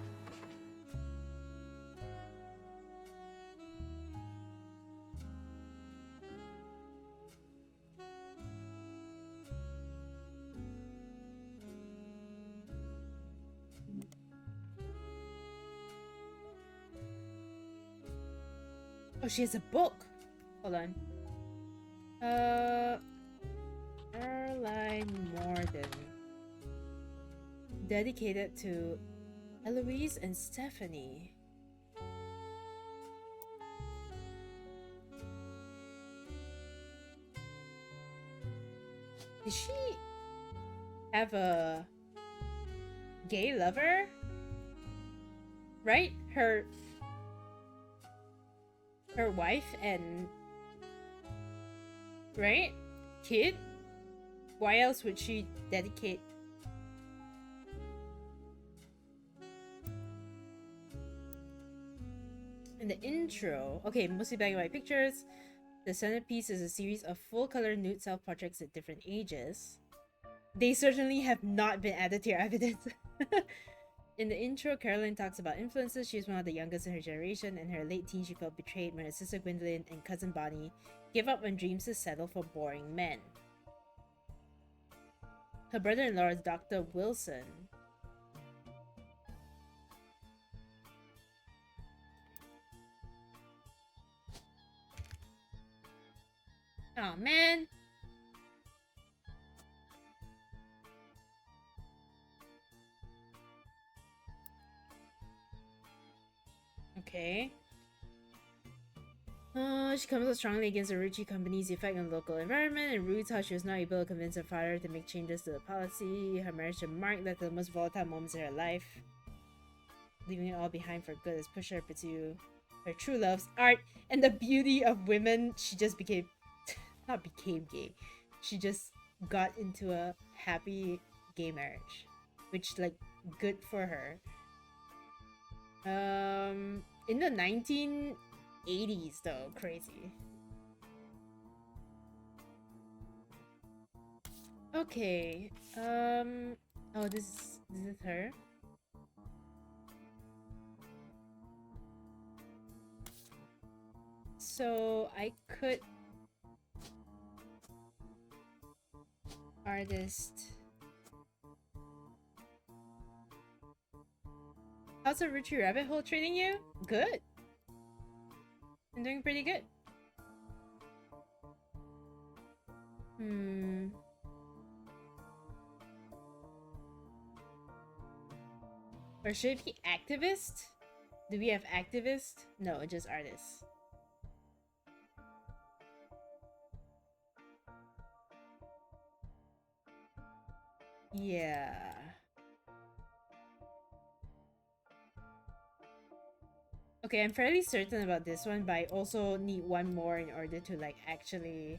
S1: Oh, she has a book! Hold on. Caroline Morden. Dedicated to Eloise and Stephanie. Did she have a gay lover? Right? Her wife and... right? Kid? Why else would she dedicate... In the intro, okay, mostly black and white pictures. The centerpiece is a series of full-color nude self-portraits at different ages. They certainly have not been added to your evidence. In the intro, Caroline talks about influences. She is one of the youngest in her generation. In her late teens, she felt betrayed when her sister Gwendolyn and cousin Bonnie gave up on dreams to settle for boring men. Her brother-in-law is Dr. Wilson. Oh man. Okay. She comes out strongly against the Roottrees company's effect on the local environment and roots how she was not able to convince her father to make changes to the policy. Her marriage to Mark led to the most volatile moments in her life. Leaving it all behind for good has pushed her to pursue her true loves, art, and the beauty of women. She just became... not became gay. She just got into a happy gay marriage. Which, like, good for her. In the 1980s though, crazy. Okay, oh, this is her. So I could artist How's the Roottrie rabbit hole treating you? Good. I'm doing pretty good. Or should it be activist? Do we have activist? No, just artists. Yeah. Okay, I'm fairly certain about this one, but I also need one more in order to like actually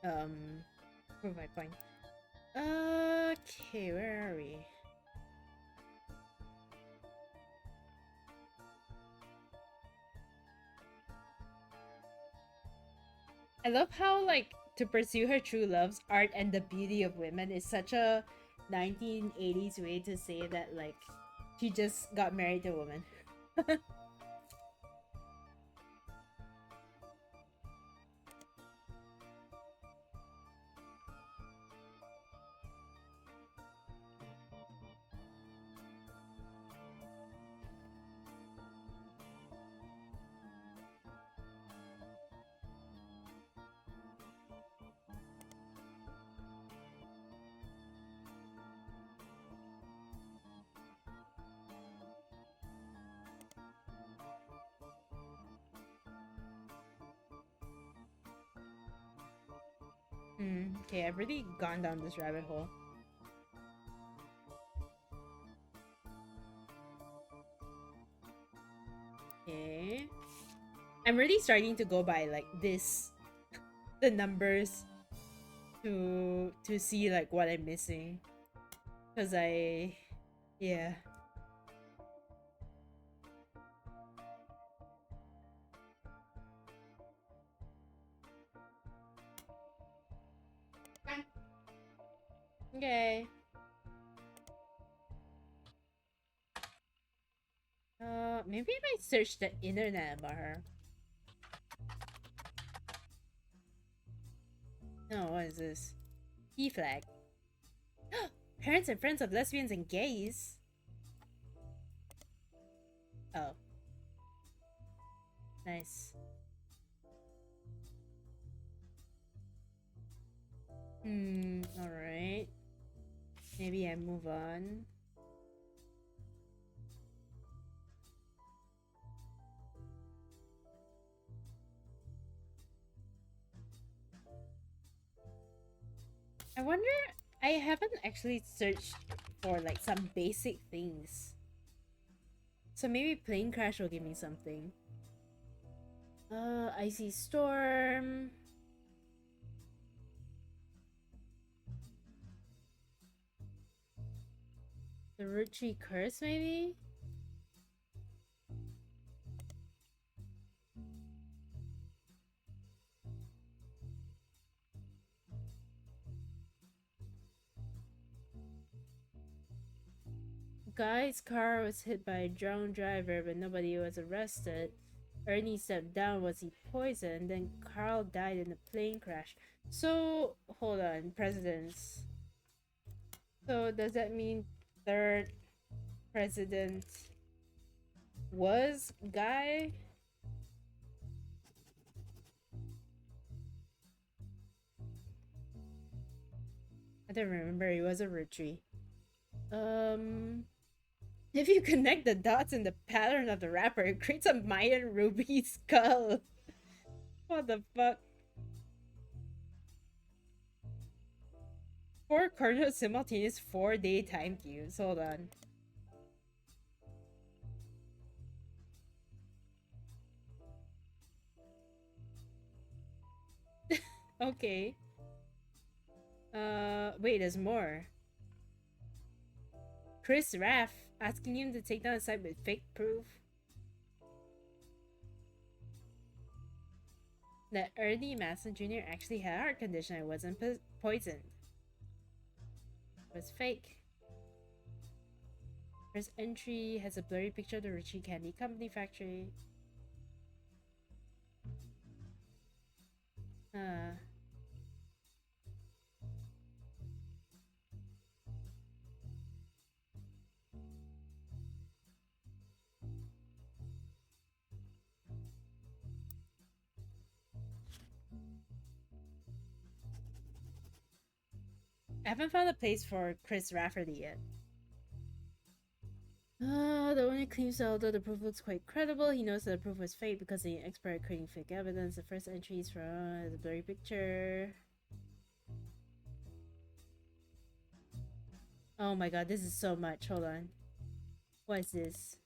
S1: prove my point. Okay, where are we? I love how like to pursue her true loves, art and the beauty of women is such a 1980s way to say that like she just got married to a woman. Okay, I've really gone down this rabbit hole. Okay. I'm really starting to go by like this the numbers to see like what I'm missing. Cause yeah. Okay. Maybe if I search the internet about her. No, what is this? E-flag. Parents and friends of lesbians and gays. Oh. Nice. Alright. Maybe I move on. I wonder, I haven't actually searched for like some basic things. So maybe plane crash will give me something. Icy storm. The Roottrie curse maybe? Guy's car was hit by a drunk driver, but nobody was arrested. Ernie stepped down. Was he poisoned? Then Carl died in a plane crash. So, hold on. Presidents. So, does that mean third president was Guy? I don't remember. He was a Roottrie. If you connect the dots in the pattern of the wrapper, it creates a Mayan ruby skull. What the fuck? 4 cardinal simultaneous 4-day time queues. Hold on. Okay. Wait, there's more. Chris Raff asking him to take down a site with fake proof. That Ernie Madsen Jr. actually had a heart condition and wasn't poisoned. It was fake. First entry has a blurry picture of the Roottrie Candy Company factory. I haven't found a place for Chris Rafferty yet. The owner claims that although the proof looks quite credible, he knows that the proof was fake because the expert at creating fake evidence. The first entry is from a blurry picture. Oh my god, this is so much. Hold on. What is this?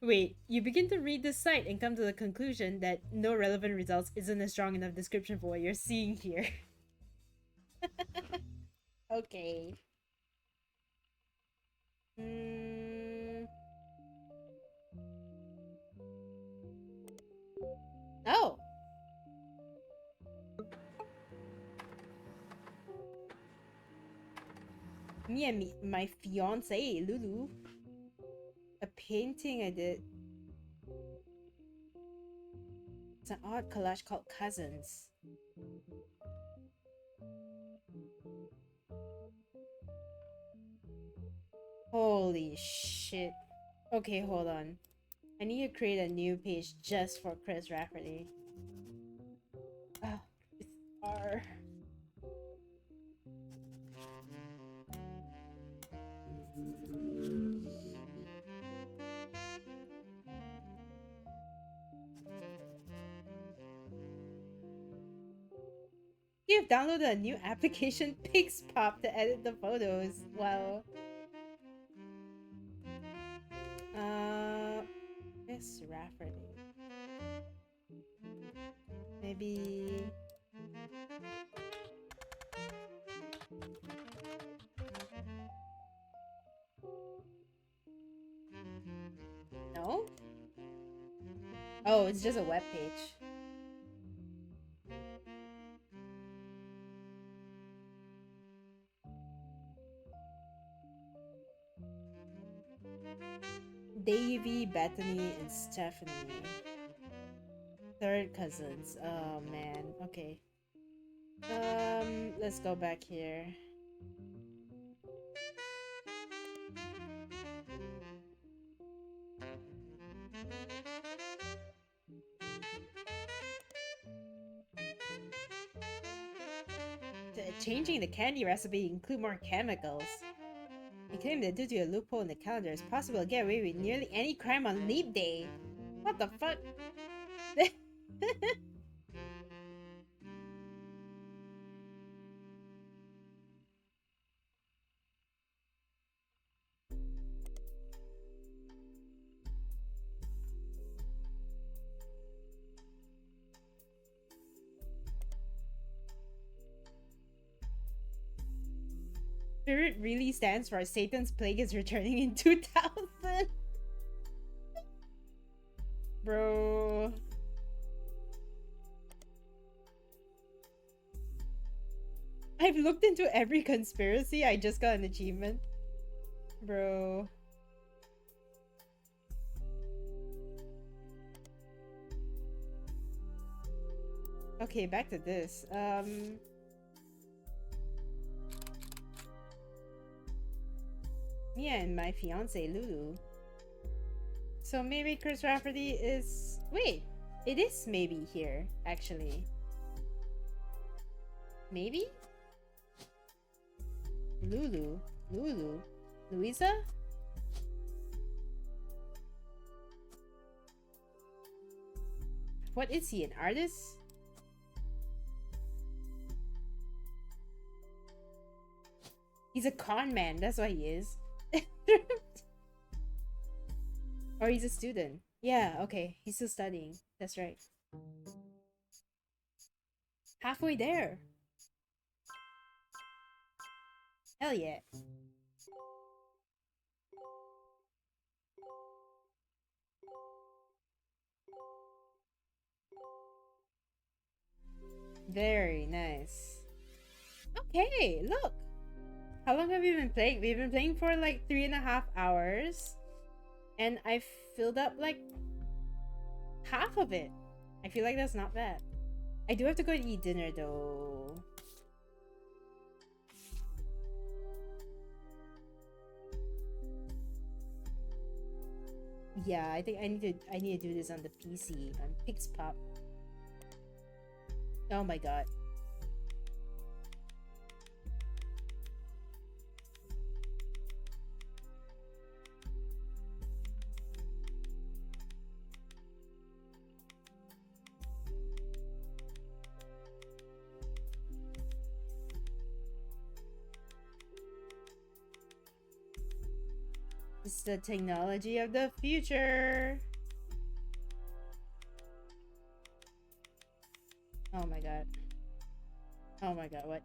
S1: Wait, you begin to read this site and come to the conclusion that no relevant results isn't a strong enough description for what you're seeing here. Okay. Oh. Me and my fiance, Lulu. A painting I did. It's an odd collage called Cousins. Holy shit. Okay, hold on. I need to create a new page just for Chris Rafferty. Oh, Chris R. You've downloaded a new application, Pixpop, to edit the photos. Wow. Chris Rafferty. Maybe. No? Oh, it's just a web page. Davy, Bethany, and Stephanie. Third cousins. Oh man. Okay. Let's go back here. Changing the candy recipe to include more chemicals. They claim that due to a loophole in the calendar, it's possible to get away with nearly any crime on leap day. What the fuck? Spirit really stands for Satan's plague is returning in 2000. Bro. I've looked into every conspiracy. I just got an achievement. Bro. Okay, back to this. Me and my fiance Lulu. So maybe Chris Rafferty is... Wait, it is maybe here, actually. Maybe? Lulu? Louisa? What is he, an artist? He's a con man, that's what he is. Or he's a student. Yeah, okay. He's still studying. That's right. Halfway there. Hell yeah. Very nice. Okay, look. How long have we been playing? We've been playing for like 3.5 hours. And I filled up like half of it. I feel like that's not bad. I do have to go eat dinner though. Yeah, I think I need to do this on the PC on Pixpop. Oh my god. It's the technology of the future. Oh my god. Oh my god, what?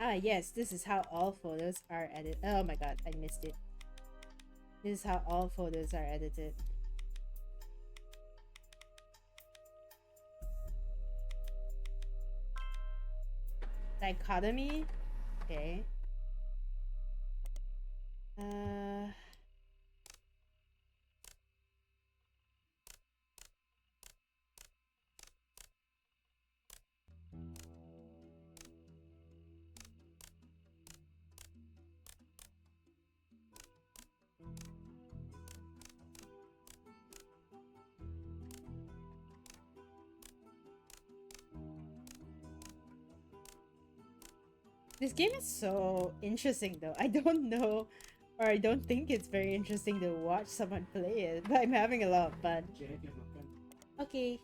S1: Ah, yes, this is how all photos are edited. Oh my god, I missed it. This is how all photos are edited. Dichotomy? Okay. This game is so interesting though. I don't know, or I don't think it's very interesting to watch someone play it, but I'm having a lot of fun. Okay.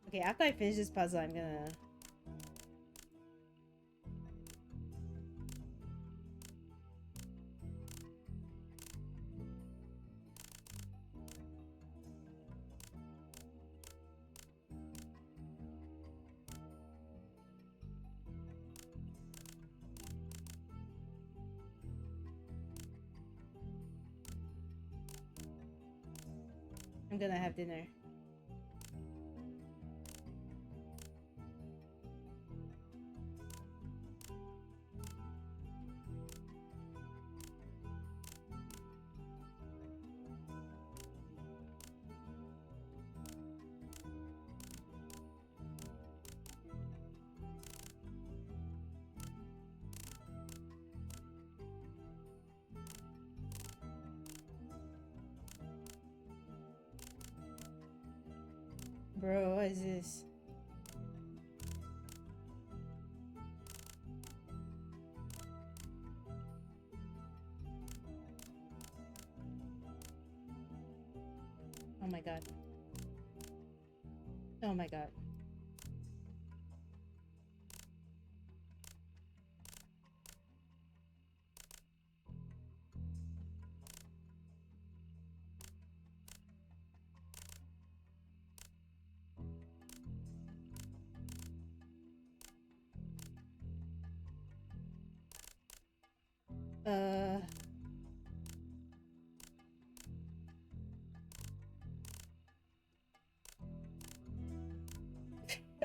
S1: Okay, after I finish this puzzle, I'm gonna... I'm gonna have dinner. Bro, what is this? Oh my god. Oh my god.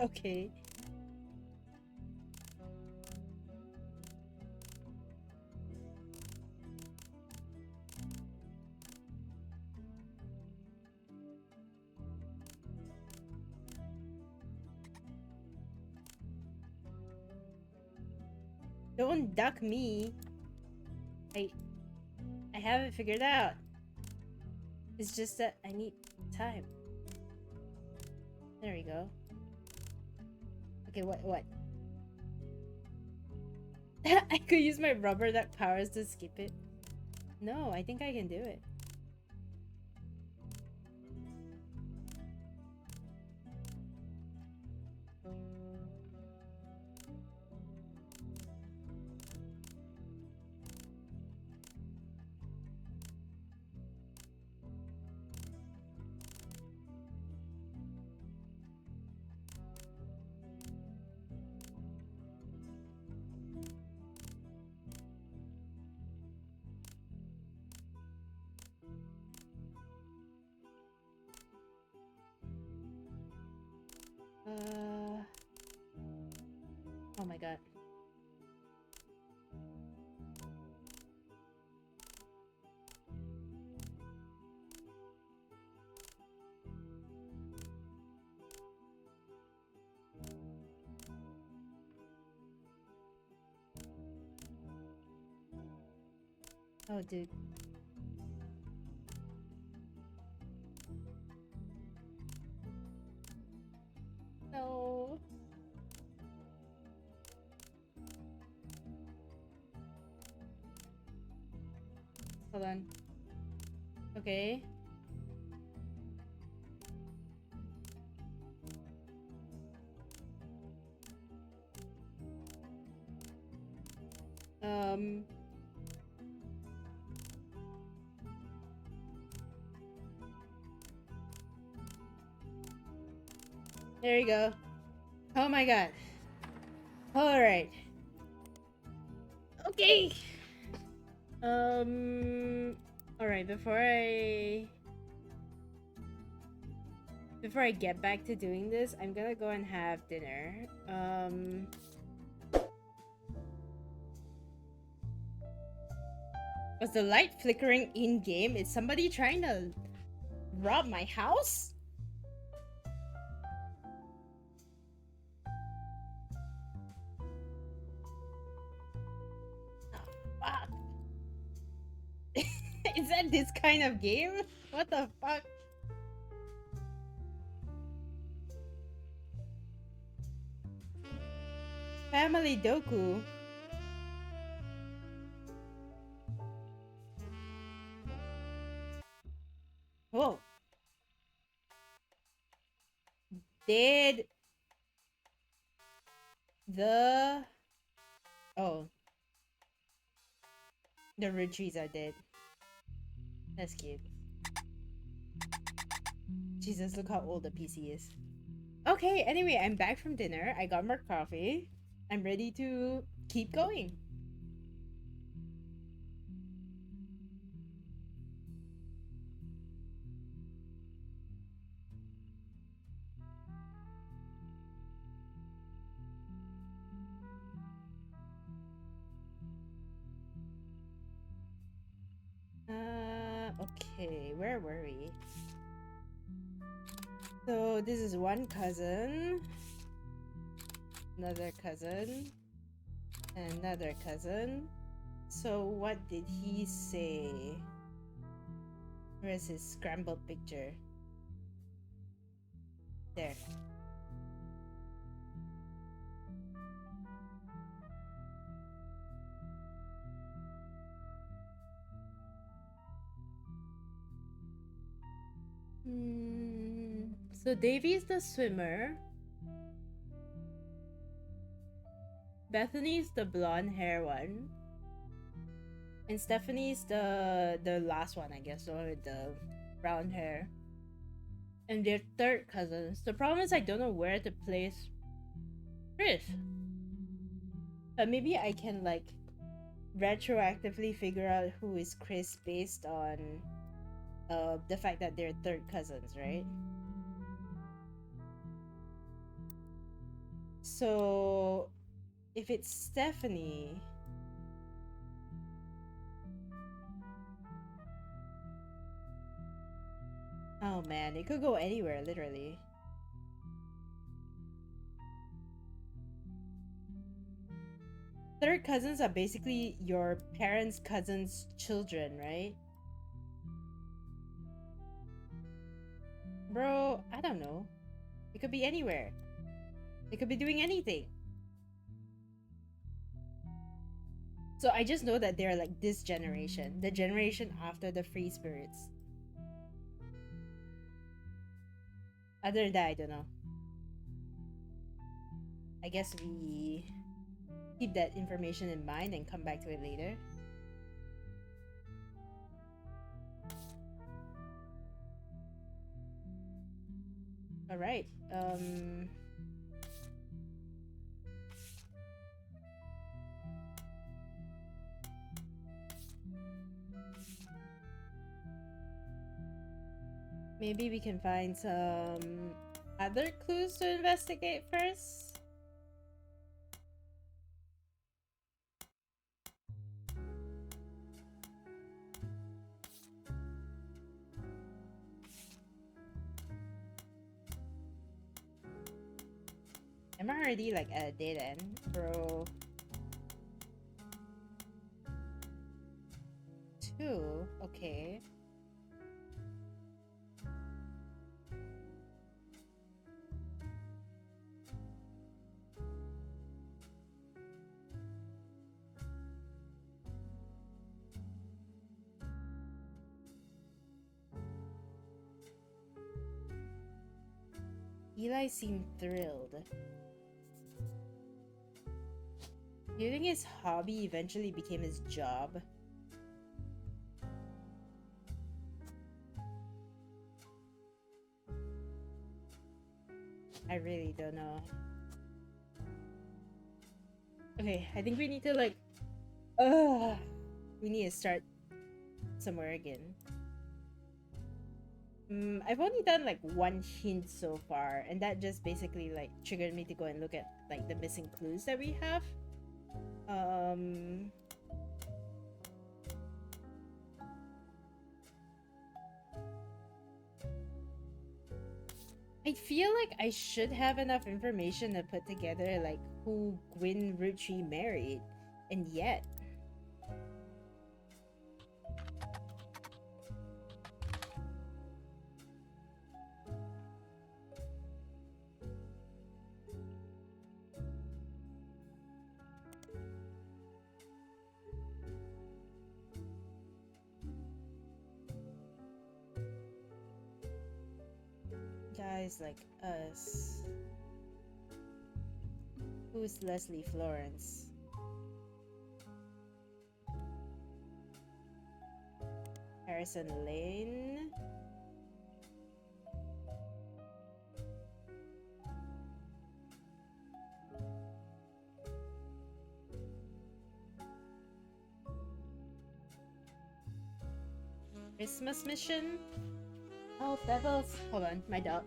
S1: Okay. Don't duck me. I haven't figured out. It's just that I need time. There we go. Okay, what? I could use my rubber duck powers to skip it. No, I think I can do it. Oh my god. Oh, dude. No. Hold on. Okay. Um. There you go. Oh my god. Alright. Okay. Alright, before I get back to doing this, I'm gonna go and have dinner. Was the light flickering in game? Is somebody trying to rob my house? Fuck. Is that this kind of game? What the fuck? Family Doku. Oh. Did the... Oh. The Roottrees are dead. That's cute. Jesus, look how old the PC is. Okay, anyway, I'm back from dinner. I got more coffee. I'm ready to keep going. Okay, where were we? So this is one cousin, another cousin, another cousin. So what did he say? Where's his scrambled picture? There. So Davy's the swimmer. Bethany's the blonde hair one. And Stephanie's the last one, I guess, the one with the brown hair. And they're third cousins. The problem is I don't know where to place Chris. But maybe I can like retroactively figure out who is Chris based on the fact that they're third cousins, right? So if it's Stephanie, oh man, it could go anywhere, literally. Third cousins are basically your parents' cousins' children, right? Bro, I don't know. It could be anywhere. It could be doing anything. So I just know that they're like this generation, the generation after the free spirits. Other than that, I don't know. I guess we keep that information in mind and come back to it later. All right. Maybe we can find some other clues to investigate first. I'm already like at a dead end, bro. 2, okay. Eli seemed thrilled. Do you think his hobby eventually became his job? I really don't know. Okay, I think we need to like... we need to start somewhere again. I've only done like 1 hint so far, and that just basically like triggered me to go and look at like the missing clues that we have. I feel like I should have enough information to put together like who Gwyn Roottrees married, and yet guys like us. Who's Leslie Florence? Harrison Lane? Christmas mission? Oh, Pebbles. Hold on, my dog.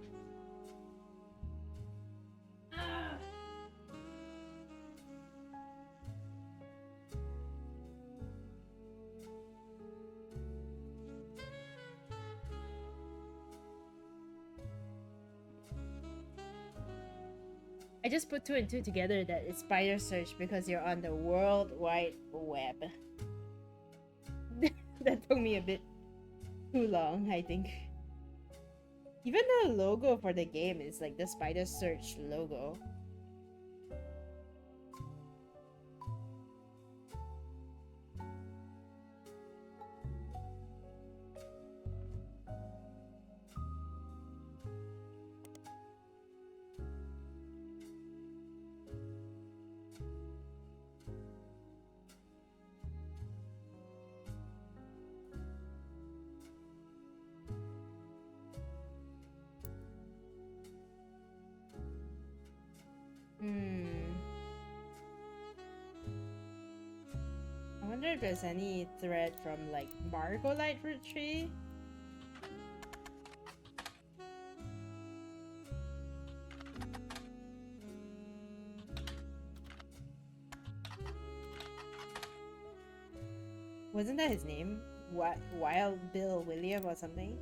S1: I just put 2 and 2 together that it's spider search because you're on the World Wide Web. That took me a bit too long, I think. Even the logo for the game is like the spider search logo. I wonder if there's any thread from like Margolite Roottrees. Wasn't that his name? What, Wild Bill William or something?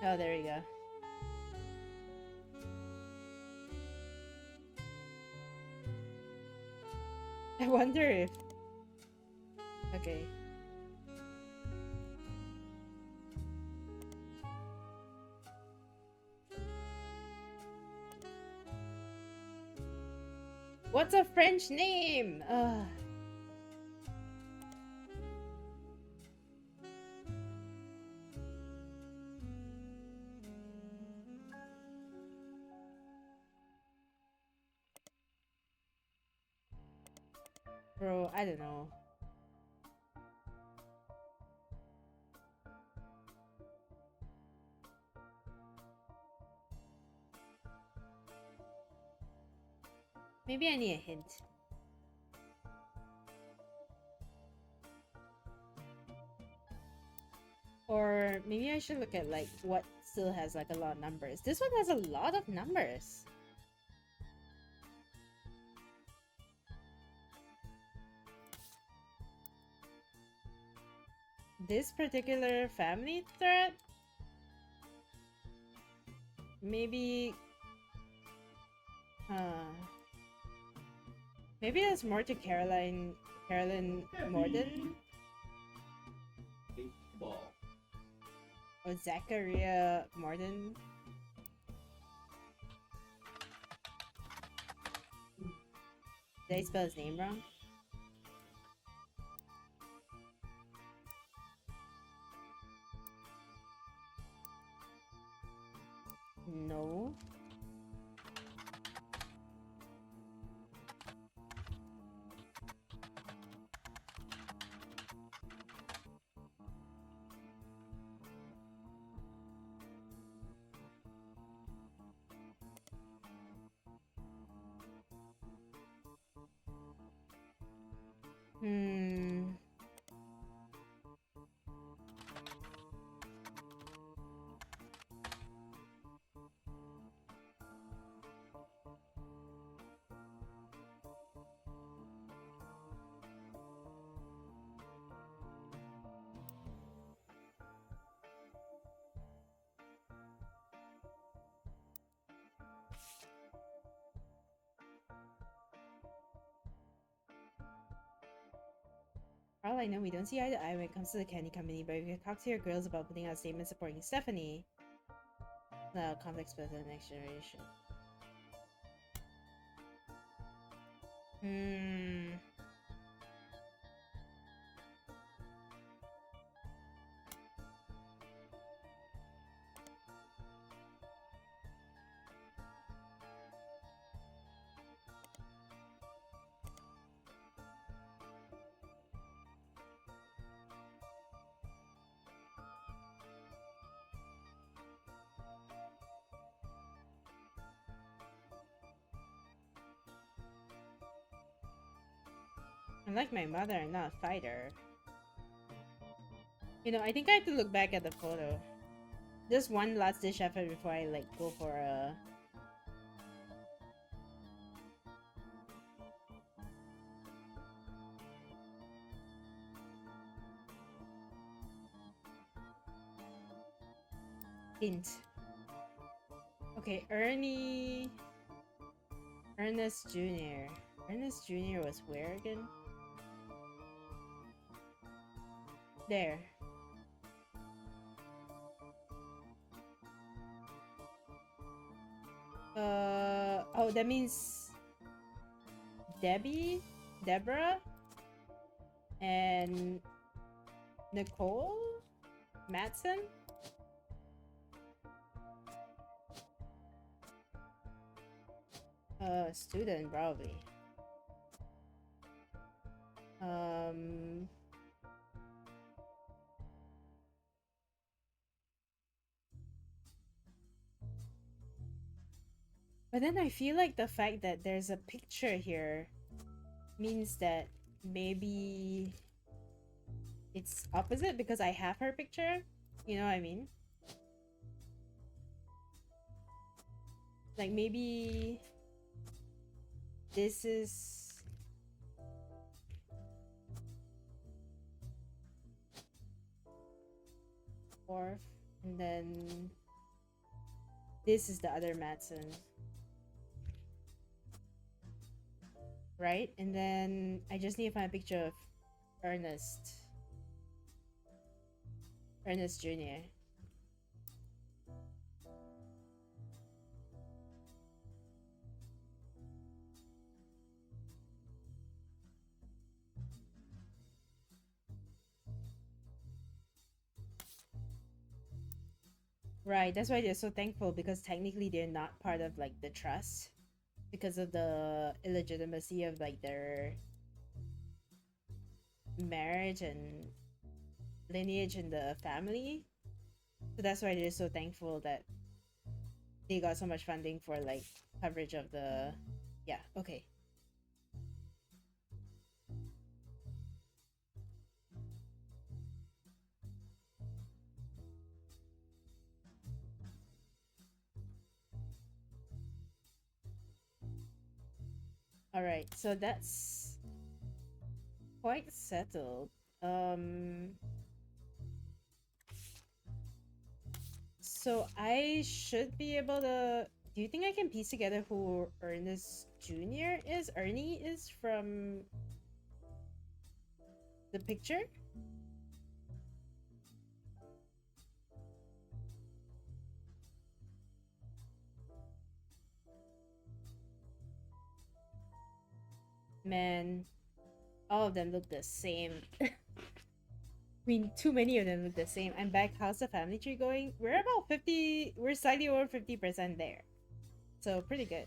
S1: Oh, there we go. I wonder if... Okay. What's a French name? Ugh. Bro, I don't know. Maybe I need a hint. Or maybe I should look at like what still has like a lot of numbers. This one has a lot of numbers. this particular family threat, maybe maybe there's more to Carolyn Morden
S6: Ball.
S1: or Zachariah Morden. Did I spell his name wrong? No. Hmm. For all I know, we don't see eye to eye when it comes to the candy company, but if you talk to your girls about putting out a statement supporting Stephanie, the conflicts with the next generation. Hmm. Unlike my mother, I'm not a fighter. You know, I think I have to look back at the photo. Just one last dish effort before I like go for a. Hint. Okay, Ernest Jr. Ernest Jr. was where again? There. Oh, that means Deborah, and Nicole Matson. Student probably. But then I feel like the fact that there's a picture here means that maybe it's opposite because I have her picture. You know what I mean? Like maybe this is fourth, and then this is the other Matson. Right? And then I just need to find a picture of Ernest Jr. Right, that's why they're so thankful, because technically they're not part of like the trust because of the illegitimacy of like their marriage and lineage in the family. So that's why they're so thankful that they got so much funding for like coverage of the. Yeah, okay. Alright, so that's quite settled. So I should be able to. Do you think I can piece together who Ernest Jr. is? Ernie is from the picture? Man, all of them look the same. I mean, too many of them look the same. I'm back. How's the family tree going? We're about 50. We're slightly over 50% there. So, pretty good.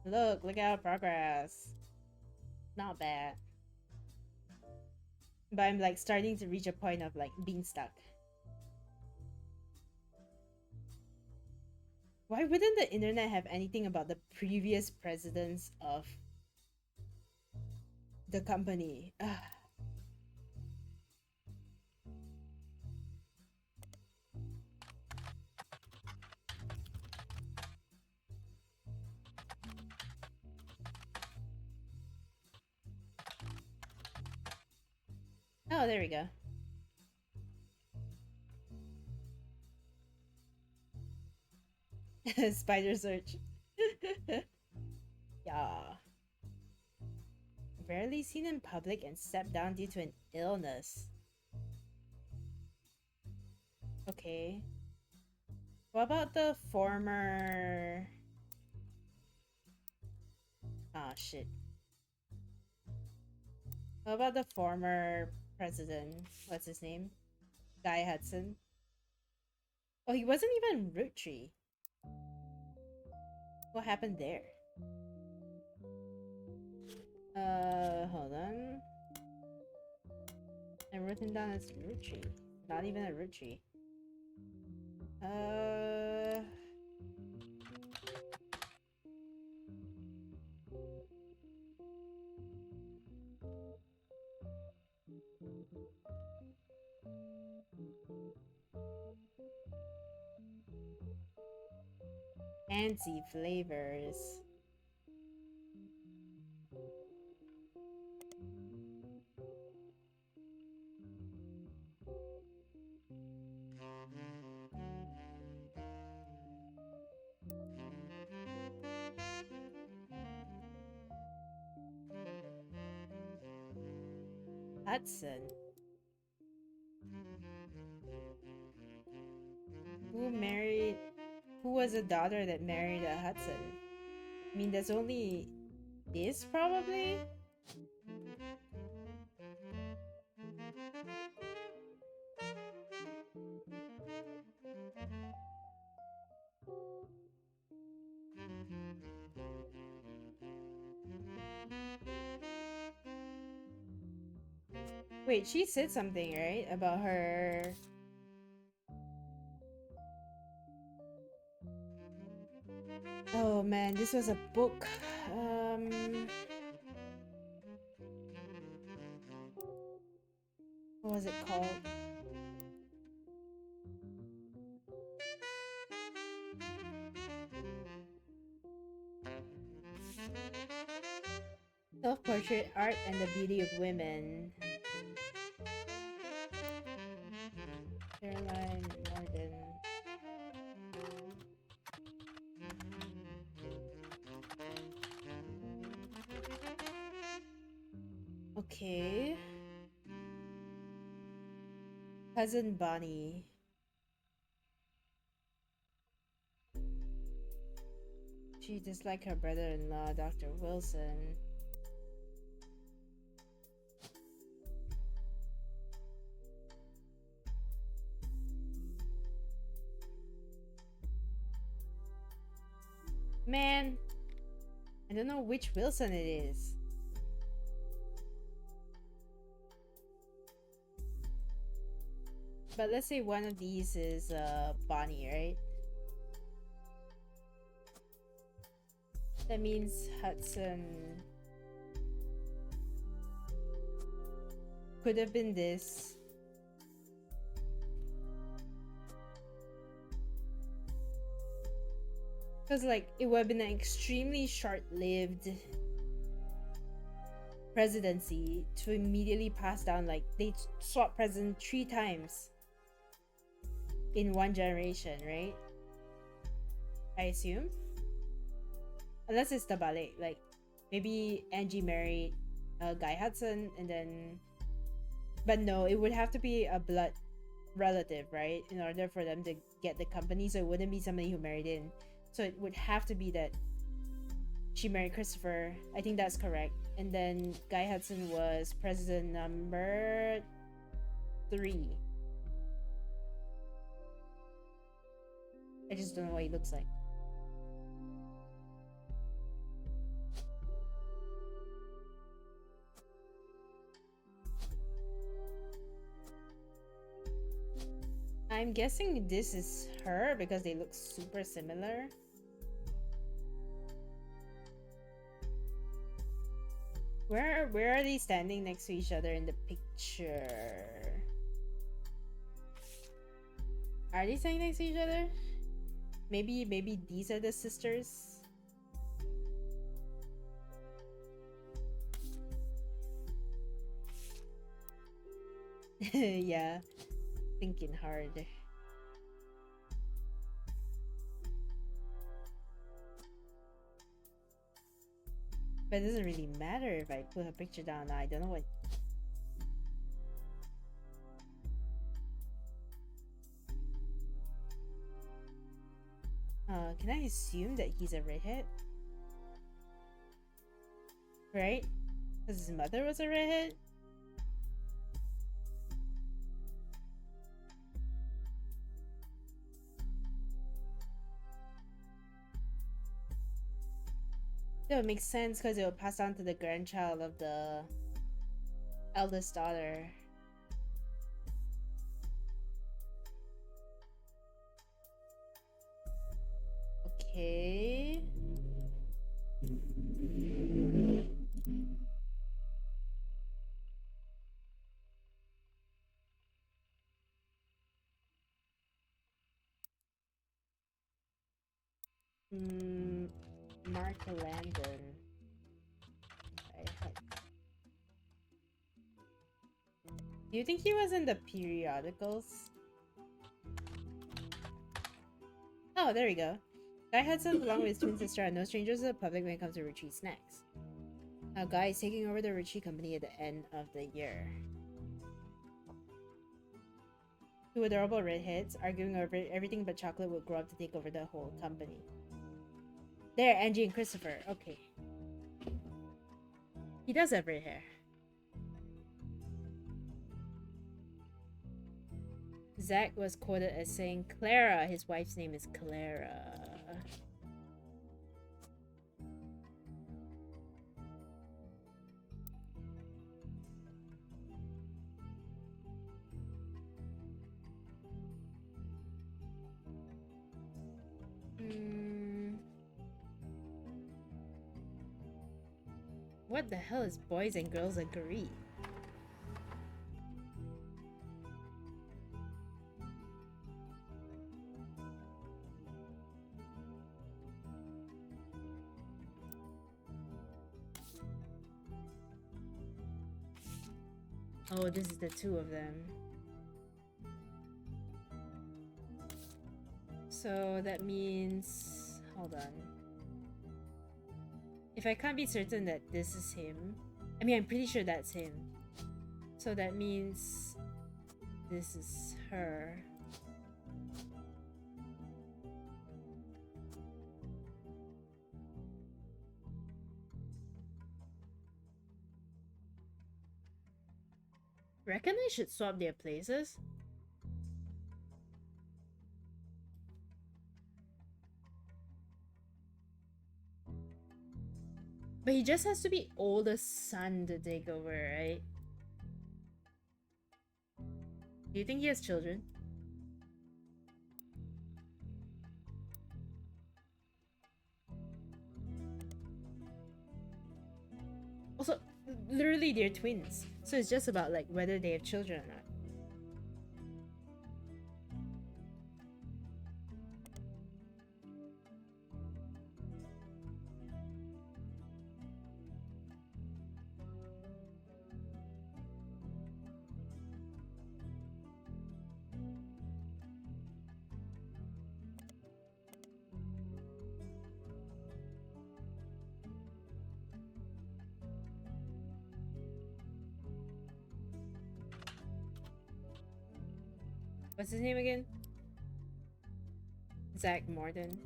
S1: Look at our progress. Not bad. But I'm like starting to reach a point of like being stuck. Why wouldn't the internet have anything about the previous presidents of the company? Ugh. Oh, there we go. Spider search. Yeah. Rarely seen in public and stepped down due to an illness. Okay. What about the former... Ah, shit. What about the former president? What's his name? Guy Hudson. Oh, he wasn't even Roottrees. What happened there? Hold on. I wrote him down as Roottrees. Not even a Roottrees. Fancy flavors. Hudson. Who was a daughter that married a Hudson? I mean, there's only this, probably? Wait, she said something, right? About her... Oh man, this was a book. What was it called? Self-portrait art and the beauty of women. Caroline Morgan. Okay. Cousin Bonnie. She disliked her brother-in-law, Dr. Wilson. Man, I don't know which Wilson it is. But let's say one of these is Bonnie, right? That means Hudson could have been this. Because like it would have been an extremely short-lived presidency to immediately pass down. Like they swapped president 3 times. in one generation, right? I assume. Unless it's tabale, like maybe Angie married Guy Hudson and then, but no, it would have to be a blood relative, right? In order for them to get the company, so it wouldn't be somebody who married in. So it would have to be that she married Christopher. I think that's correct. And then Guy Hudson was president number 3. I just don't know what he looks like. I'm guessing this is her because they look super similar. Where are they standing next to each other in the picture? Are they standing next to each other? Maybe these are the sisters. Yeah, thinking hard. But it doesn't really matter if I put her picture down. I don't know what. Can I assume that he's a redhead? Right? Because his mother was a redhead? That would make sense because it would pass on to the grandchild of the eldest daughter. Okay. Martha Landon. Do you think he was in the periodicals? Oh, there we go. Guy Hudson, along with his twin sister, are no strangers to the public when it comes to Roottrees snacks. Now, Guy is taking over the Roottrees company at the end of the year. 2 adorable redheads arguing over everything but chocolate will grow up to take over the whole company. There, Angie and Christopher. Okay. He does have red hair. Zach was quoted as saying, Clara, his wife's name is Clara. What the hell is boys and girls agree? Oh, this is the 2 of them. So that means... Hold on. If I can't be certain that this is him... I mean, I'm pretty sure that's him. So that means... This is her. Reckon I should swap their places? But he just has to be oldest son to take over, right? Do you think he has children? Also, literally they're twins. So it's just about like whether they have children or not. What's his name again? Zach Morton.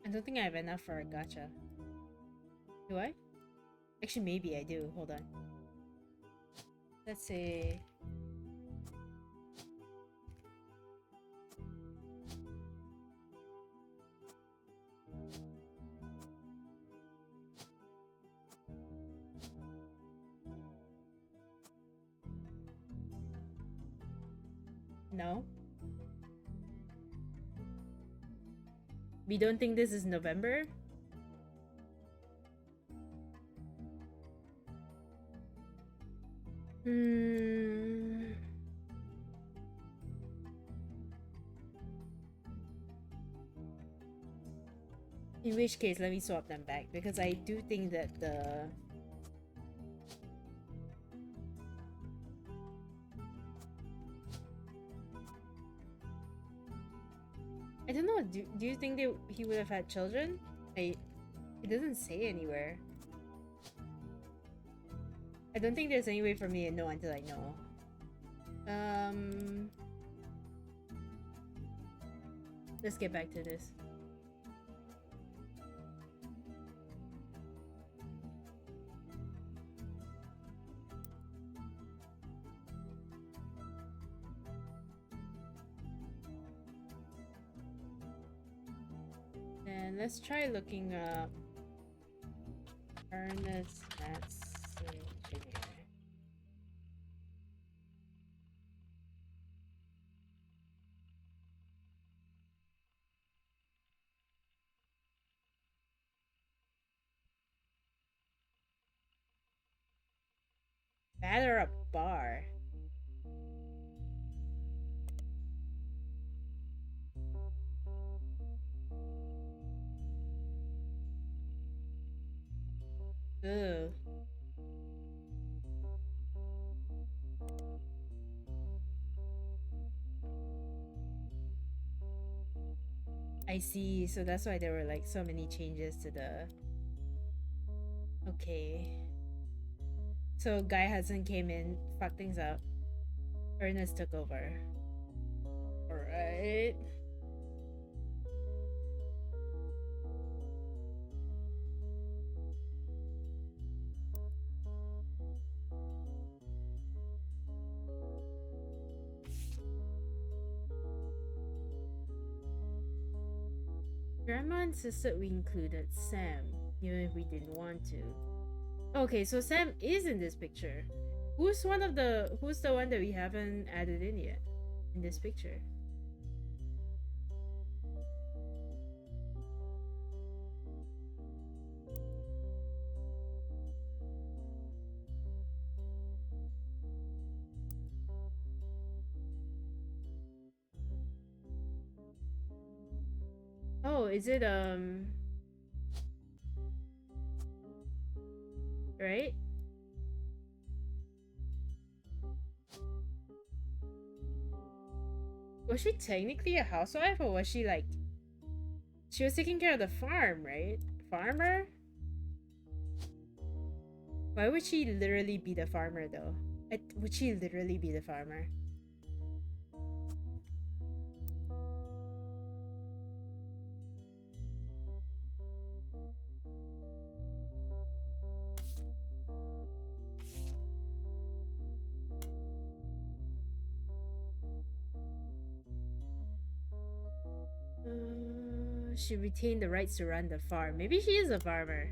S1: I don't think I have enough for a gacha. Do I? Actually, maybe I do. Hold on. Let's see. No? We don't think this is November? Hmm. In which case, let me swap them back because I do think that the I don't know. Do you think he would have had children? It doesn't say anywhere. I don't think there's any way for me to know until I know. Let's get back to this. And let's try looking up Ernest Matson Jr. Batter up bar. Ugh. I see. So that's why there were like so many changes to the. Okay. So Guy Hudson came in, fucked things up. Ernest took over. Alright. Grandma insisted we included Sam, even if we didn't want to. Okay, so Sam is in this picture. Who's the one that we haven't added in yet in this picture? Oh, is it right? Was she technically a housewife, or was she like she was taking care of the farm, right? Farmer? Why would she literally be the farmer though? Would she literally be the farmer? She retained the rights to run the farm. Maybe she is a farmer.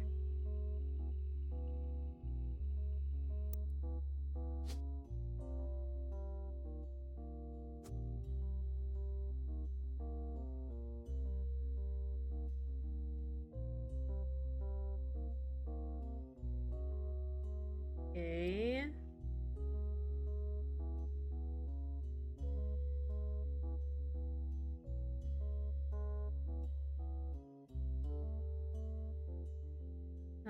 S1: Okay.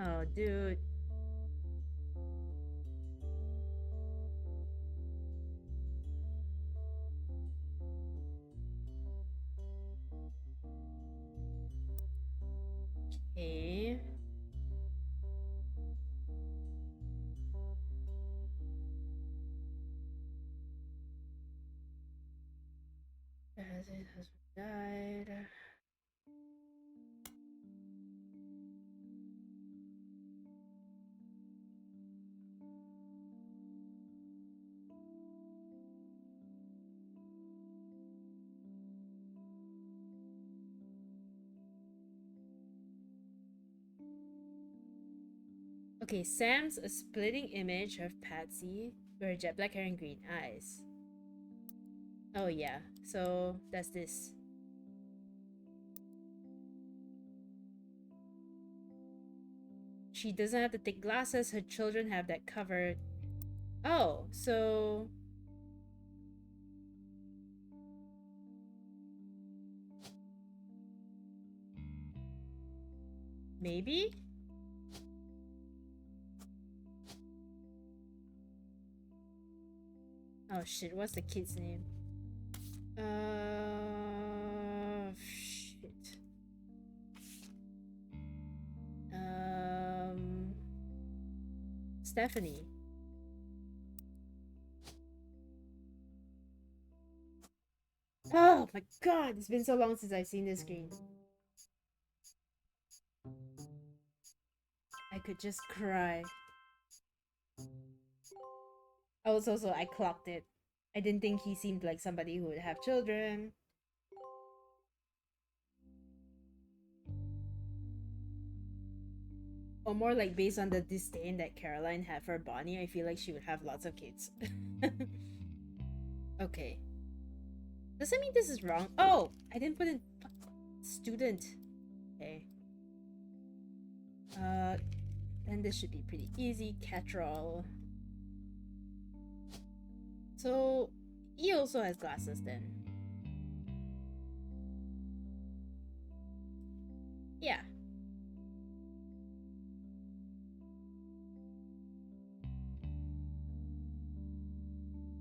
S1: Oh, dude. Okay. As it has died. Okay, Sam's a splitting image of Patsy with her jet black hair and green eyes. Oh yeah, so that's this. She doesn't have to take glasses, her children have that covered. Oh, so... maybe? Oh shit, what's the kid's name? Shit. Stephanie. Oh my god, it's been so long since I've seen this screen. I could just cry. Also, I clocked it. I didn't think he seemed like somebody who would have children. Or more like based on the disdain that Caroline had for Bonnie, I feel like she would have lots of kids. Okay. Does that mean this is wrong? Oh! I didn't put in student. Okay. Then this should be pretty easy. Catrol. So, he also has glasses then. Yeah.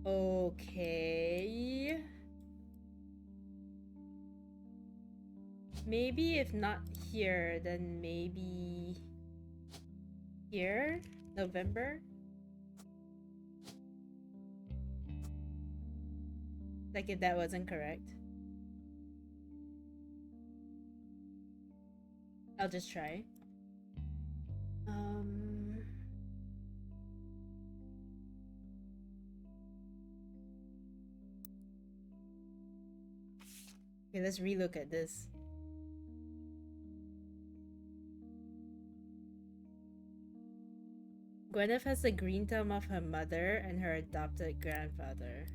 S1: Okay. Maybe if not here, then maybe here? November? Like if that wasn't correct. I'll just try. Okay, let's relook at this. Gwyneth has the green thumb of her mother and her adopted grandfather.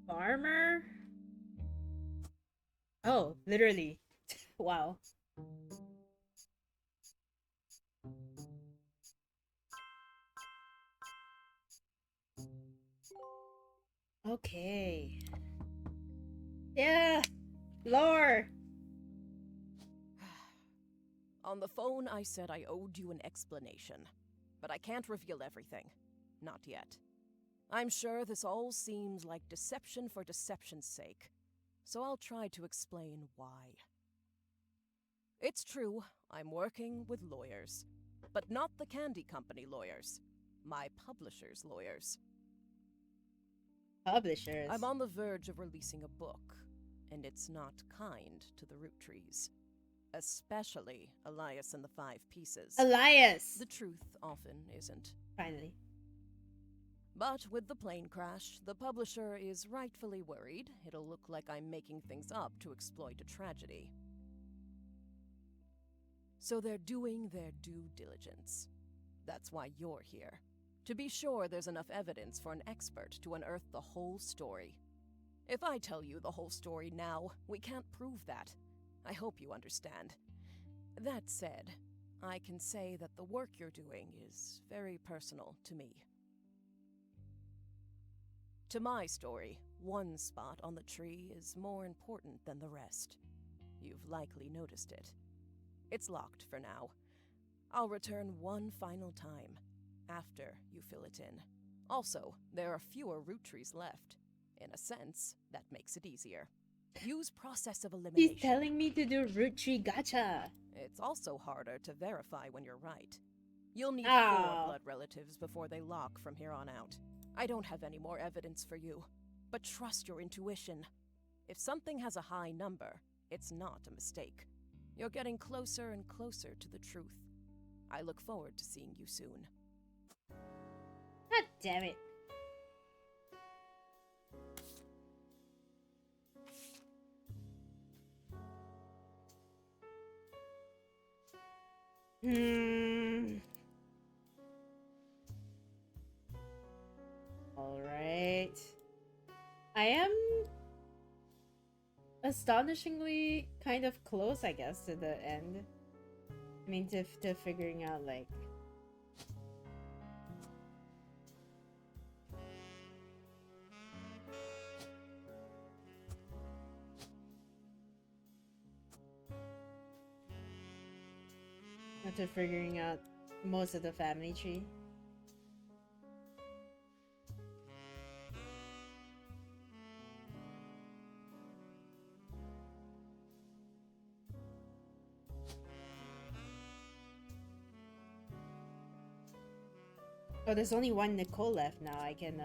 S1: Farmer? Oh, literally. Wow. Okay. Yeah! Lore!
S3: On the phone, I said I owed you an explanation. But I can't reveal everything. Not yet. I'm sure this all seems like deception for deception's sake. So I'll try to explain why. It's true, I'm working with lawyers. But not the candy company lawyers. My publisher's lawyers.
S1: Publishers.
S3: I'm on the verge of releasing a book, and it's not kind to the Roottrees. Especially Elias and the Five Pieces.
S1: Elias!
S3: The truth often isn't.
S1: Finally.
S3: But with the plane crash, the publisher is rightfully worried it'll look like I'm making things up to exploit a tragedy. So they're doing their due diligence. That's why you're here. To be sure there's enough evidence for an expert to unearth the whole story. If I tell you the whole story now, we can't prove that. I hope you understand. That said, I can say that the work you're doing is very personal to me. To my story, one spot on the tree is more important than the rest. You've likely noticed it. It's locked for now. I'll return one final time, after you fill it in. Also, there are fewer Roottrees left. In a sense, that makes it easier. Use process of elimination.
S1: He's telling me to do Rootree gacha.
S3: It's also harder to verify when you're right. You'll need
S1: Oh.
S3: 4 blood relatives before they lock from here on out. I don't have any more evidence for you, but trust your intuition. If something has a high number, it's not a mistake. You're getting closer and closer to the truth. I look forward to seeing you soon.
S1: God damn it. Alright. I am astonishingly kind of close, I guess, to the end. I mean, to figuring out, like... to figuring out most of the family tree. Oh, there's only one Nicole left now. I can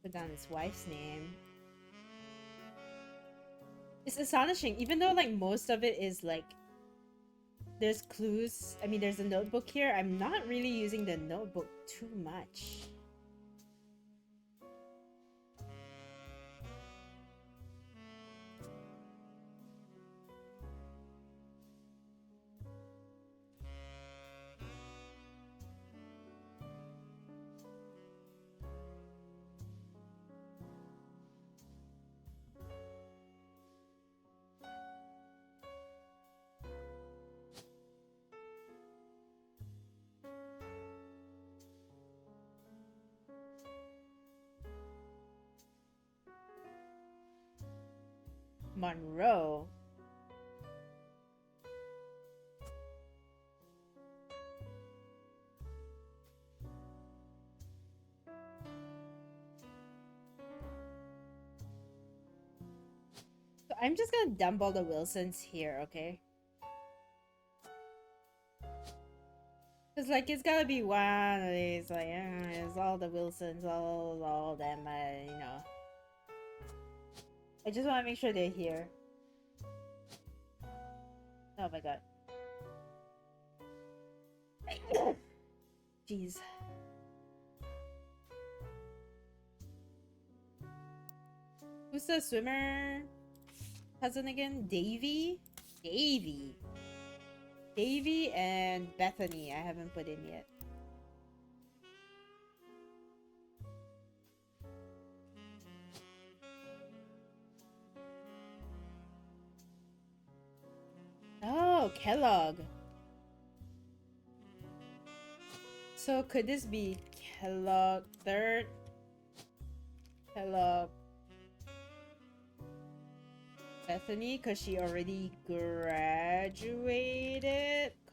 S1: put down his wife's name. It's astonishing, even though like most of it is like there's clues. I mean, there's a notebook here. I'm not really using the notebook too much. Monroe. So I'm just gonna dump all the Wilsons here, okay? Cause like it's gotta be one of these, like it's all the Wilsons, all them, you know. I just want to make sure they're here. Oh my god. Jeez. Who's the swimmer cousin again? Davy? Davy. Davy and Bethany I haven't put in yet. Oh, Kellogg. So could this be Kellogg third? Kellogg Bethany, because she already graduated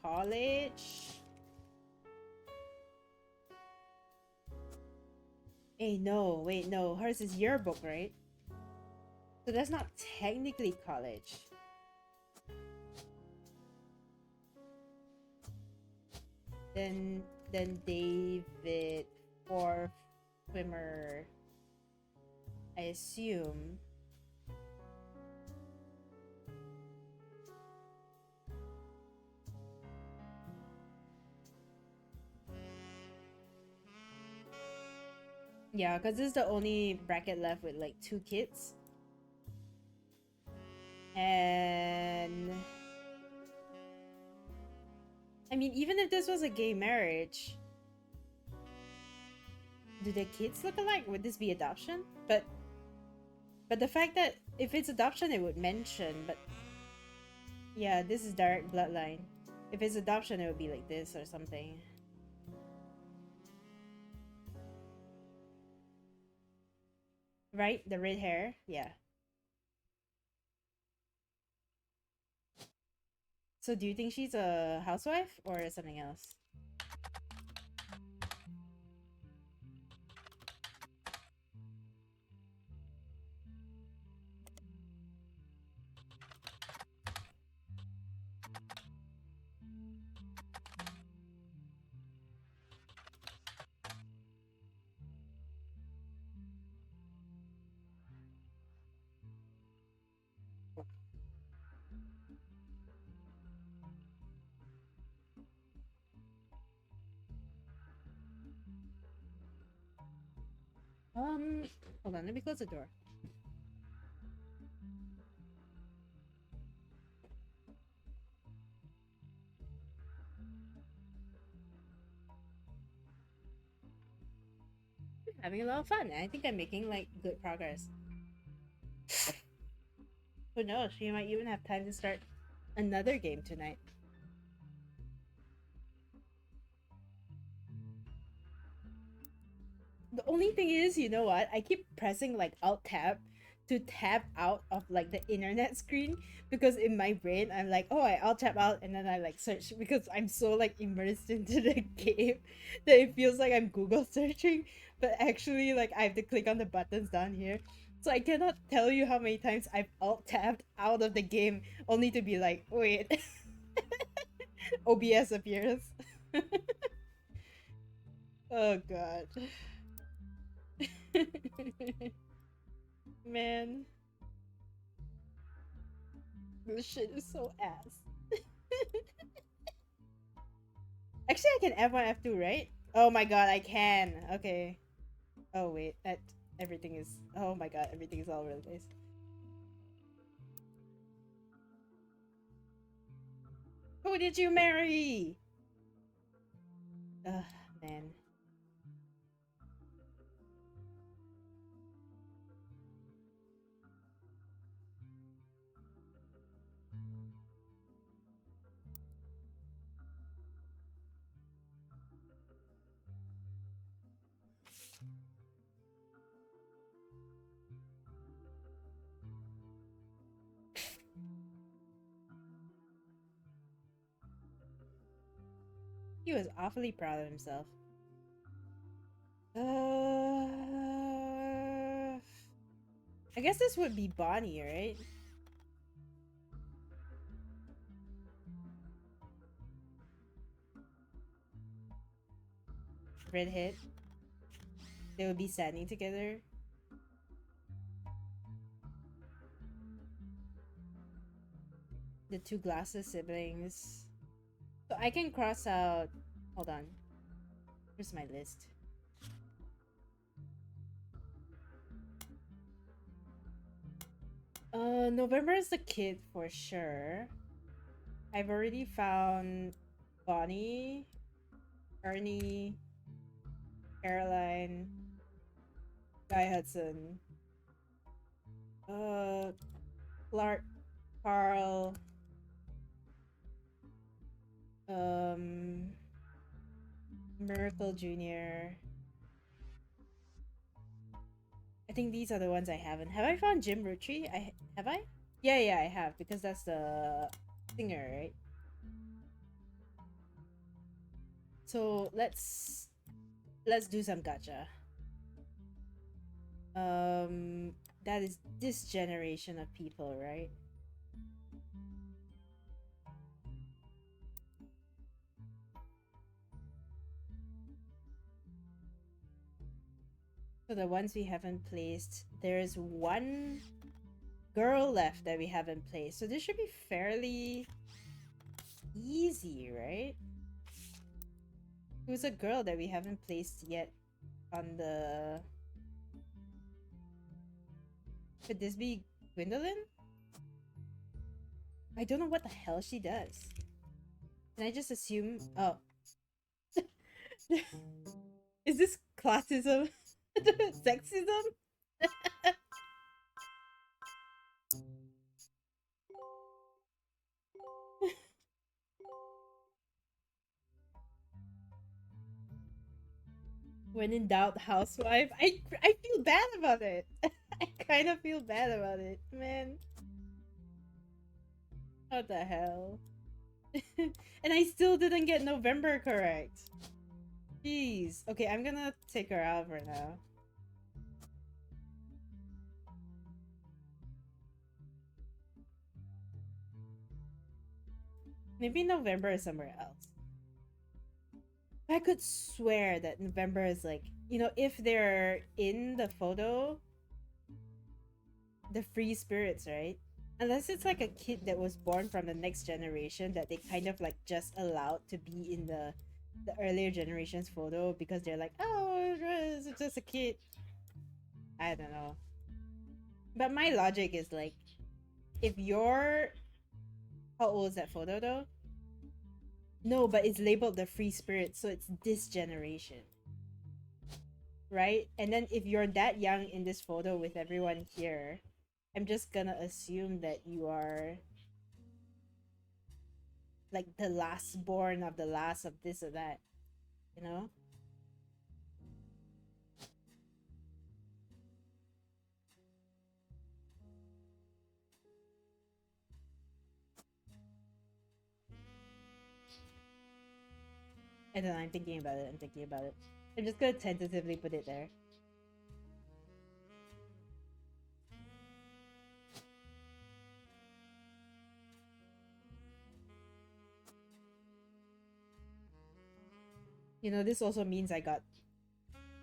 S1: college. Hey, no, wait, no. Hers is yearbook, right? So that's not technically college. Then David, fourth swimmer, I assume. Yeah, because this is the only bracket left with like 2 kids. And I mean, even if this was a gay marriage, do the kids look alike? Would this be adoption? But the fact that if it's adoption, it would mention. But yeah, this is direct bloodline. If it's adoption, it would be like this or something. Right? The red hair? Yeah. So do you think she's a housewife or something else? Hold on, let me close the door. Having a lot of fun. I think I'm making like good progress. Who knows? We might even have time to start another game tonight. The only thing is, you know what? I keep pressing like Alt Tab to tab out of like the internet screen because in my brain I'm like, oh, I Alt Tab out and then I like search because I'm so like immersed into the game that it feels like I'm Google searching, but actually like I have to click on the buttons down here. So I cannot tell you how many times I've Alt Tabbed out of the game only to be like, wait, OBS appears. Oh god. Man, this shit is so ass. Actually, I can F1, F2, right? Oh my god, I can. Okay. Oh wait, that everything is. Oh my god, everything is all over the place. Who did you marry? Ugh, man. He was awfully proud of himself. I guess this would be Bonnie, right? Redhead. They would be standing together. The two glasses siblings. So I can cross out. Hold on. Where's my list? November is the kid for sure. I've already found Bonnie, Ernie, Caroline, Guy Hudson, Clark, Carl, Miracle Jr. I think these are the ones I haven't. Have I found Jim Roottrees? Have I? Yeah, I have because that's the singer, right? So let's do some gacha. That is this generation of people, right? So the ones we haven't placed, there's one girl left that we haven't placed. So this should be fairly easy, right? Who's a girl that we haven't placed yet on the... Could this be Gwendolyn? I don't know what the hell she does. Can I just assume... Oh. Is this classism? Sexism? When in doubt, housewife. I feel bad about it. kind of feel bad about it, man. What the hell? And I still didn't get November correct. Jeez. Okay, I'm gonna take her out for now. Maybe November is somewhere else. I could swear that November is like, you know, if they're in the photo, the free spirits, right? Unless it's like a kid that was born from the next generation that they kind of like just allowed to be in the earlier generation's photo because they're like, oh, it's just a kid. I don't know. But my logic is like, if you're... How old is that photo though? No, but it's labeled the free spirit, so it's this generation. Right? And then if you're that young in this photo with everyone here, I'm just gonna assume that you are like the last born of the last of this or that, you know? I don't know, I'm thinking about it, I'm just gonna tentatively put it there. You know, this also means I got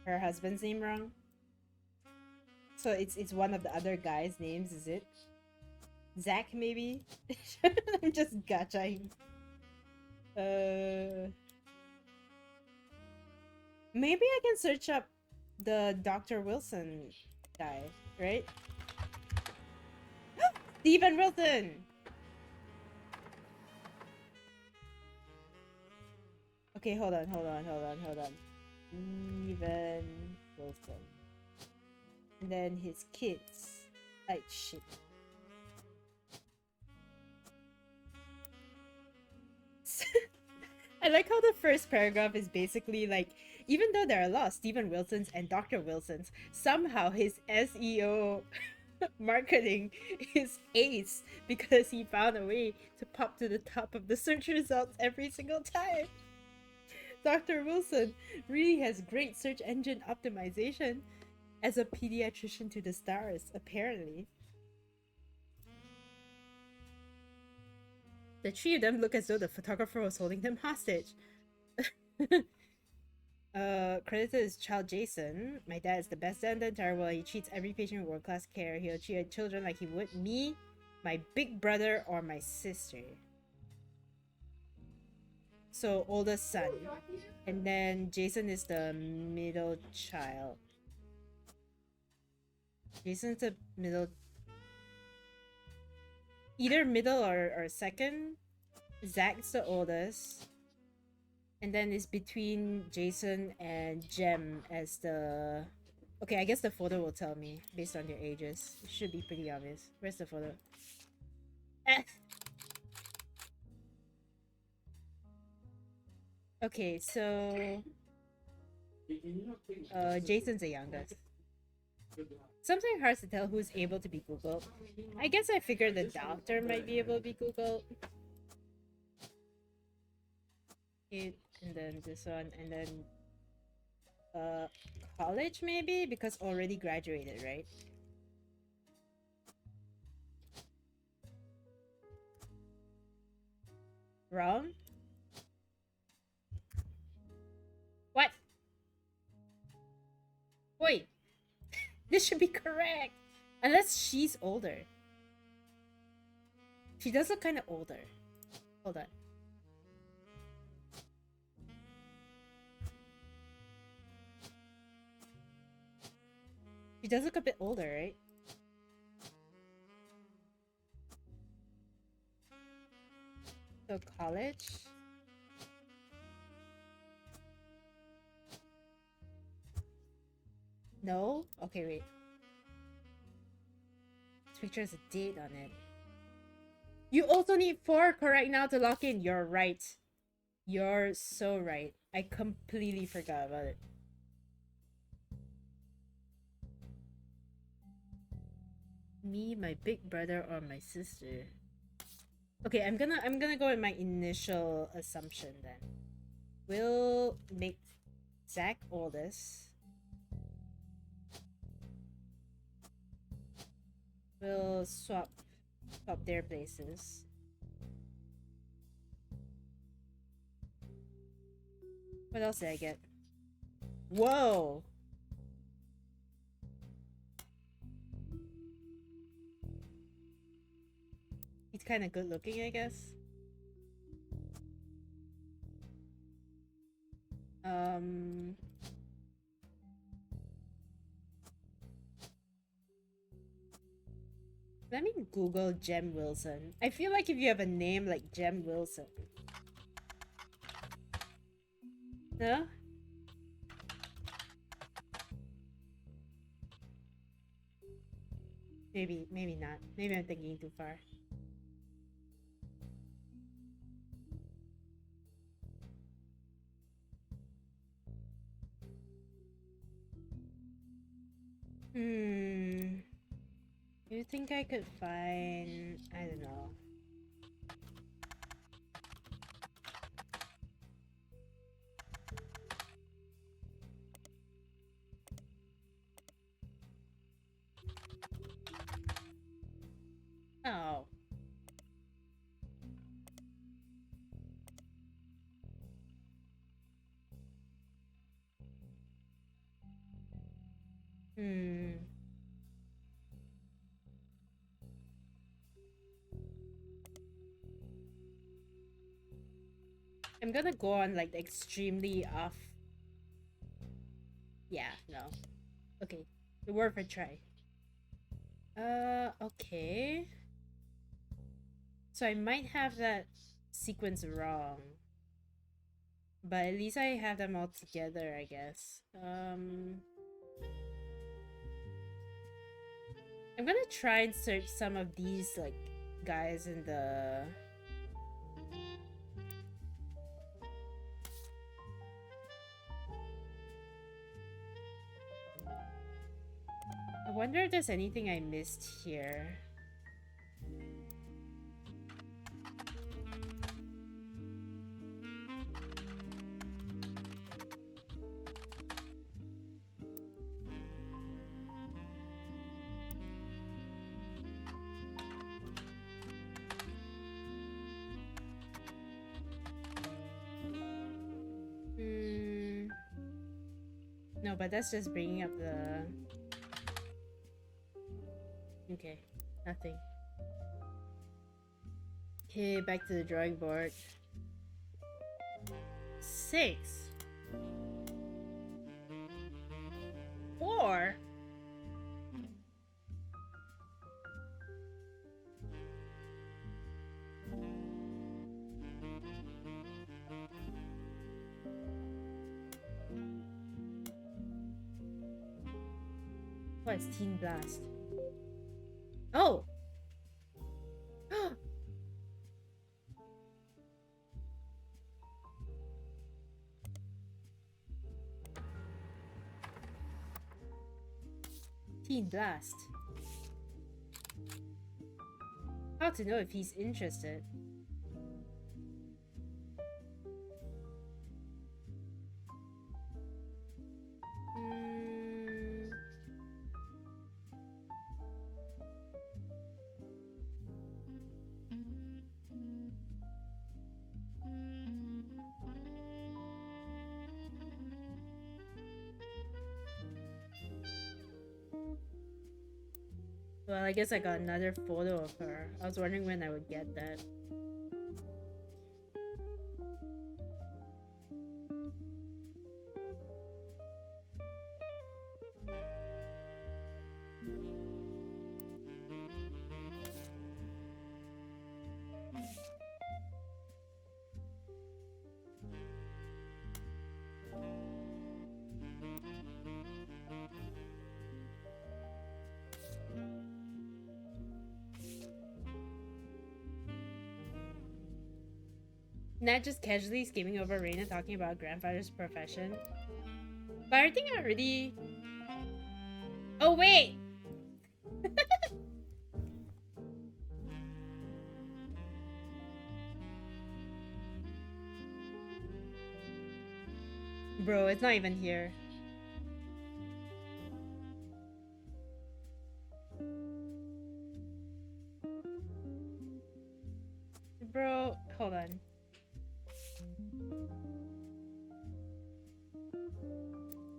S1: her husband's name wrong. So it's one of the other guys' names, is it? Zach, maybe? I'm just gotchaing. Maybe I can search up the Dr. Wilson guy, right? Stephen Wilson! Okay, hold on. Stephen Wilson. And then his kids. Like, shit. I like how the first paragraph is basically like, even though there are a lot of Stephen Wilsons and Dr. Wilsons, somehow his SEO marketing is ace because he found a way to pop to the top of the search results every single time. Dr. Wilson really has great search engine optimization as a pediatrician to the stars, apparently. The three of them look as though the photographer was holding them hostage. Creditor is child Jason. My dad is the best dad in the entire world. He treats every patient with world-class care. He'll treat children like he would me, my big brother, or my sister. So, oldest son. And then Jason is the middle child. Jason's the middle... Either middle or second. Zach's the oldest. And then it's between Jason and Jem as the... Okay, I guess the photo will tell me based on their ages. It should be pretty obvious. Where's the photo? Okay, so... Jason's the youngest. Something hard to tell who's able to be Googled. I guess I figured the doctor might be able to be Googled. It, and then this one, and then college maybe, because already graduated, right? Wrong? What? Wait. This should be correct. Unless she's older. She does look kind of older. Hold on. She does look a bit older, right? So college? No? Okay, wait. This picture has a date on it. You also need 4 correct now to lock in. You're right. You're so right. I completely forgot about it. Me, my big brother, or my sister? Okay, I'm gonna go with my initial assumption then. We'll make Zach oldest. We'll swap their places. What else did I get? Whoa! He's kind of good looking, I guess. Let me Google Jem Wilson. I feel like if you have a name like Jem Wilson. No? Maybe not. Maybe I'm thinking too far. You think I could find... I don't know. Oh. I'm gonna go on like the extremely off. Yeah, no. Okay, the worth a try. Okay. So I might have that sequence wrong. But at least I have them all together, I guess. I'm gonna try and search some of these like guys in the... I wonder if there's anything I missed here. No, but that's just bringing up the... Okay, nothing. Okay, back to the drawing board. 6. 4. What's Teen Blast? Oh! Teen Blast. How to know if he's interested? Well, I guess I got another photo of her. I was wondering when I would get that. Not just casually skimming over Reina talking about grandfather's profession. But I think I already... Oh, wait! Bro, it's not even here. Bro, hold on.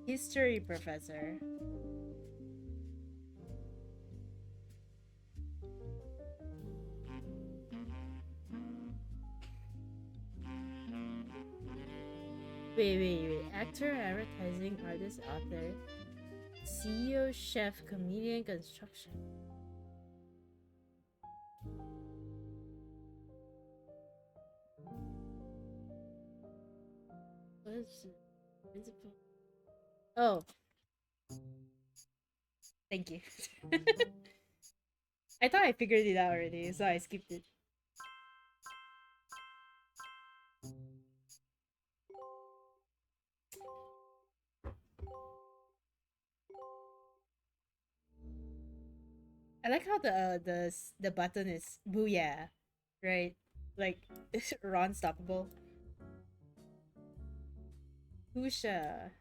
S1: History professor. Wait. Actor, advertising, artist, author, CEO, chef, comedian, construction. What is it? Principal? Oh. Thank you. I thought I figured it out already, so I skipped it. I like how the button is booyah, right? Like unstoppable. Busha.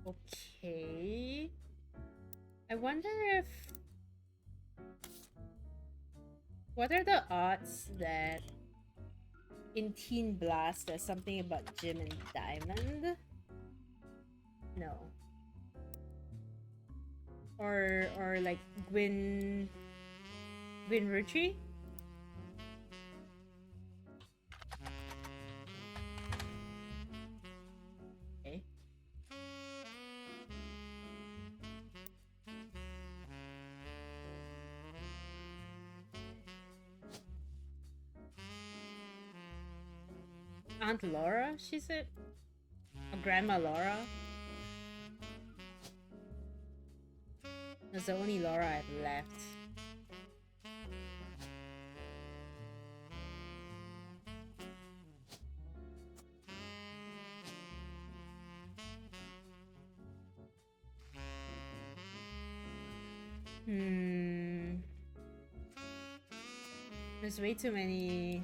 S1: Okay. I wonder if... What are the odds that in Teen Blast there's something about Jim and Diamond? No. Or like Gwyn Roottrees? Okay. Aunt Laura, she said? Or Grandma Laura? That's the only Laura I've left. There's way too many.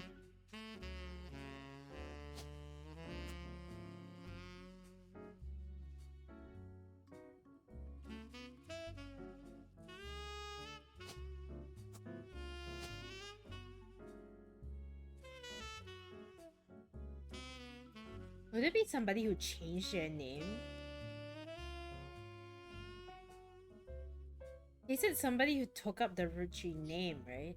S1: Would it be somebody who changed their name? He said somebody who took up the Roottrees name, right?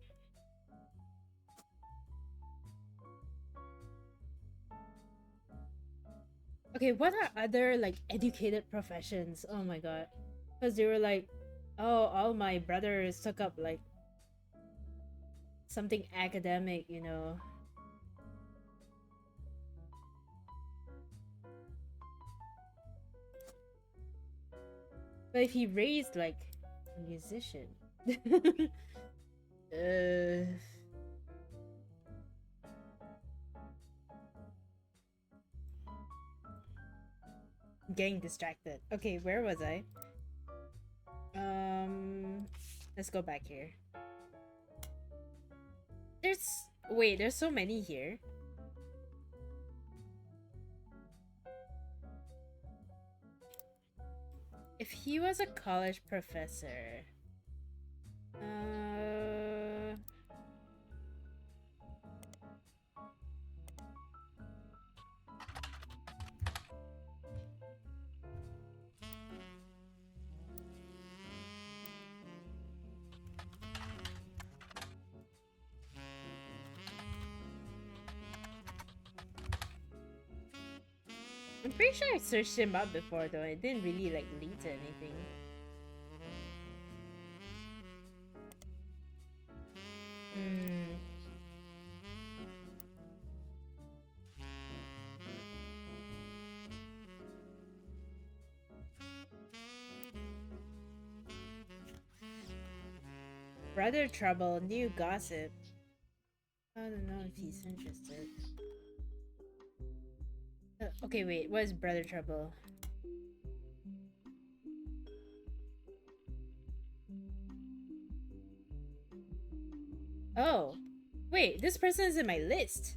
S1: Okay, what are other like educated professions? Oh my god. Because they were like, oh, all my brothers took up like something academic, you know. But if he raised like a musician. Getting distracted. Okay, where was I? Let's go back here. There's so many here. If he was a college professor, I'm pretty sure I searched him up before though. It didn't really like lead to anything. Brother Trouble, new gossip. I don't know if he's interested. Okay, wait. What is Brother Trouble? this person is in my list.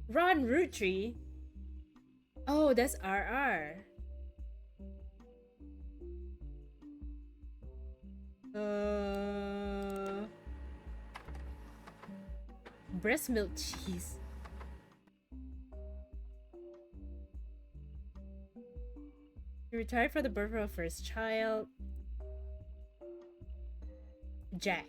S1: Ron Roottrees. Oh, that's RR. Breast milk cheese. He retired for the birth of our first child. Jack.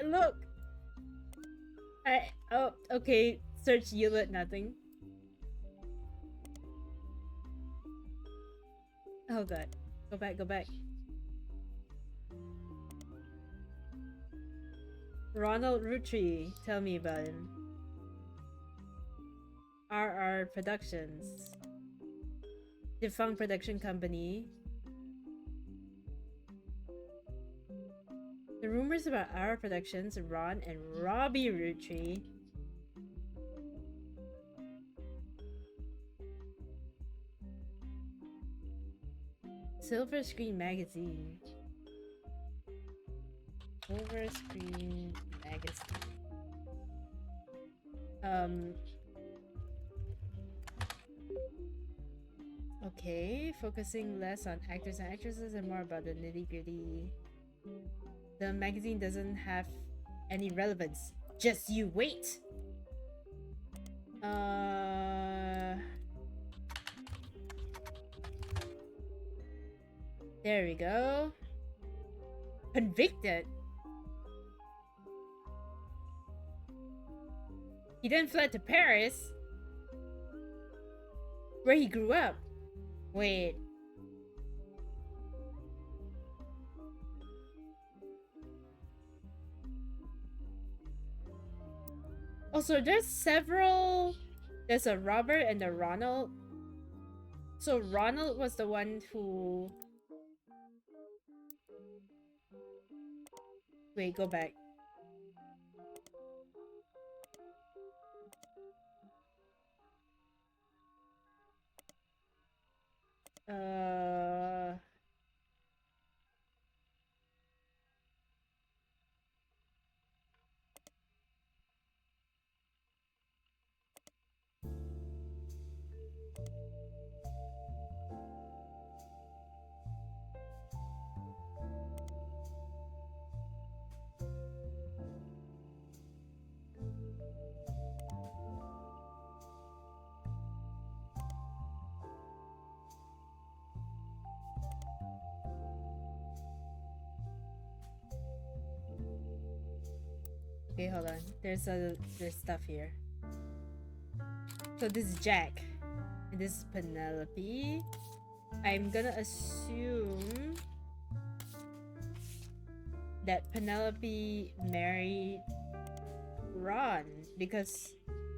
S1: Look. Oh, okay. Search yielded nothing. Oh god. Go back, go back. Ronald Roottrees. Tell me about him. RR Productions. Defunct production company. The rumors about our productions, Ron and Robbie Roottrees. Silver Screen Magazine. Silver Screen Magazine. Okay, focusing less on actors and actresses and more about the nitty-gritty. The magazine doesn't have any relevance. Just you wait. There we go. Convicted. He then fled to Paris, where he grew up. Wait. Also, there's several. There's a Robert and a Ronald. So Ronald was the one who... Wait, go back. Okay, hold on. There's stuff here. So this is Jack. And this is Penelope. I'm gonna assume that Penelope married Ron because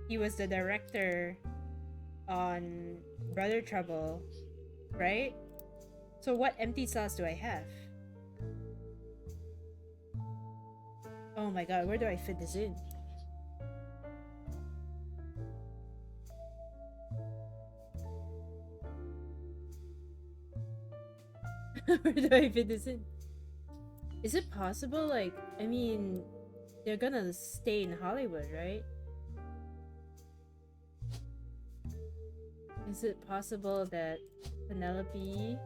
S1: he was the director on Brother Trouble, right? So what empty slots do I have? Oh my god, where do I fit this in? Where do I fit this in? Is it possible, like, I mean, they're gonna stay in Hollywood, right? Is it possible that Penelope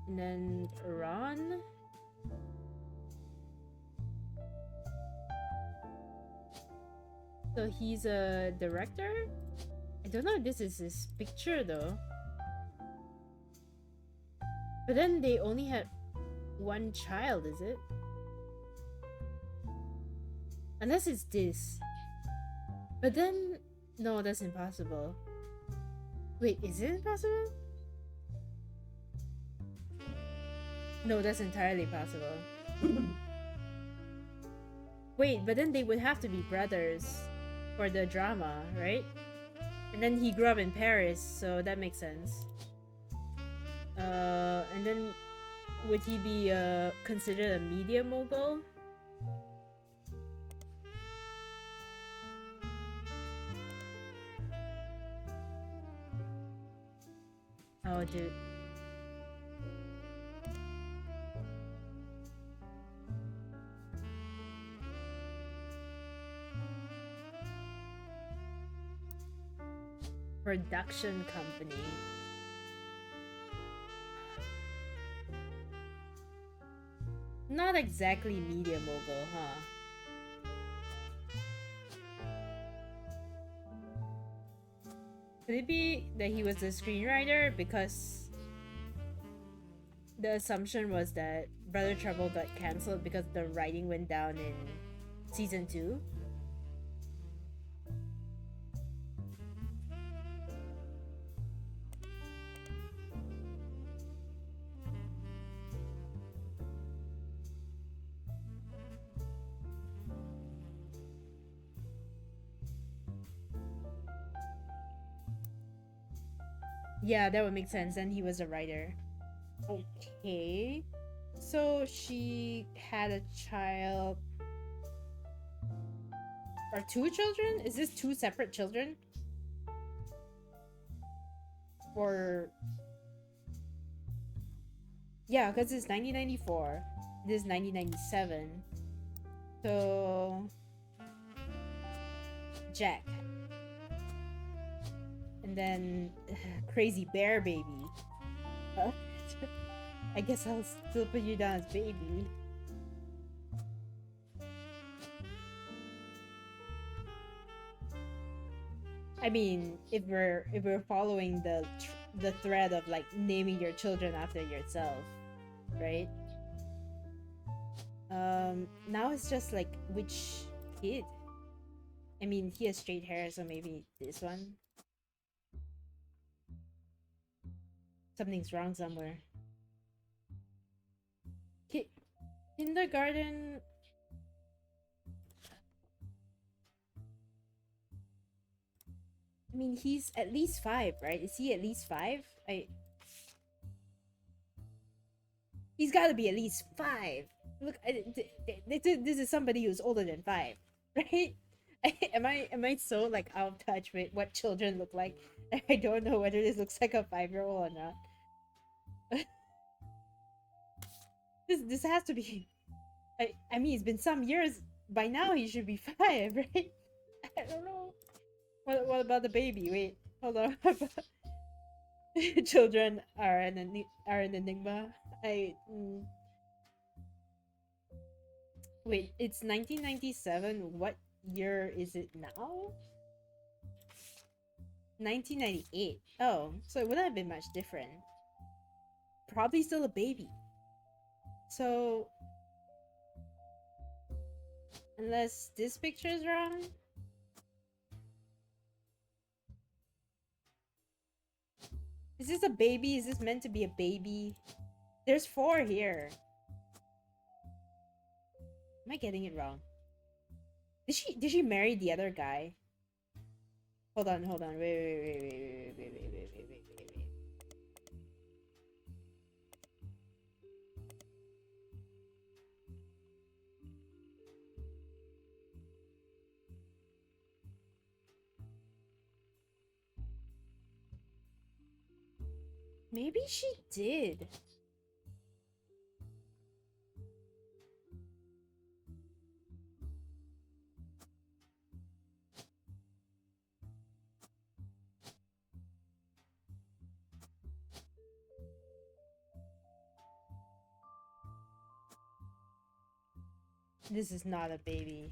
S1: and then Ron? So he's a director? I don't know if this is his picture though. But then they only had one child, is it? Unless it's this. But then... No, that's impossible. Wait, is it impossible? No, that's entirely possible. Wait, but then they would have to be brothers for the drama, right? And then he grew up in Paris, so that makes sense. And then would he be considered a media mogul? Oh, dude. Production company. Not exactly media mogul, huh? Could it be that he was a screenwriter? Because the assumption was that Brother Trouble got cancelled because the writing went down in season 2. Yeah, that would make sense. Then he was a writer. Okay. So she had a child. Or 2 children? Is this 2 separate children? Or... Yeah, because it's 1994. This is 1997. So... Jack. And then... Crazy Bear Baby. I guess I'll still put you down as baby. I mean, if we're following the thread of like naming your children after yourself, right? Now it's just like which kid? I mean, he has straight hair, so maybe this one. Something's wrong somewhere. Kindergarten. I mean, he's at least 5, right? Is he at least 5? He's got to be at least 5. Look, this is somebody who's older than 5, right? Am I so like out of touch with what children look like? I don't know whether this looks like a 5-year-old or not. This has to be. I mean, it's been some years. By now, he should be 5, right? I don't know. What about the baby? Wait, hold on. Children are an enigma. Wait, it's 1997. What year is it now? 1998. Oh, so it wouldn't have been much different. Probably still a baby. So, unless this picture is wrong. Is this a baby? Is this meant to be a baby? There's 4 here. Am I getting it wrong? Did she marry the other guy? Hold on. Wait. Maybe she did. This is not a baby.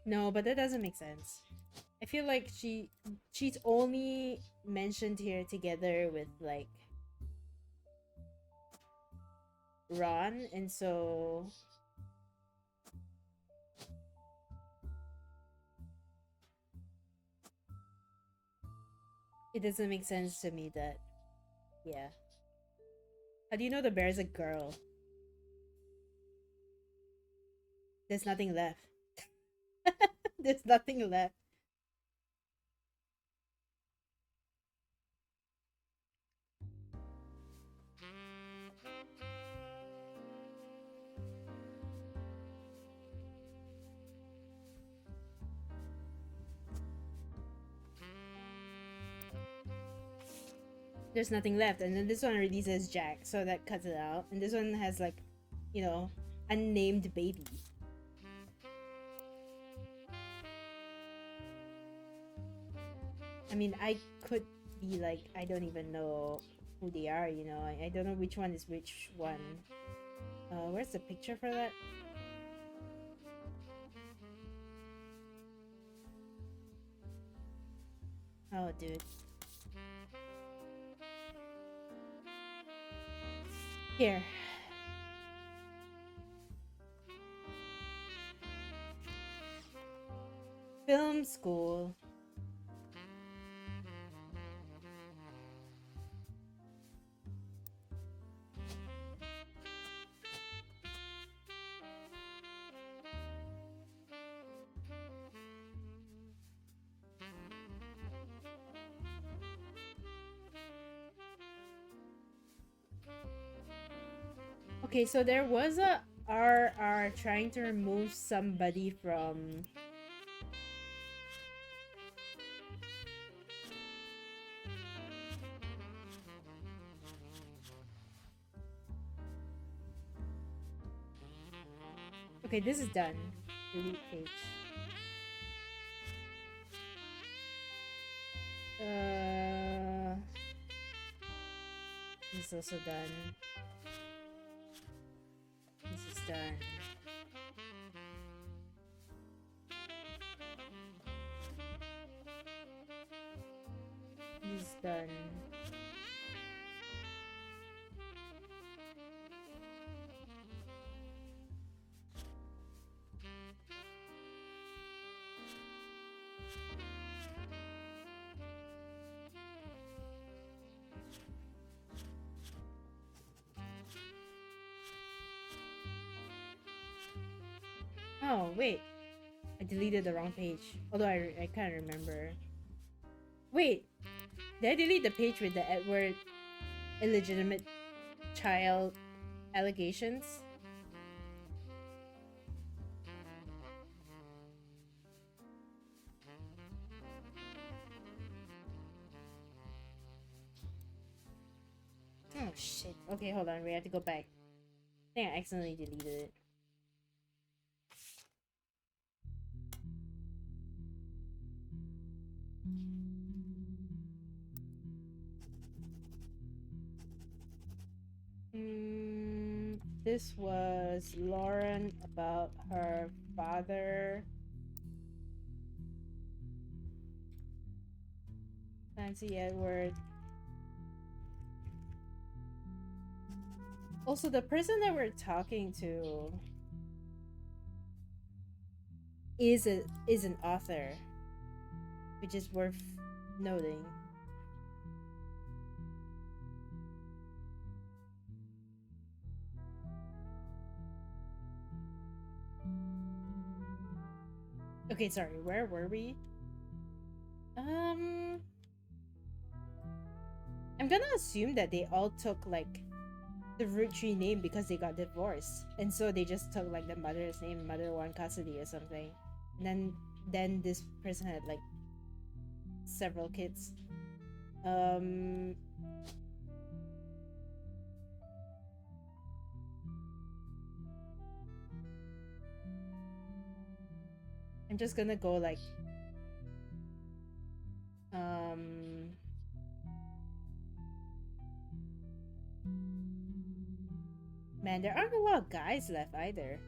S1: No, but that doesn't make sense. I feel like she's only mentioned here together with like Ron, and so it doesn't make sense to me that Yeah. How do you know the bear is a girl? There's nothing left. There's nothing left. There's nothing left, and then this one already says Jack, so that cuts it out. And this one has like, you know, unnamed baby. I mean, I could be like, I don't even know who they are, you know. I don't know which one is which one. Where's the picture for that? Oh, dude. Here. Film school. Okay, so there was a RR trying to remove somebody from... Okay, this is done. Delete page. This is also done. This is done. This is done. Oh, wait. I deleted the wrong page. Although I can't remember. Wait. Did I delete the page with the Edward illegitimate child allegations? Oh, shit. Okay, hold on. We have to go back. I think I accidentally deleted it. This was Lauren about her father. Nancy Edward. Also, the person that we're talking to is an author, which is worth noting. Okay, sorry, where were we? I'm gonna assume that they all took like the Roottrees name because they got divorced, and so they just took like the mother's name, mother one custody or something. And then this person had like several kids. I'm just gonna go like man, there aren't a lot of guys left either.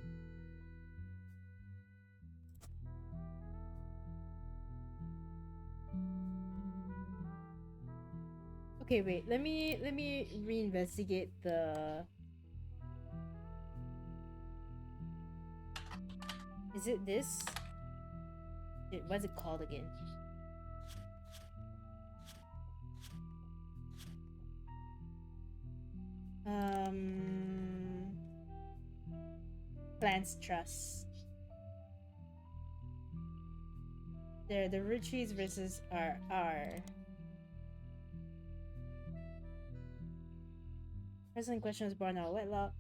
S1: Okay, wait, let me reinvestigate the... Is it this? What's it called again? Plants Trust. They're the Roottrees versus RR. Person in question was born out of wedlock.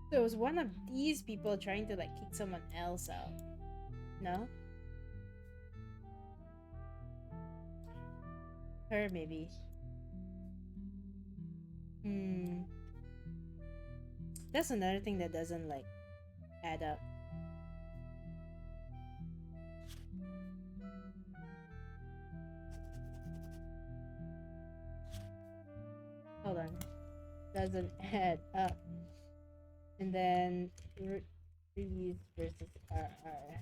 S1: So it was one of these people trying to like kick someone else out. No? Her maybe. That's another thing that doesn't like add up. Hold on. Doesn't add up. And then Roottrees versus RR.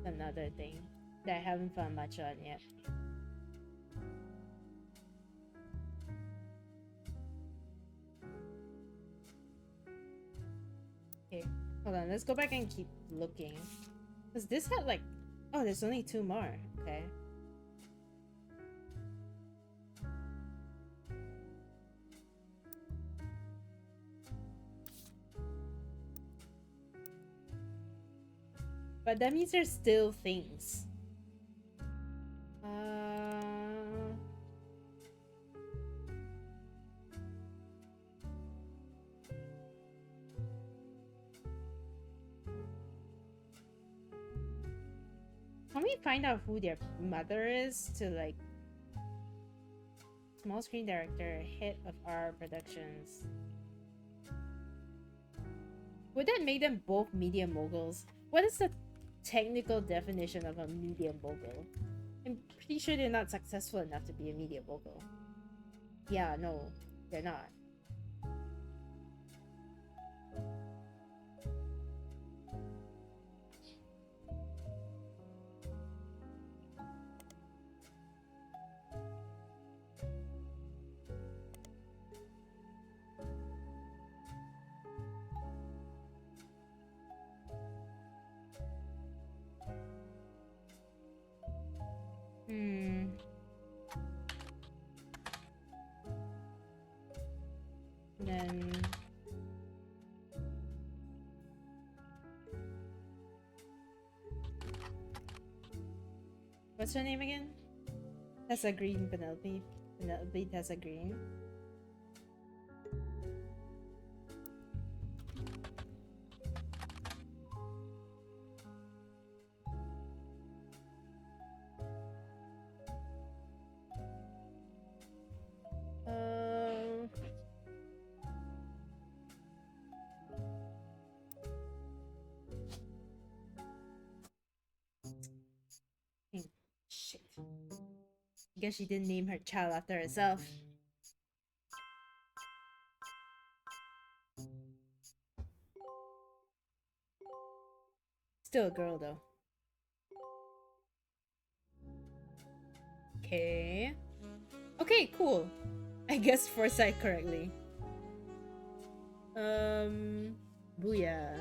S1: Another thing that I haven't found much on yet. Okay, hold on. Let's go back and keep looking. Because this had like... Oh, there's only 2 more. Okay. But that means there's still things. Can we find out who their mother is to like... Small screen director, head of our productions. Would that make them both media moguls? What is the technical definition of a media mogul? I'm pretty sure they're not successful enough to be a media mogul. Yeah, no, they're not. Then... What's her name again? Tessa Green, Penelope. Penelope Tessa Green. Shit. I guess she didn't name her child after herself. Still a girl though. Okay. Okay, cool. I guessed foresight correctly. Booyah.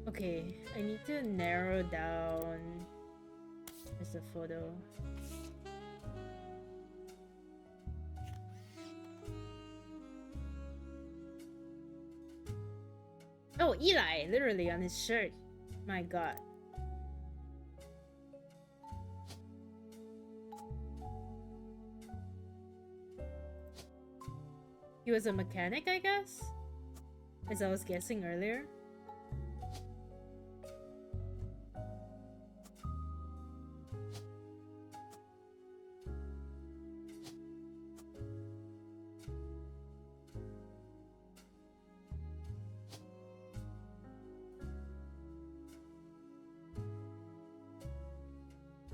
S1: Okay, I need to narrow down. There's a photo. Oh, Eli, literally on his shirt. My god. He was a mechanic, I guess? As I was guessing earlier.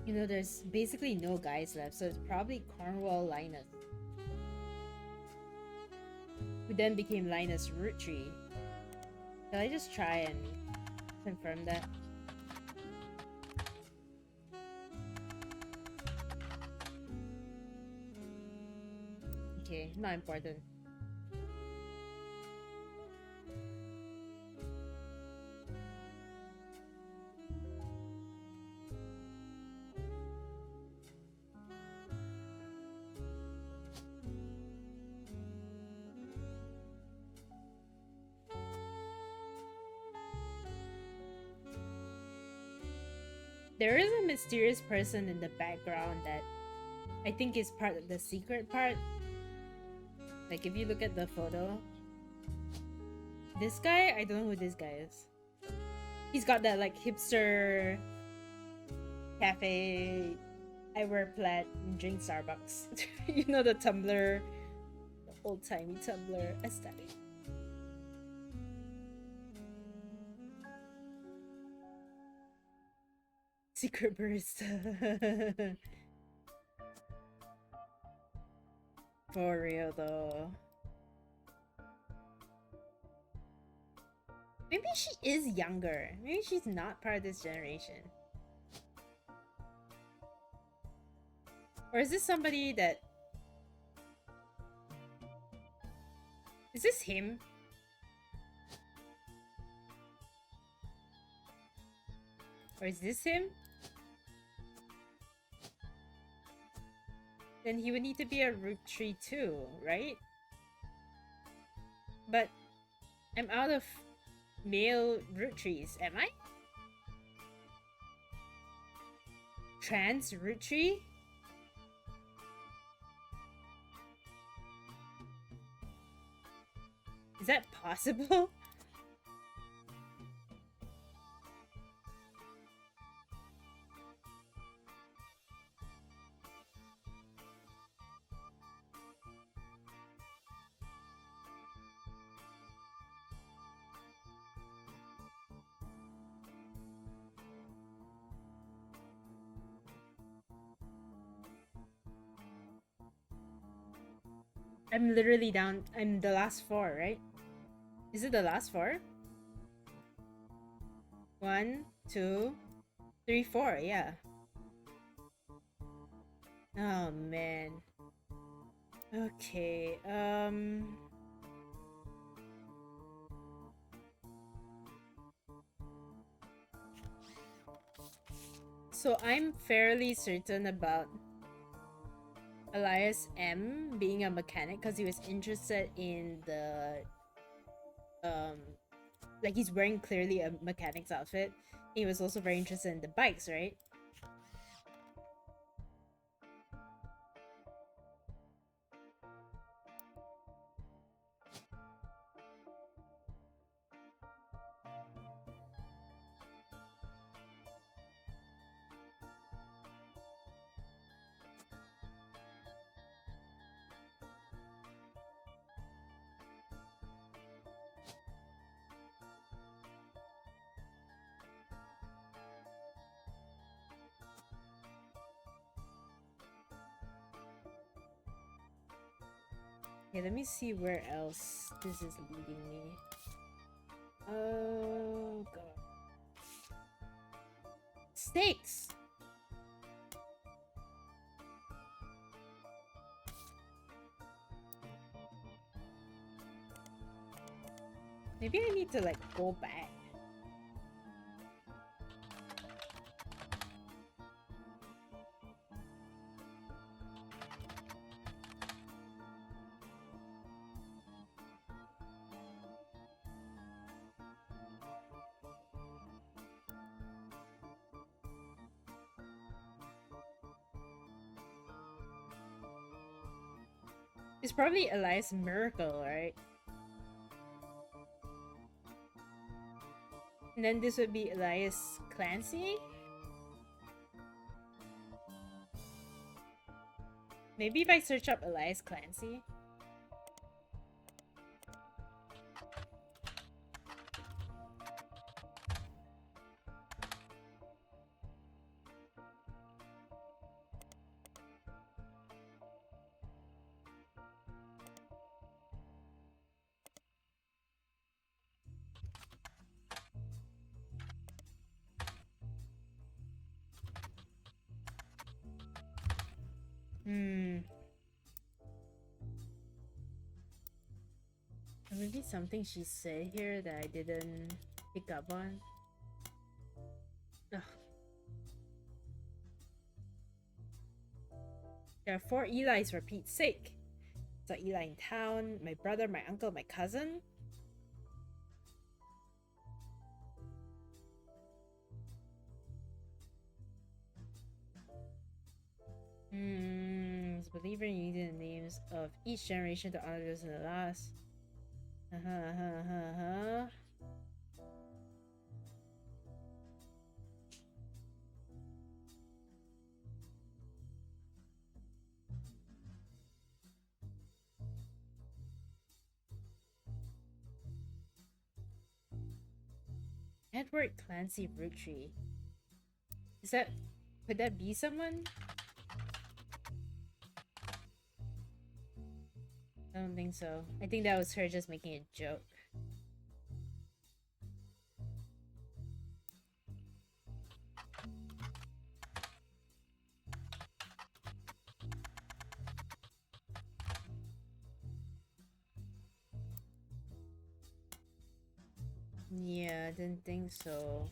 S1: You know, there's basically no guys left, so it's probably Cornwall Linus. Who then became Linus Roottree. Can I just try and confirm that? okay, not important. There is a mysterious person in the background that I think is part of the secret part. Like, if you look at the photo, this guy, I don't know who this guy is. He's got that like hipster cafe. I wear plaid and drink Starbucks. You know, the Tumblr, the old-timey Tumblr aesthetic. Secret barista. For real though. Maybe she is younger. Maybe she's not part of this generation. Or is this somebody that... Is this him? Or is this him? Then he would need to be a Roottrees too, right? But I'm out of male Roottrees, am I? Trans Roottrees? Is that possible? I'm literally down. I'm the last four, right? Is it the last four? 1, 2, 3, 4, yeah. Oh man. Okay, so I'm fairly certain about Elias M being a mechanic because he was interested in the like he's wearing clearly a mechanic's outfit. He was also very interested in the bikes, right? Okay, let me see where else this is leading me. Oh god. Steaks! Maybe I need to like go back. It's probably Elias Miracle, right? And then this would be Elias Clancy? Maybe if I search up Elias Clancy. maybe something she said here that I didn't pick up on. Ugh. There are 4 Eli's for Pete's sake. So Eli in town, my brother, my uncle, my cousin. As a believer in using the names of each generation to honor those in the last. Edward Clancy Roottrees. Could that be someone? I don't think so. I think that was her just making a joke. Yeah, I didn't think so.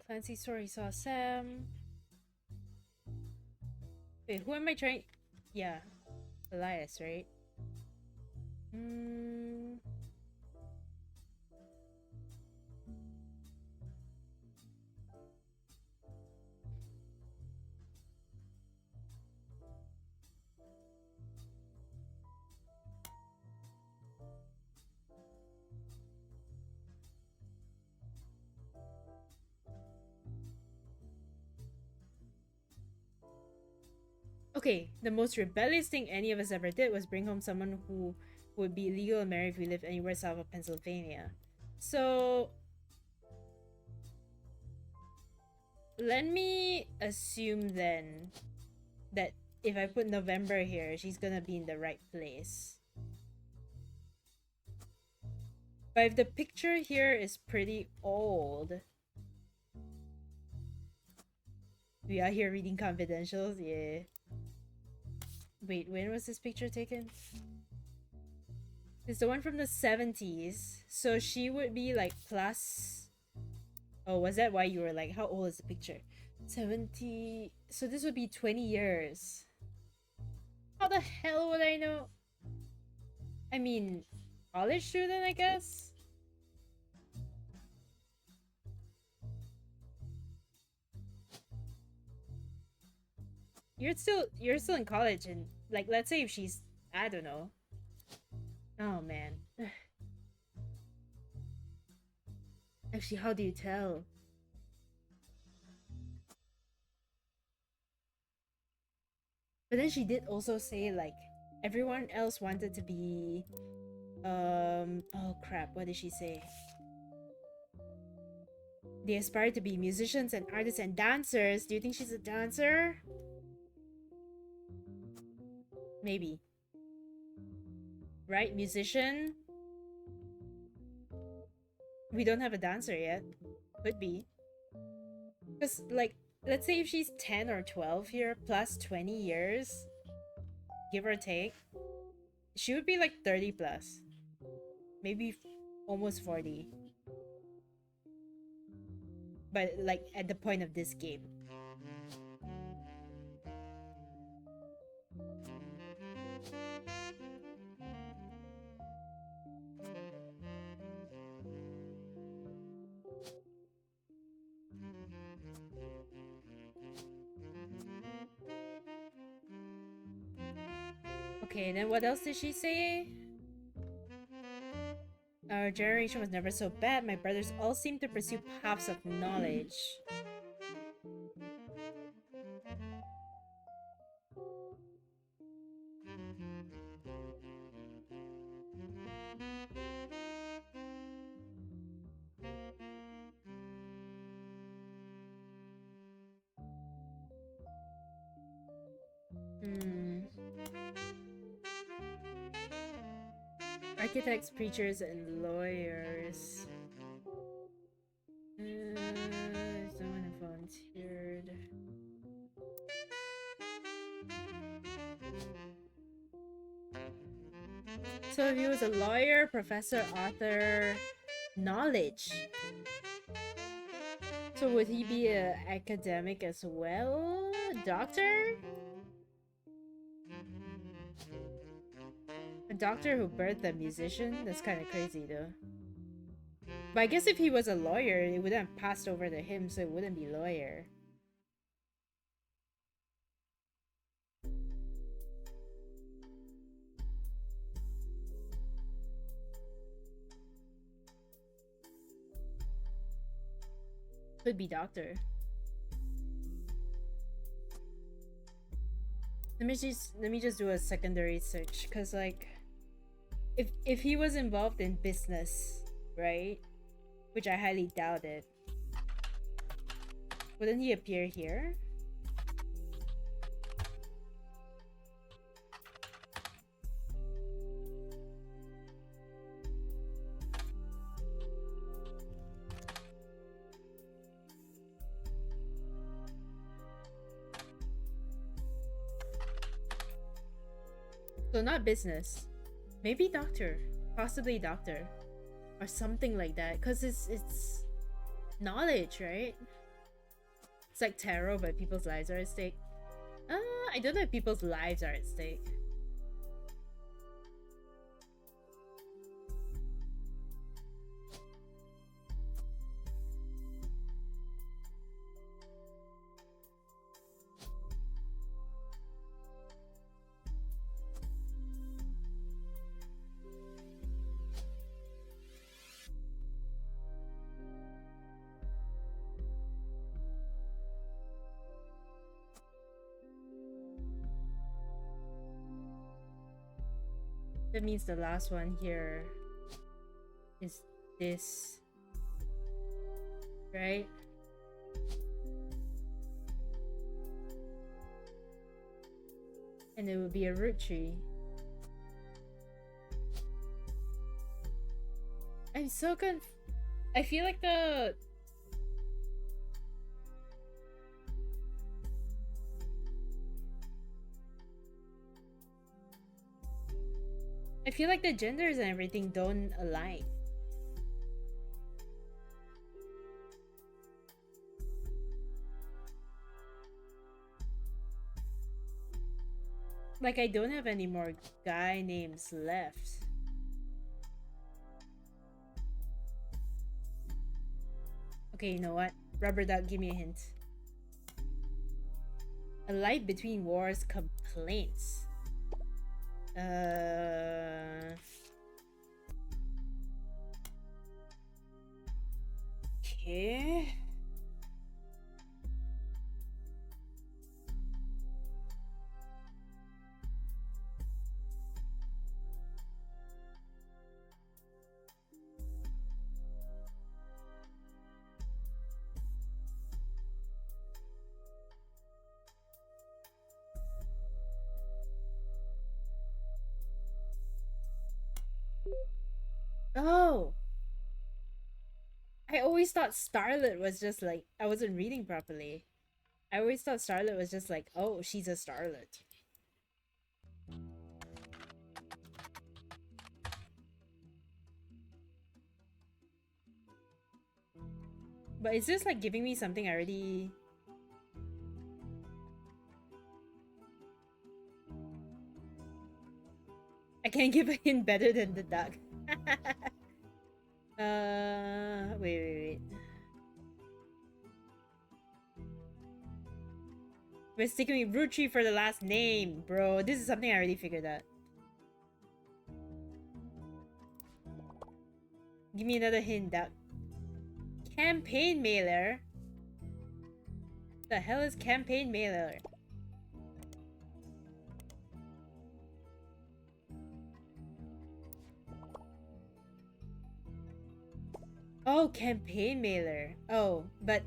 S1: Clancy story saw Sam. Wait, who am I trying? Yeah, Elias, right? Okay, the most rebellious thing any of us ever did was bring home someone who would be legal and married if we lived anywhere south of Pennsylvania. So let me assume then that if I put November here, she's gonna be in the right place. But if the picture here is pretty old, we are here reading confidentials, yeah. Wait, when was this picture taken? It's the one from the 70s. So she would be like plus... Oh, was that why you were like, how old is the picture? 70... So this would be 20 years. How the hell would I know? I mean, college student, I guess? You're still in college, and like, let's say if she's, I don't know. Oh man. Actually, how do you tell? But then she did also say like everyone else wanted to be oh crap, what did she say? They aspire to be musicians and artists and dancers. Do you think she's a dancer? Maybe. Right? Musician? We don't have a dancer yet. Could be. Because, like, let's say if she's 10 or 12 here, plus 20 years, give or take, she would be like 30 plus. Maybe almost 40. But, like, at the point of this game. Okay, then what else did she say? Our generation was never so bad. My brothers all seem to pursue paths of knowledge. Architects, preachers, and lawyers. Someone on the phone. So if he was a lawyer, professor, author, knowledge. So would he be an academic as well? Doctor? A doctor who birthed a musician? That's kind of crazy though. But I guess if he was a lawyer, it wouldn't have passed over to him, so it wouldn't be lawyer. Could be doctor. Let me just do a secondary search, cause like, if he was involved in business, right, which I highly doubt it, wouldn't he appear here? So not business, maybe doctor, possibly doctor, or something like that. Cause it's knowledge, right? It's like tarot, but people's lives are at stake. I don't know if people's lives are at stake. That means the last one here is this, right? And it would be a root tree. I'm so I feel like the genders and everything don't align. Like, I don't have any more guy names left. Okay, you know what? Rubber duck, give me a hint. A life between wars complaints. Okay. Oh, I always thought Starlet was just like, I wasn't reading properly. I always thought Starlet was just like, oh, she's a starlet. But is this like giving me something I already... I can't give a hint better than the duck. Wait. We're sticking with Roottrees for the last name, bro. This is something I already figured out. Give me another hint, duck. Campaign mailer? The hell is campaign mailer? Oh, campaign mailer. Oh, but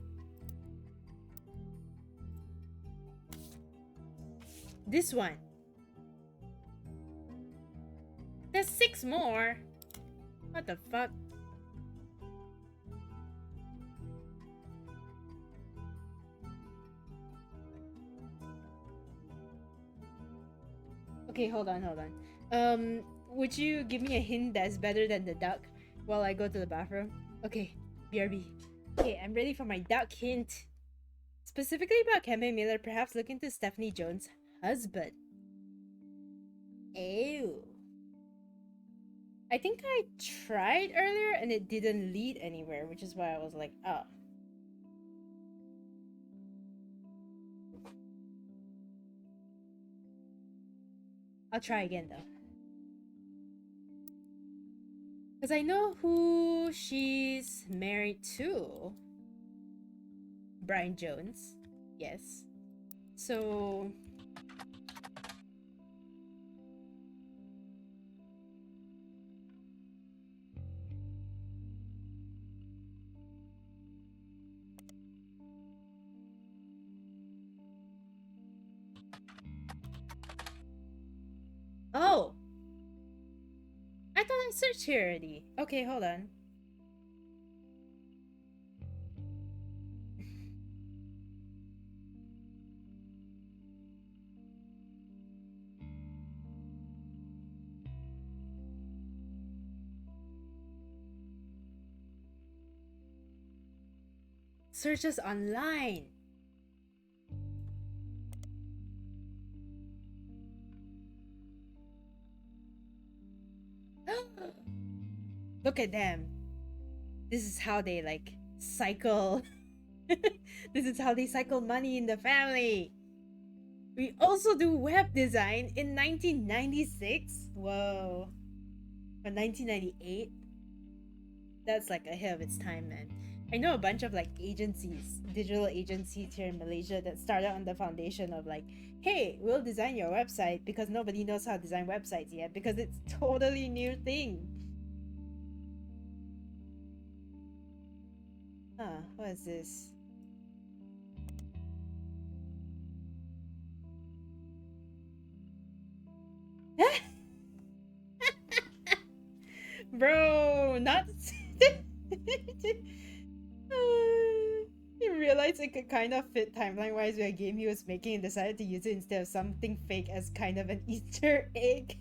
S1: this one. There's 6 more. What the fuck? Okay, hold on. would you give me a hint that's better than the duck while I go to the bathroom? Okay, BRB. Okay, I'm ready for my duck hint. Specifically about Campaign Miller, perhaps looking to Stephanie Jones' husband. Ew. I think I tried earlier and it didn't lead anywhere, which is why I was like, oh. I'll try again though. Because I know who she's married to. Brian Jones. Yes. So... Oh! I thought I searched here already. Okay, hold on. Search us online. Look at them. This is how they like cycle. This is how they cycle money in the family. We also do web design in 1996. Whoa. Or 1998. That's like ahead of its time, man. I know a bunch of like agencies, digital agencies here in Malaysia that started on the foundation of like, hey, we'll design your website because nobody knows how to design websites yet because it's totally new thing. Huh, what is this? Bro, not... He realized it could kind of fit timeline-wise with a game he was making and decided to use it instead of something fake as kind of an Easter egg.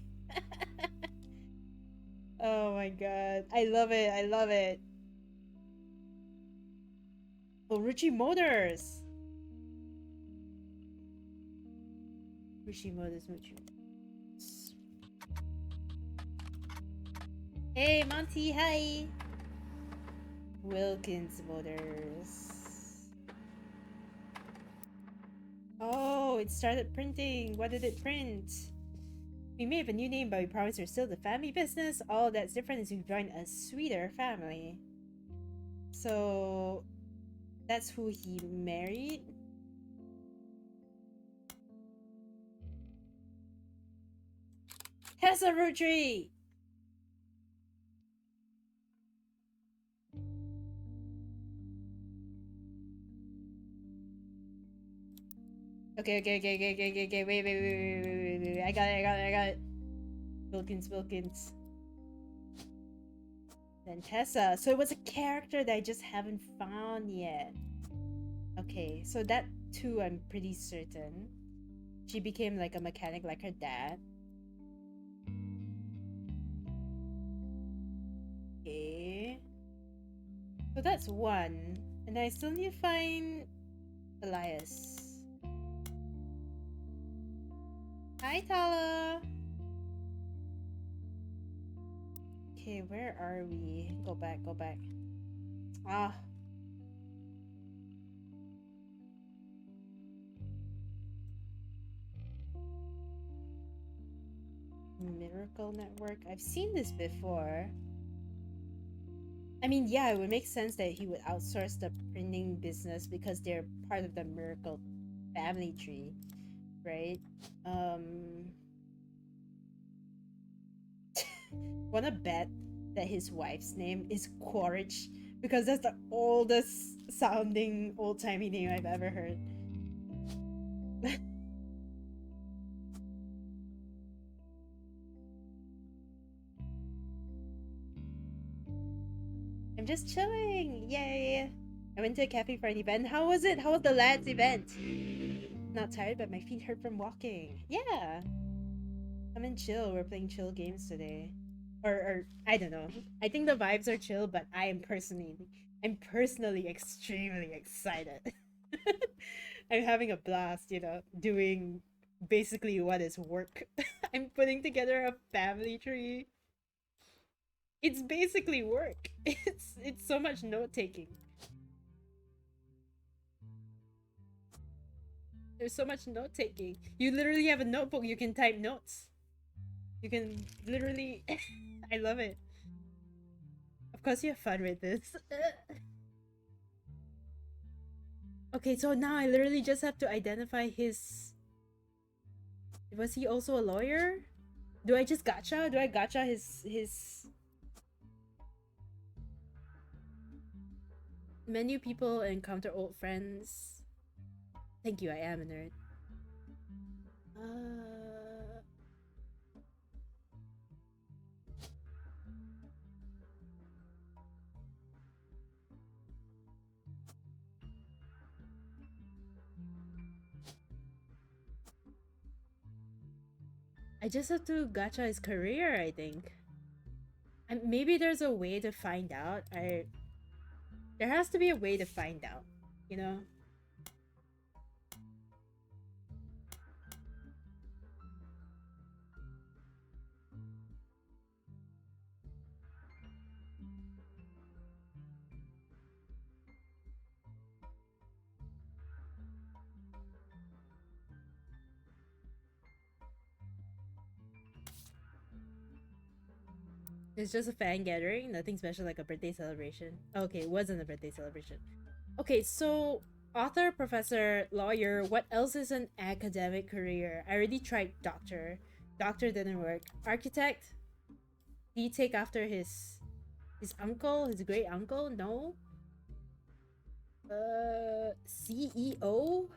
S1: Oh my god. I love it. I love it. Oh, Richie Motors. Richie Motors, Richie Motors. Hey, Monty, hi. Wilkins Motors. Oh, it started printing. What did it print? We may have a new name, but we promise we're still the family business. All that's different is we've joined a sweeter family. So, that's who he married? Tessa Roottrees! Okay, wait. I got it. Wilkins. Then Tessa. So it was a character that I just haven't found yet. Okay, so that too I'm pretty certain. She became like a mechanic like her dad. Okay. So that's one. And I still need to find Elias. Hi, Tala. Okay, where are we? Go back. Ah. Miracle Network. I've seen this before. I mean, yeah, it would make sense that he would outsource the printing business because they're part of the Miracle family tree, right? Wanna bet that his wife's name is Quaritch because that's the oldest sounding old-timey name I've ever heard. I'm just chilling. Yay. I went to a cafe for an event. How was it? How was the lads' event? Not tired, but my feet hurt from walking. Yeah. Come and chill. We're playing chill games today. Or I don't know. I think the vibes are chill, but I'm personally extremely excited. I'm having a blast, you know, doing basically what is work. I'm putting together a family tree. It's basically work. It's so much note taking. There's so much note taking. You literally have a notebook. You can type notes. You can literally. I love it. Of course, you have fun with this. Okay, so now I literally just have to identify his. Was he also a lawyer? Do I just gacha? Do I gacha his menu people, encounter old friends? Thank you, I am a nerd. I just have to gacha his career, I think. And maybe there's a way to find out. There has to be a way to find out, you know? It's just a fan gathering, nothing special like a birthday celebration. Okay, it wasn't a birthday celebration. Okay, so author, professor, lawyer, what else is an academic career? I already tried doctor. Doctor didn't work. Architect? Did he take after his uncle, his great uncle? No. CEO?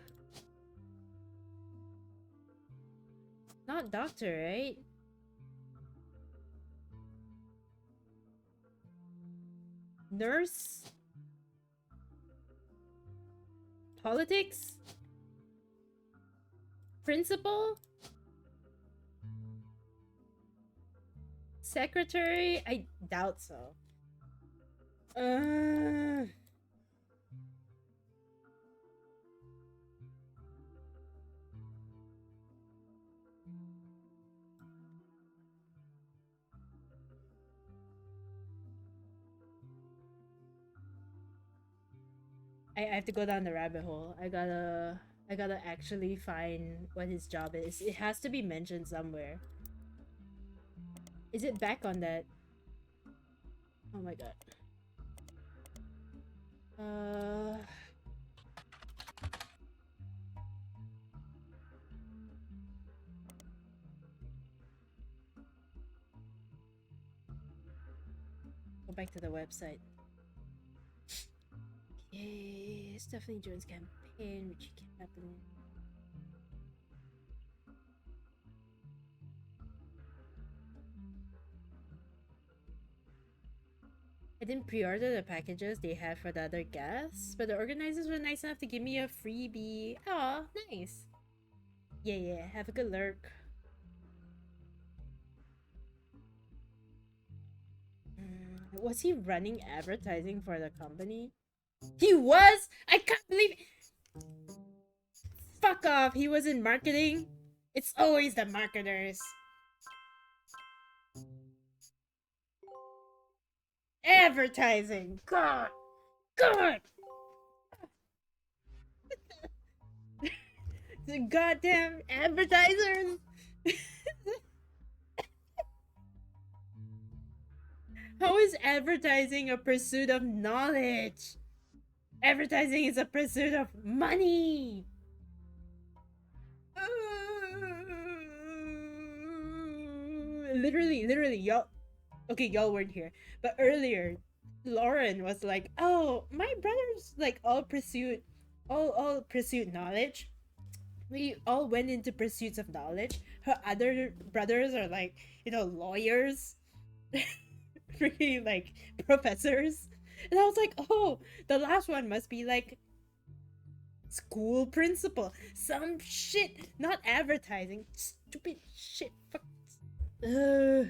S1: Not doctor, right? Nurse? Politics? Principal? Secretary? I doubt so. I have to go down the rabbit hole. I gotta actually find what his job is. It has to be mentioned somewhere. Is it back on that? Oh my god. Go back to the website. Okay, Stephanie Jones campaign, which kept happening. I didn't pre-order the packages they had for the other guests, but the organizers were nice enough to give me a freebie. Aw, nice. Yeah, have a good lurk. Was he running advertising for the company? He was? I can't believe it. Fuck off, he was in marketing? It's always the marketers. Advertising. God. The goddamn advertisers. How is advertising a pursuit of knowledge? Advertising is a pursuit of money. Literally, y'all. Okay, y'all weren't here, but earlier, Lauren was like, "Oh, my brother's like all pursuit knowledge. We all went into pursuits of knowledge. Her other brothers are like, you know, lawyers, freaking like professors." And I was like, "Oh, the last one must be like school principal, some shit, not advertising, stupid shit." Fuck. Ugh.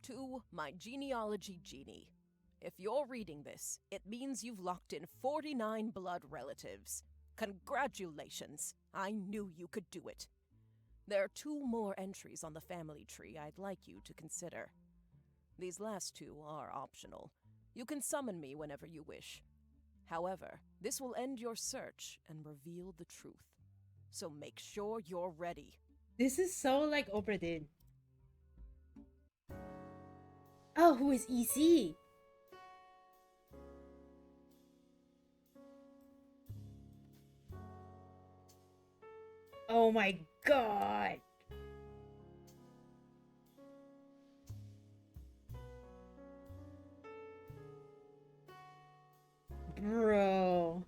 S3: To my genealogy genie. If you're reading this, it means you've locked in 49 blood relatives. Congratulations! I knew you could do it. There are 2 more entries on the family tree I'd like you to consider. These last 2 are optional. You can summon me whenever you wish. However, this will end your search and reveal the truth. So make sure you're ready.
S1: This is so like Oprah did. Oh, who is EC? Oh my god. Bro.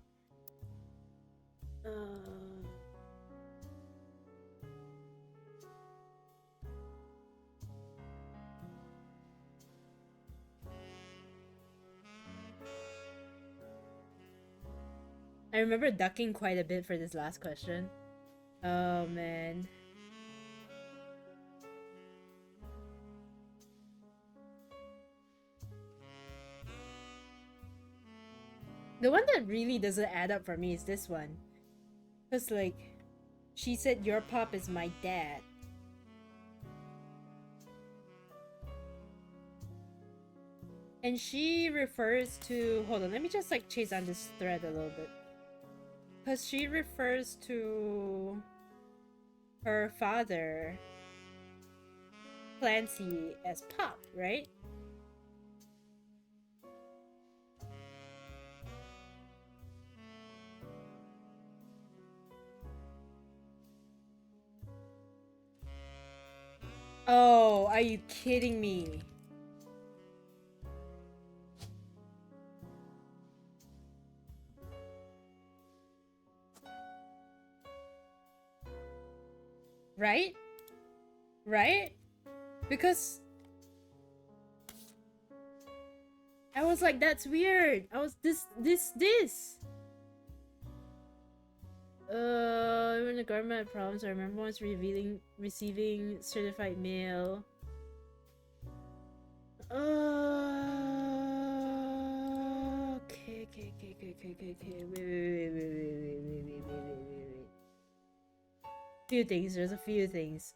S1: I remember ducking quite a bit for this last question. Oh man. The one that really doesn't add up for me is this one. Cause like, she said your pop is my dad. And she refers to, hold on, let me just like chase on this thread a little bit. Cause she refers to her father, Clancy, as Pop, right? Oh, are you kidding me? Right? Right? Because I was like, that's weird. I was this. When the government had problems, I remember once receiving certified mail. Okay. Wait. Few things. There's a few things.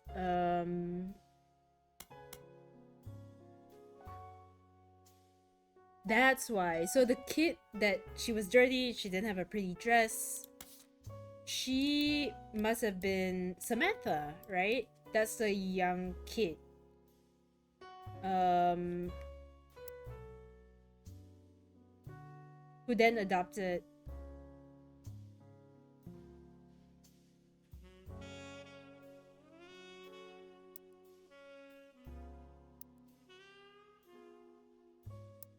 S1: That's why. So the kid that she was dirty, she didn't have a pretty dress. She must have been Samantha, right? That's the young kid. Who then adopted.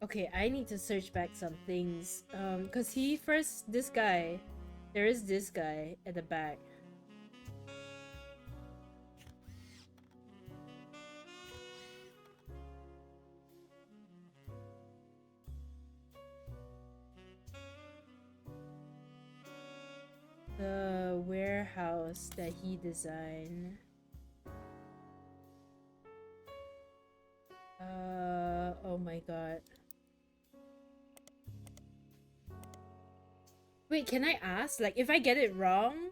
S1: Okay, I need to search back some things. Cause there is this guy at the back. The warehouse that he designed. Oh my god. Wait, can I ask? Like, if I get it wrong,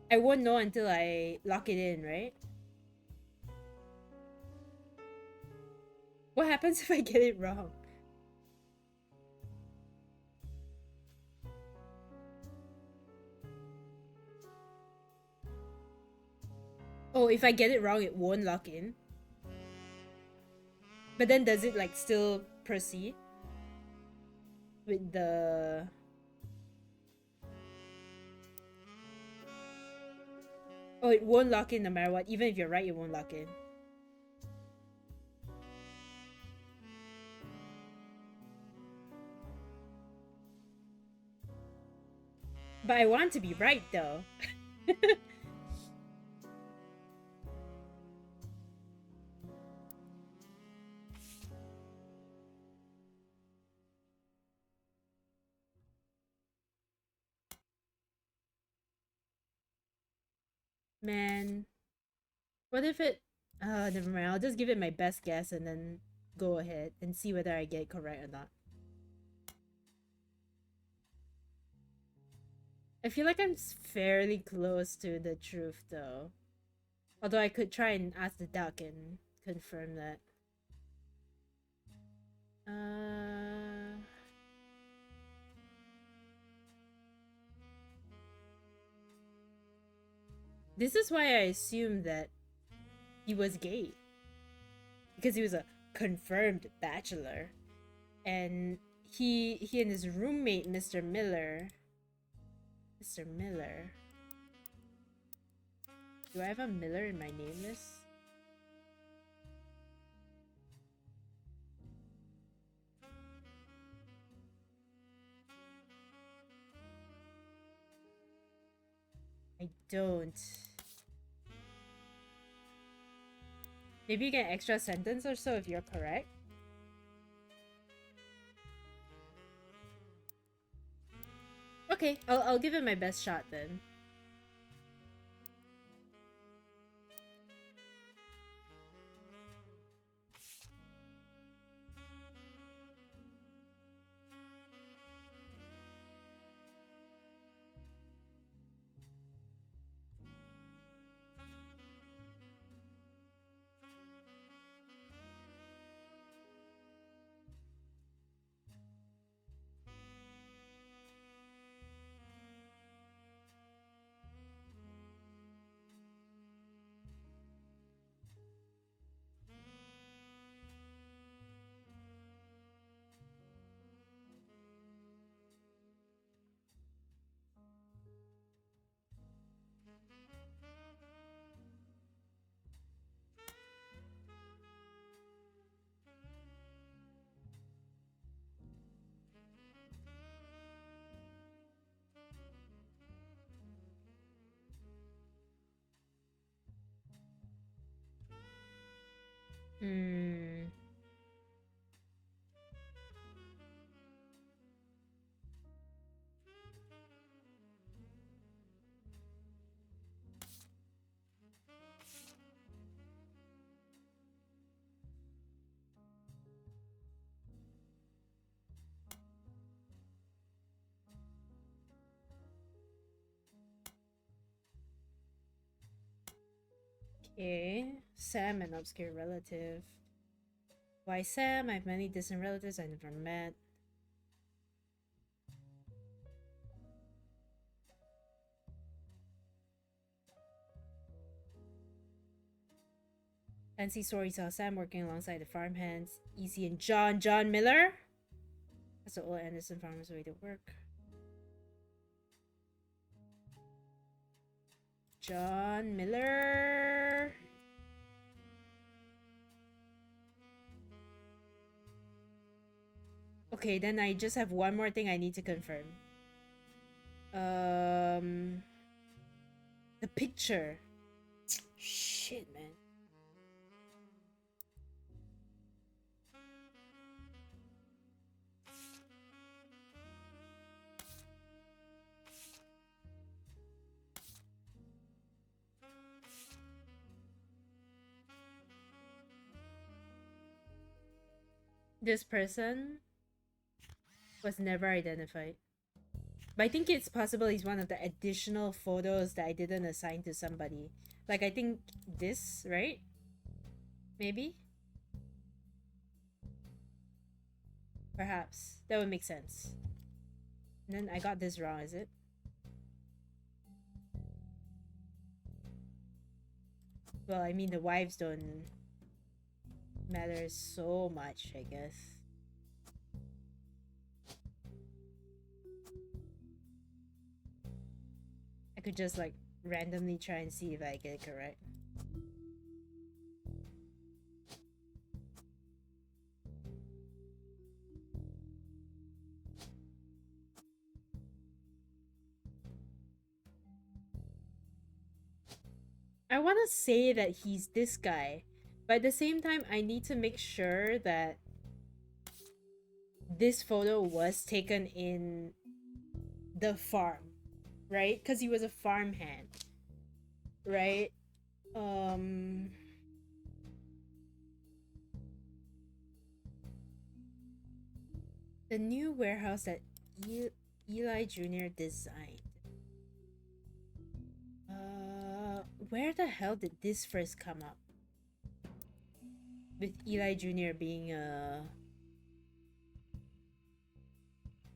S1: I won't know until I lock it in, right? What happens if I get it wrong? Oh, if I get it wrong, it won't lock in. But then does it like still proceed with the... Oh, it won't lock in no matter what. Even if you're right, it won't lock in. But I want to be right though. Man. What if it... never mind. I'll just give it my best guess and then go ahead and see whether I get it correct or not. I feel like I'm fairly close to the truth though. Although I could try and ask the duck and confirm that. This is why I assumed that he was gay. Because he was a confirmed bachelor. And he and his roommate, Mr. Miller. Mr. Miller. Do I have a Miller in my name list? I don't. Maybe you get an extra sentence or so if you're correct. Okay, I'll give it my best shot then. Hmm. Okay. Sam, an obscure relative. Why Sam? I have many distant relatives I never met. Fancy story saw Sam working alongside the farmhands, Easy and John. John Miller? That's the old Anderson farmer's way to work. John Miller. Okay, then I just have one more thing I need to confirm. The picture. Shit, man. This person was never identified. But I think it's possible he's one of the additional photos that I didn't assign to somebody. Like, I think this, right? Maybe? Perhaps. That would make sense. And then I got this wrong, is it? Well, I mean, the wives don't matter so much, I guess. I could just like randomly try and see if I get it correct. I want to say that he's this guy, but at the same time, I need to make sure that this photo was taken in the farm, right? Because he was a farmhand. right? The new warehouse that Eli Jr. designed. Where the hell did this first come up? With Eli Jr. being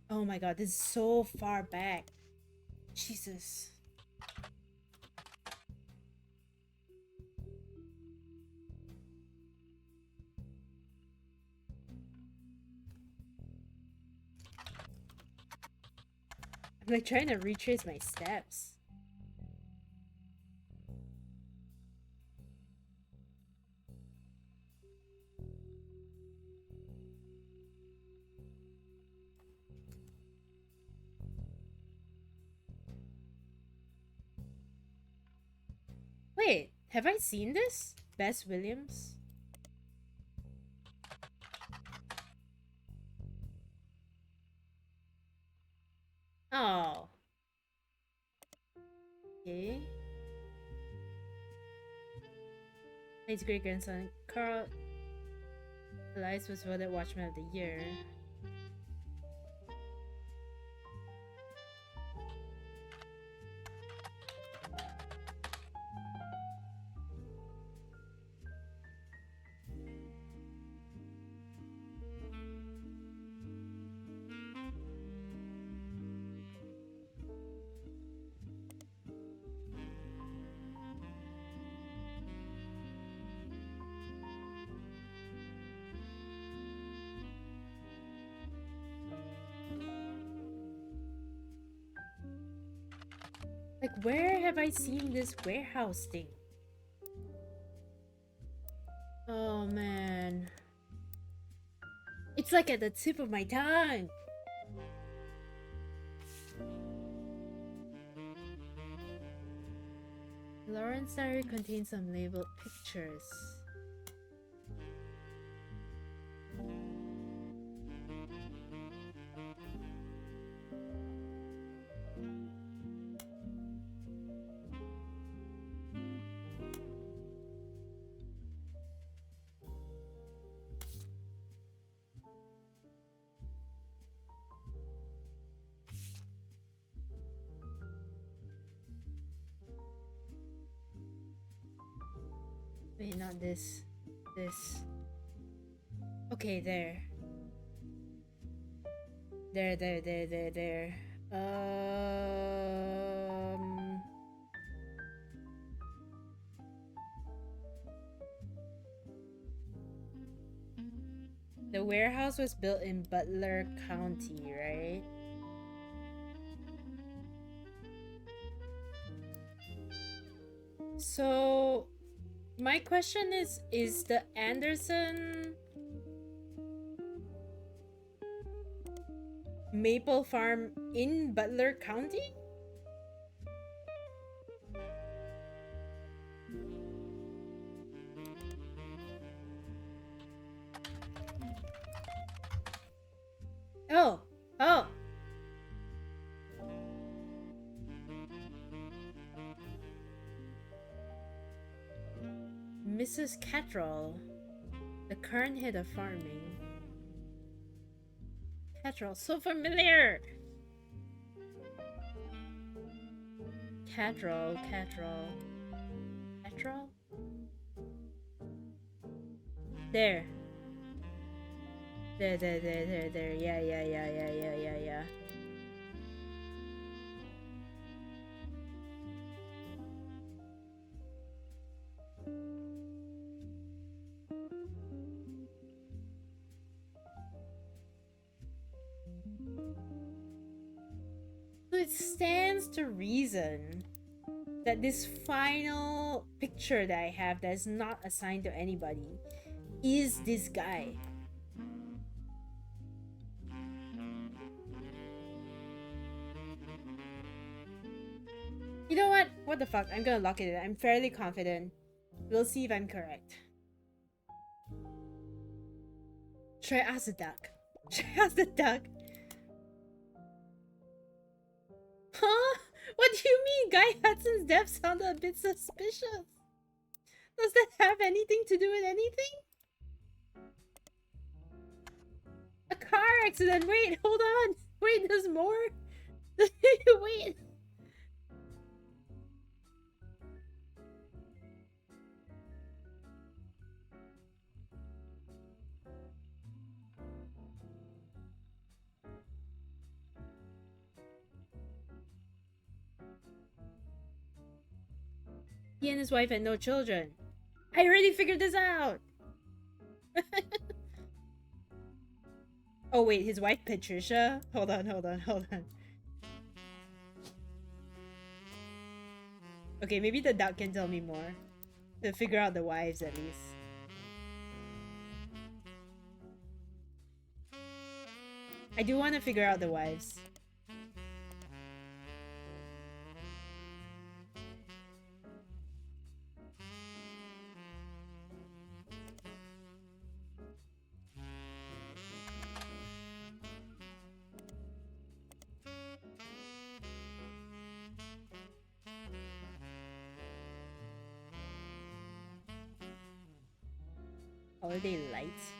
S1: oh my god, this is so far back. Jesus. I'm like trying to retrace my steps. Wait, have I seen this? Bess Williams? Oh. Okay. His great grandson, Carl Elias, was voted Watchman of the Year. Like, where have I seen this warehouse thing? Oh man. It's like at the tip of my tongue. Lauren's diary contains some labeled pictures. Wait, not this. This. Okay, there. There. The warehouse was built in Butler County, right? So, my question is the Anderson Maple Farm in Butler County? Oh. Mrs. Cattrall, the current head of farming. Cattrall, so familiar! Cattrall. There. There. Yeah. So it stands to reason that this final picture that I have that is not assigned to anybody is this guy. You know what? What the fuck? I'm gonna lock it in. I'm fairly confident. We'll see if I'm correct. Should I ask the duck? Huh? What do you mean? Guy Hudson's death sounded a bit suspicious. Does that have anything to do with anything? A car accident. Wait, hold on. Wait, there's more. Wait. He and his wife had no children. I already figured this out. Oh wait, his wife Patricia? Hold on. Okay, maybe the duck can tell me more. To figure out the wives at least. I do want to figure out the wives. Holiday lights.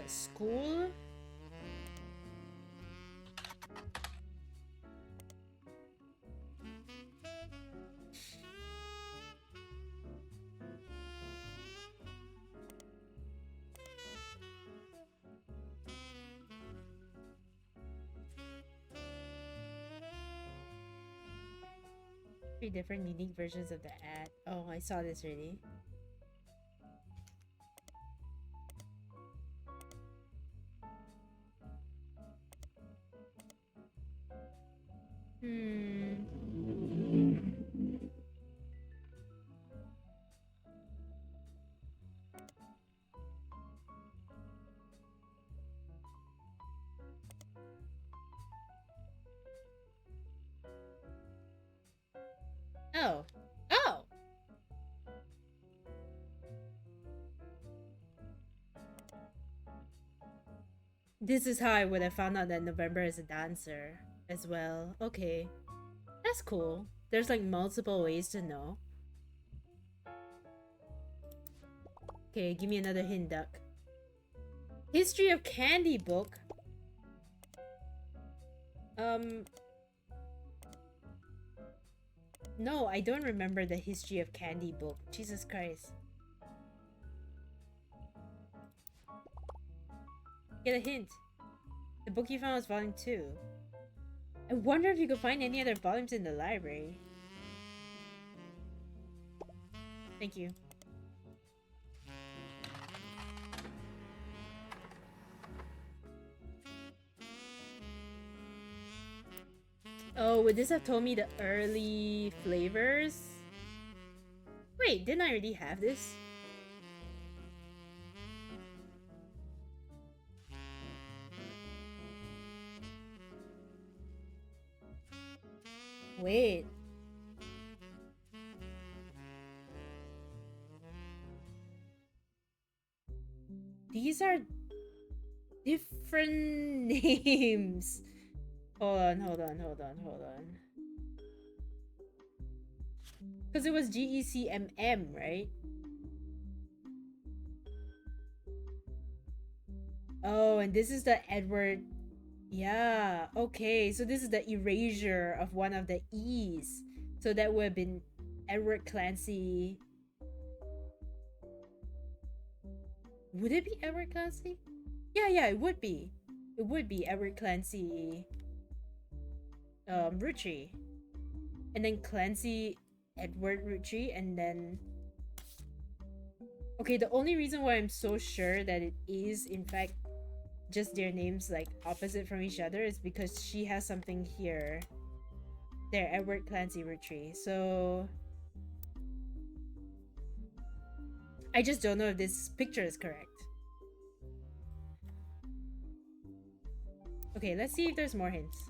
S1: School? Three different unique versions of the ad. Oh, I saw this already. Oh. Oh! This is how I would have found out that November is a dancer as well. Okay. That's cool. There's like multiple ways to know. Okay, give me another hint, duck. History of Candy book. No, I don't remember the History of Candy book. Jesus Christ. Get a hint. The book you found was volume 2. I wonder if you could find any other volumes in the library. Thank you. Oh, would this have told me the early flavors? Wait, didn't I already have this? Wait. These are different names. Hold on. Because it was GECMM, right? Oh, and this is the Edward. Yeah, okay. So this is the erasure of one of the E's. So that would have been Edward Clancy. Would it be Edward Clancy? Yeah, it would be. It would be Edward Clancy. Roottrie. And then Clancy Edward Roottrie, and then... Okay, the only reason why I'm so sure that it is, in fact, just their names, like, opposite from each other is because she has something here. There, Edward Clancy Roottrie. So... I just don't know if this picture is correct. Okay, let's see if there's more hints.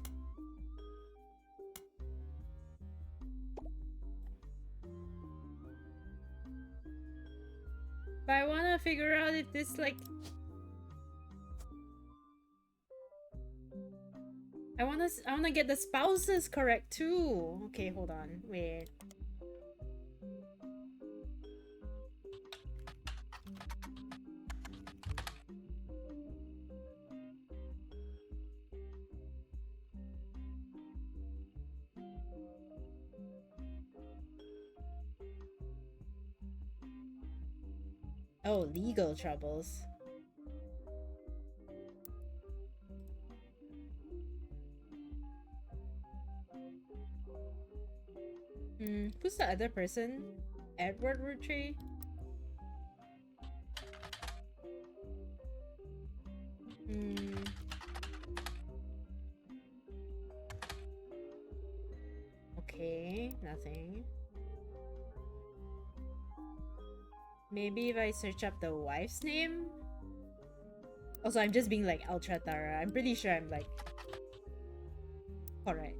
S1: But I wanna figure out if this like I wanna get the spouses correct too. Okay, hold on. Wait. Oh, legal troubles. Who's the other person? Edward Roottrees? Okay, nothing. Maybe if I search up the wife's name? Also, I'm just being like ultra thorough. I'm pretty sure I'm like correct.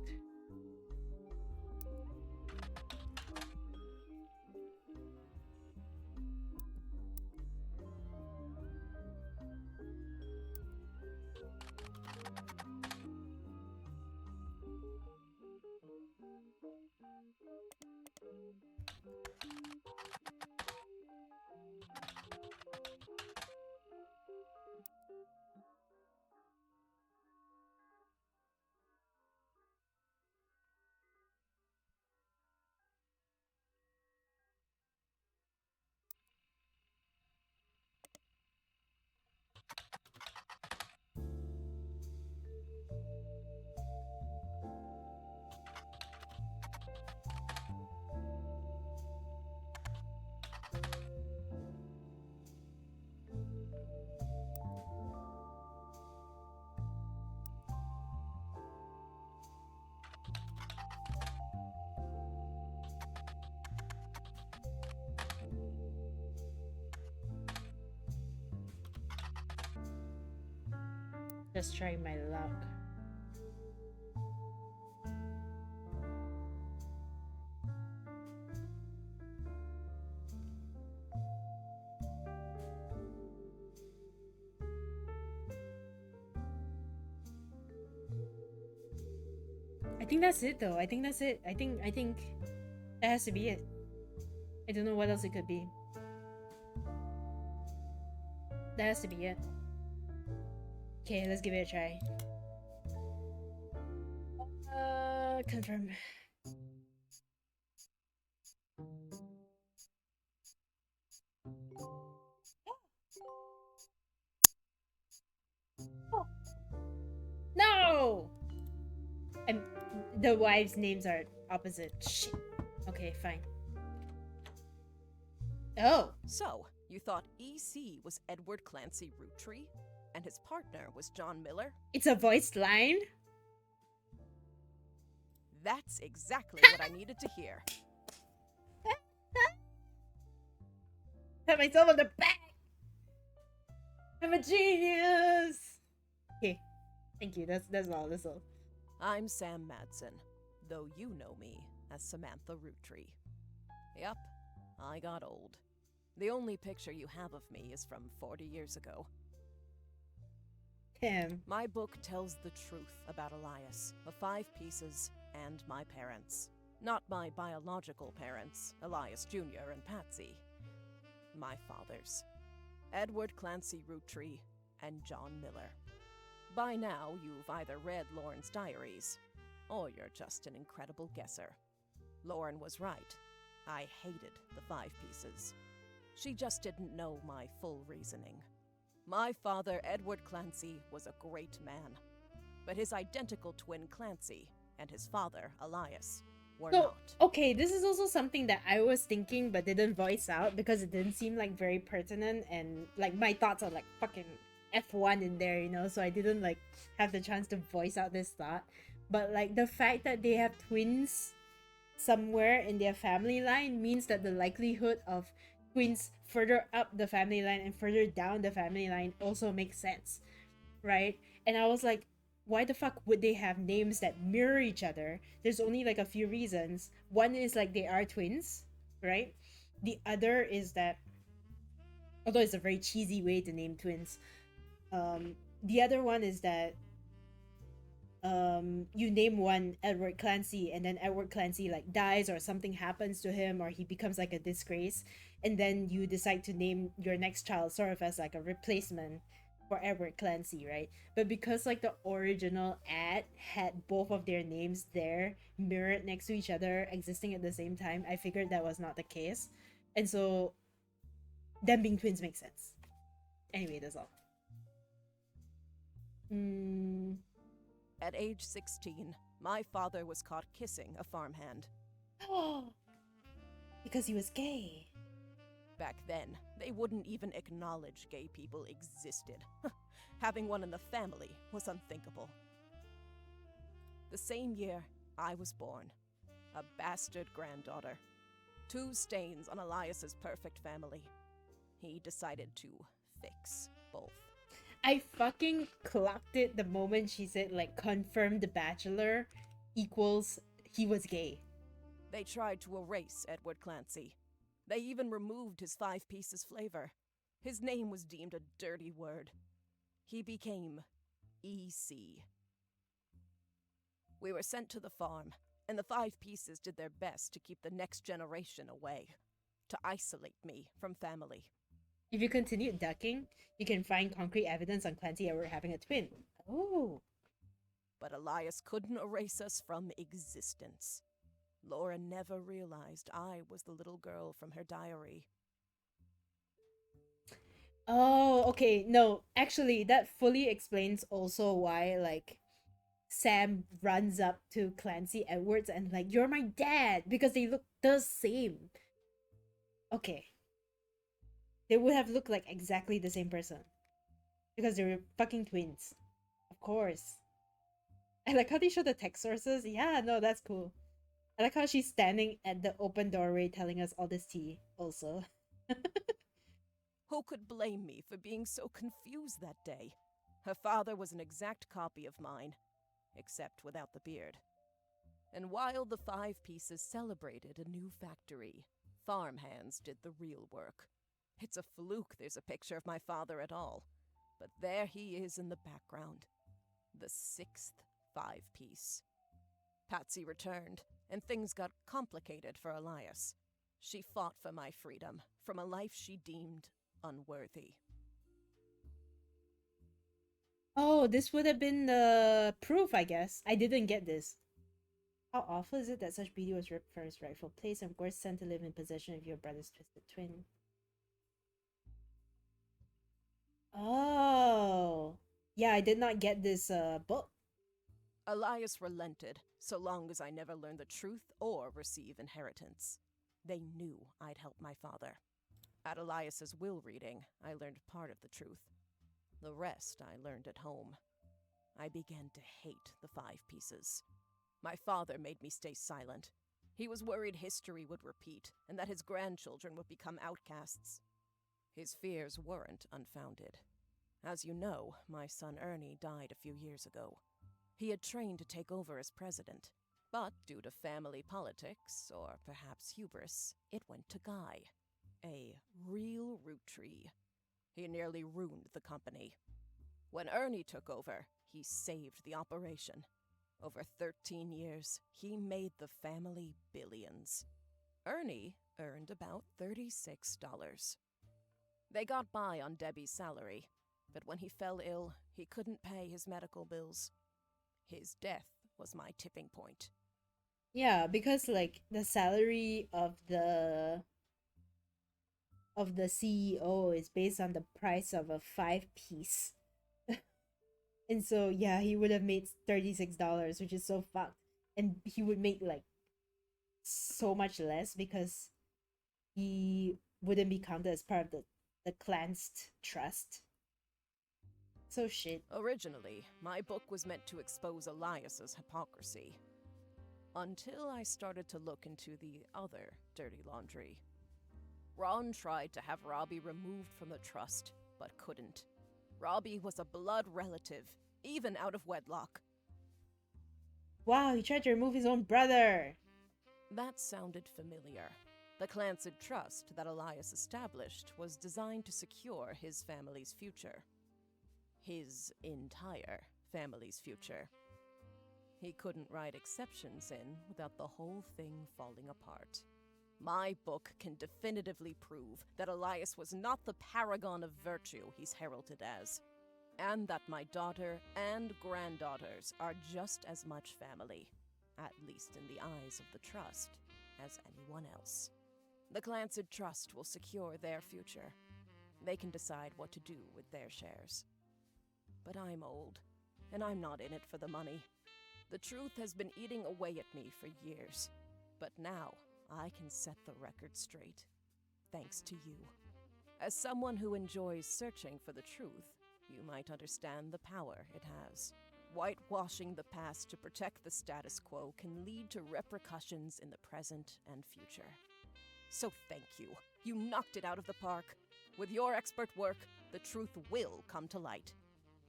S1: Just trying my luck. I think that's it though. I think that's it. I think that has to be it. I don't know what else it could be. That has to be it. Okay, let's give it a try. Confirm. Oh. No! The wives' names are opposite. Shit. Okay, fine. Oh.
S3: So, you thought EC was Edward Clancy Roottrees, and his partner was John Miller?
S1: It's a voiced line?
S3: That's exactly what I needed to hear.
S1: Pat myself on the back! I'm a genius! Okay. Thank you. That's all. That's all.
S3: I'm Sam Madsen, though you know me as Samantha Roottrees. Yep, I got old. The only picture you have of me is from 40 years ago.
S1: Damn.
S3: My book tells the truth about Elias, of 5 pieces, and my parents. Not my biological parents, Elias Jr. and Patsy. My fathers, Edward Clancy Roottrees and John Miller. By now, you've either read Lauren's diaries, or you're just an incredible guesser. Lauren was right. I hated the 5 pieces. She just didn't know my full reasoning. My father, Edward Clancy, was a great man. But his identical twin Clancy and his father, Elias, were not.
S1: Okay, this is also something that I was thinking but didn't voice out because it didn't seem like very pertinent, and like my thoughts are like fucking F1 in there, you know, so I didn't like have the chance to voice out this thought. But like the fact that they have twins somewhere in their family line means that the likelihood of twins further up the family line and further down the family line also makes sense, right? And I was like, why the fuck would they have names that mirror each other? There's only like a few reasons. One is like they are twins, right? The other is that Although it's a very cheesy way to name twins. The other one is that you name one Edward Clancy, and then Edward Clancy like dies or something happens to him, or he becomes like a disgrace, and then you decide to name your next child sort of as like a replacement for Edward Clancy, right? But because like the original ad had both of their names there mirrored next to each other existing at the same time, I figured that was not the case. And so them being twins makes sense. Anyway, that's all.
S3: At age 16, my father was caught kissing a farmhand.
S1: Oh, because he was gay.
S3: Back then, they wouldn't even acknowledge gay people existed. Having one in the family was unthinkable. The same year, I was born. A bastard granddaughter. 2 stains on Elias's perfect family. He decided to fix both.
S1: I fucking clocked it the moment she said, like, confirmed the bachelor equals he was gay.
S3: They tried to erase Edward Clancy. They even removed his 5 pieces flavor. His name was deemed a dirty word. He became EC. We were sent to the farm, and the 5 pieces did their best to keep the next generation away, to isolate me from family.
S1: If you continue ducking, you can find concrete evidence on Clancy Edward having a twin. Oh.
S3: But Elias couldn't erase us from existence. Laura never realized I was the little girl from her diary.
S1: Oh, okay. No, actually, that fully explains also why, like, Sam runs up to Clancy Edwards and, like, you're my dad, because they look the same. Okay. They would have looked like exactly the same person. Because they were fucking twins. Of course. I like how they show the text sources. Yeah, no, that's cool. I like how she's standing at the open doorway telling us all this tea, also.
S3: Who could blame me for being so confused that day? Her father was an exact copy of mine, except without the beard. And while the 5 pieces celebrated a new factory, farmhands did the real work. It's a fluke there's a picture of my father at all, but there he is in the background. The 6th 5-piece. Patsy returned, and things got complicated for Elias. She fought for my freedom, from a life she deemed unworthy.
S1: Oh, this would have been the proof, I guess. I didn't get this. How awful is it that such beauty was ripped from his rightful place and of course sent to live in possession of your brother's twisted twin? Oh. Yeah, I did not get this book.
S3: Elias relented, so long as I never learned the truth or receive inheritance. They knew I'd help my father. At Elias's will reading, I learned part of the truth. The rest I learned at home. I began to hate the 5 pieces. My father made me stay silent. He was worried history would repeat, and that his grandchildren would become outcasts. His fears weren't unfounded. As you know, my son Ernie died a few years ago. He had trained to take over as president, but due to family politics, or perhaps hubris, it went to Guy, a real Roottrie. He nearly ruined the company. When Ernie took over, he saved the operation. Over 13 years, he made the family billions. Ernie earned about $36. They got by on Debbie's salary, but when he fell ill, he couldn't pay his medical bills. His death was my tipping point.
S1: Yeah, because like the salary of the CEO is based on the price of a 5-piece. And so yeah, he would have made $36, which is so fucked. And he would make like so much less because he wouldn't be counted as part of the Clanst trust. So shit.
S3: Originally, my book was meant to expose Elias's hypocrisy. Until I started to look into the other dirty laundry. Ron tried to have Robbie removed from the trust, but couldn't. Robbie was a blood relative, even out of wedlock.
S1: Wow, he tried to remove his own brother.
S3: That sounded familiar. The Clancid Trust that Elias established was designed to secure his family's future. His entire family's future. He couldn't write exceptions in without the whole thing falling apart. My book can definitively prove that Elias was not the paragon of virtue he's heralded as, and that my daughter and granddaughters are just as much family, at least in the eyes of the Trust, as anyone else. The Clancid Trust will secure their future. They can decide what to do with their shares. But I'm old, and I'm not in it for the money. The truth has been eating away at me for years, but now I can set the record straight, thanks to you. As someone who enjoys searching for the truth, you might understand the power it has. Whitewashing the past to protect the status quo can lead to repercussions in the present and future. So thank you. You knocked it out of the park. With your expert work, the truth will come to light.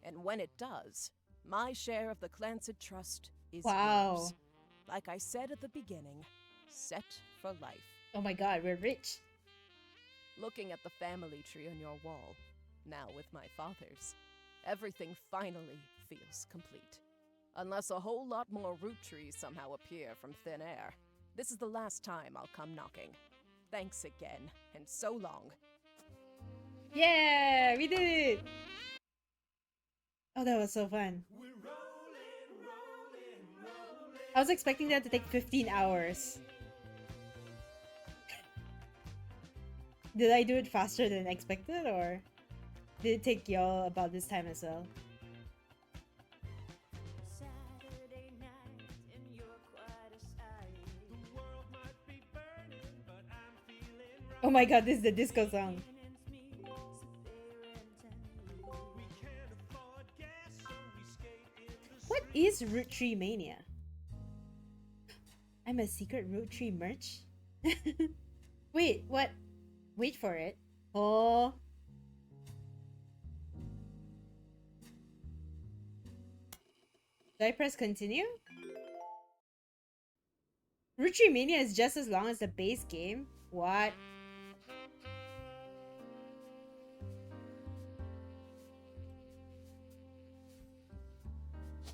S3: And when it does, my share of the Clancid Trust is yours. Like I said at the beginning, set for life.
S1: Oh my god, we're rich.
S3: Looking at the family tree on your wall, now with my father's, everything finally feels complete. Unless a whole lot more Roottrees somehow appear from thin air. This is the last time I'll come knocking. Thanks again, and so long.
S1: Yeah, we did it! Oh, that was so fun. I was expecting that to take 15 hours. Did I do it faster than expected, or did it take y'all about this time as well? Oh my god, this is the disco song. What is Roottrees Mania? I'm a secret Roottrees merch? Wait, what? Wait for it. Oh. Do I press continue? Roottrees Mania is just as long as the base game. What?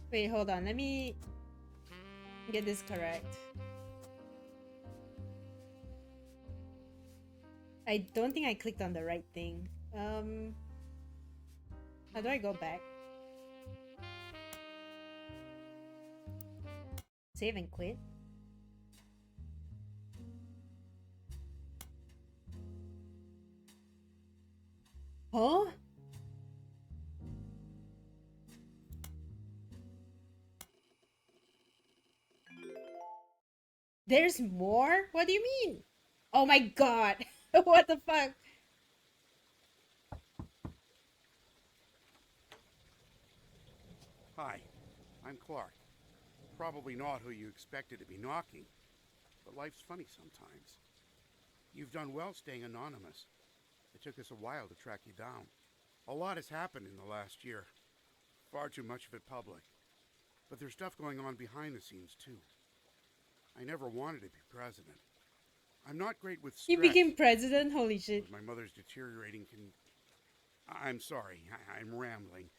S1: Wait, hold on. Let me get this correct. I don't think I clicked on the right thing. How do I go back? Save and quit? Huh? There's more? What do you mean? Oh my god! What the fuck?
S6: Hi, I'm Clark. Probably not who you expected to be knocking, but life's funny sometimes. You've done well staying anonymous. It took us a while to track you down. A lot has happened in the last year. Far too much of it public. But there's stuff going on behind the scenes, too. I never wanted to be president. I'm not great with stress.
S1: You became president? Holy shit.
S6: With my mother's deteriorating I'm sorry, I'm rambling.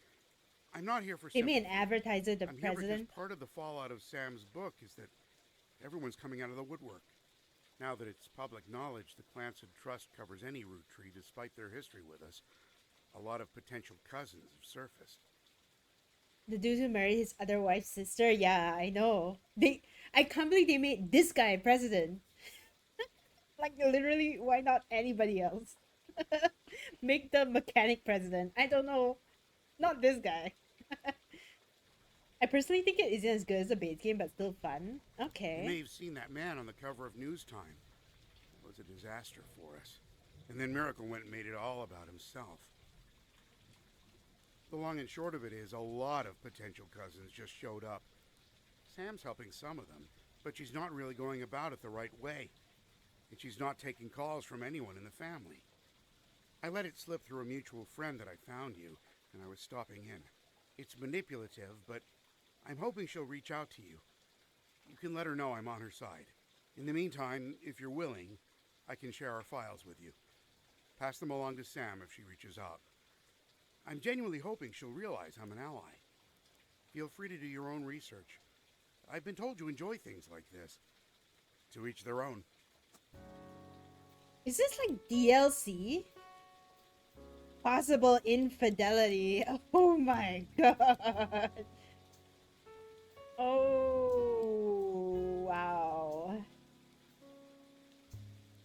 S6: I'm not here for
S1: Give me an advertiser, the
S6: I'm here
S1: president.
S6: because part of the fallout of Sam's book is that everyone's coming out of the woodwork. Now that it's public knowledge, the Clancid Trust covers any Roottrees despite their history with us. A lot of potential cousins have surfaced.
S1: The dude who married his other wife's sister? Yeah, I know. I can't believe they made this guy president. Like, literally, why not anybody else? Make the mechanic president. I don't know. Not this guy. I personally think it isn't as good as the base game, but still fun. Okay.
S6: You may have seen that man on the cover of News Time. It was a disaster for us. And then Miracle went and made it all about himself. The long and short of it is, a lot of potential cousins just showed up. Sam's helping some of them, but she's not really going about it the right way. And she's not taking calls from anyone in the family. I let it slip through a mutual friend that I found you, and I was stopping in. It's manipulative, but I'm hoping she'll reach out to you. You can let her know I'm on her side. In the meantime, if you're willing, I can share our files with you. Pass them along to Sam if she reaches out. I'm genuinely hoping she'll realize I'm an ally. Feel free to do your own research. I've been told you enjoy things like this. To each their own.
S1: Is this like DLC? Possible infidelity. Oh my god. Oh, wow.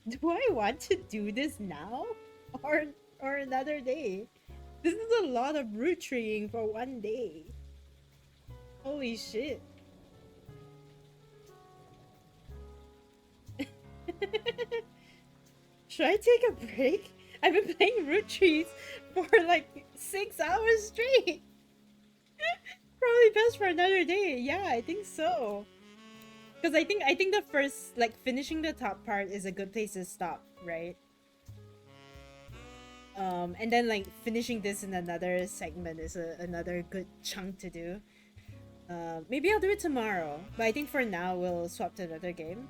S1: Do I want to do this now? Or another day? This is a lot of root treeing for one day. Holy shit. Should I take a break? I've been playing Roottrees for like 6 hours straight. Probably best for another day. Yeah, I think so. Because I think the first, like, finishing the top part is a good place to stop, right? And then like finishing this in another segment is another good chunk to do. Maybe I'll do it tomorrow, but I think for now we'll swap to another game.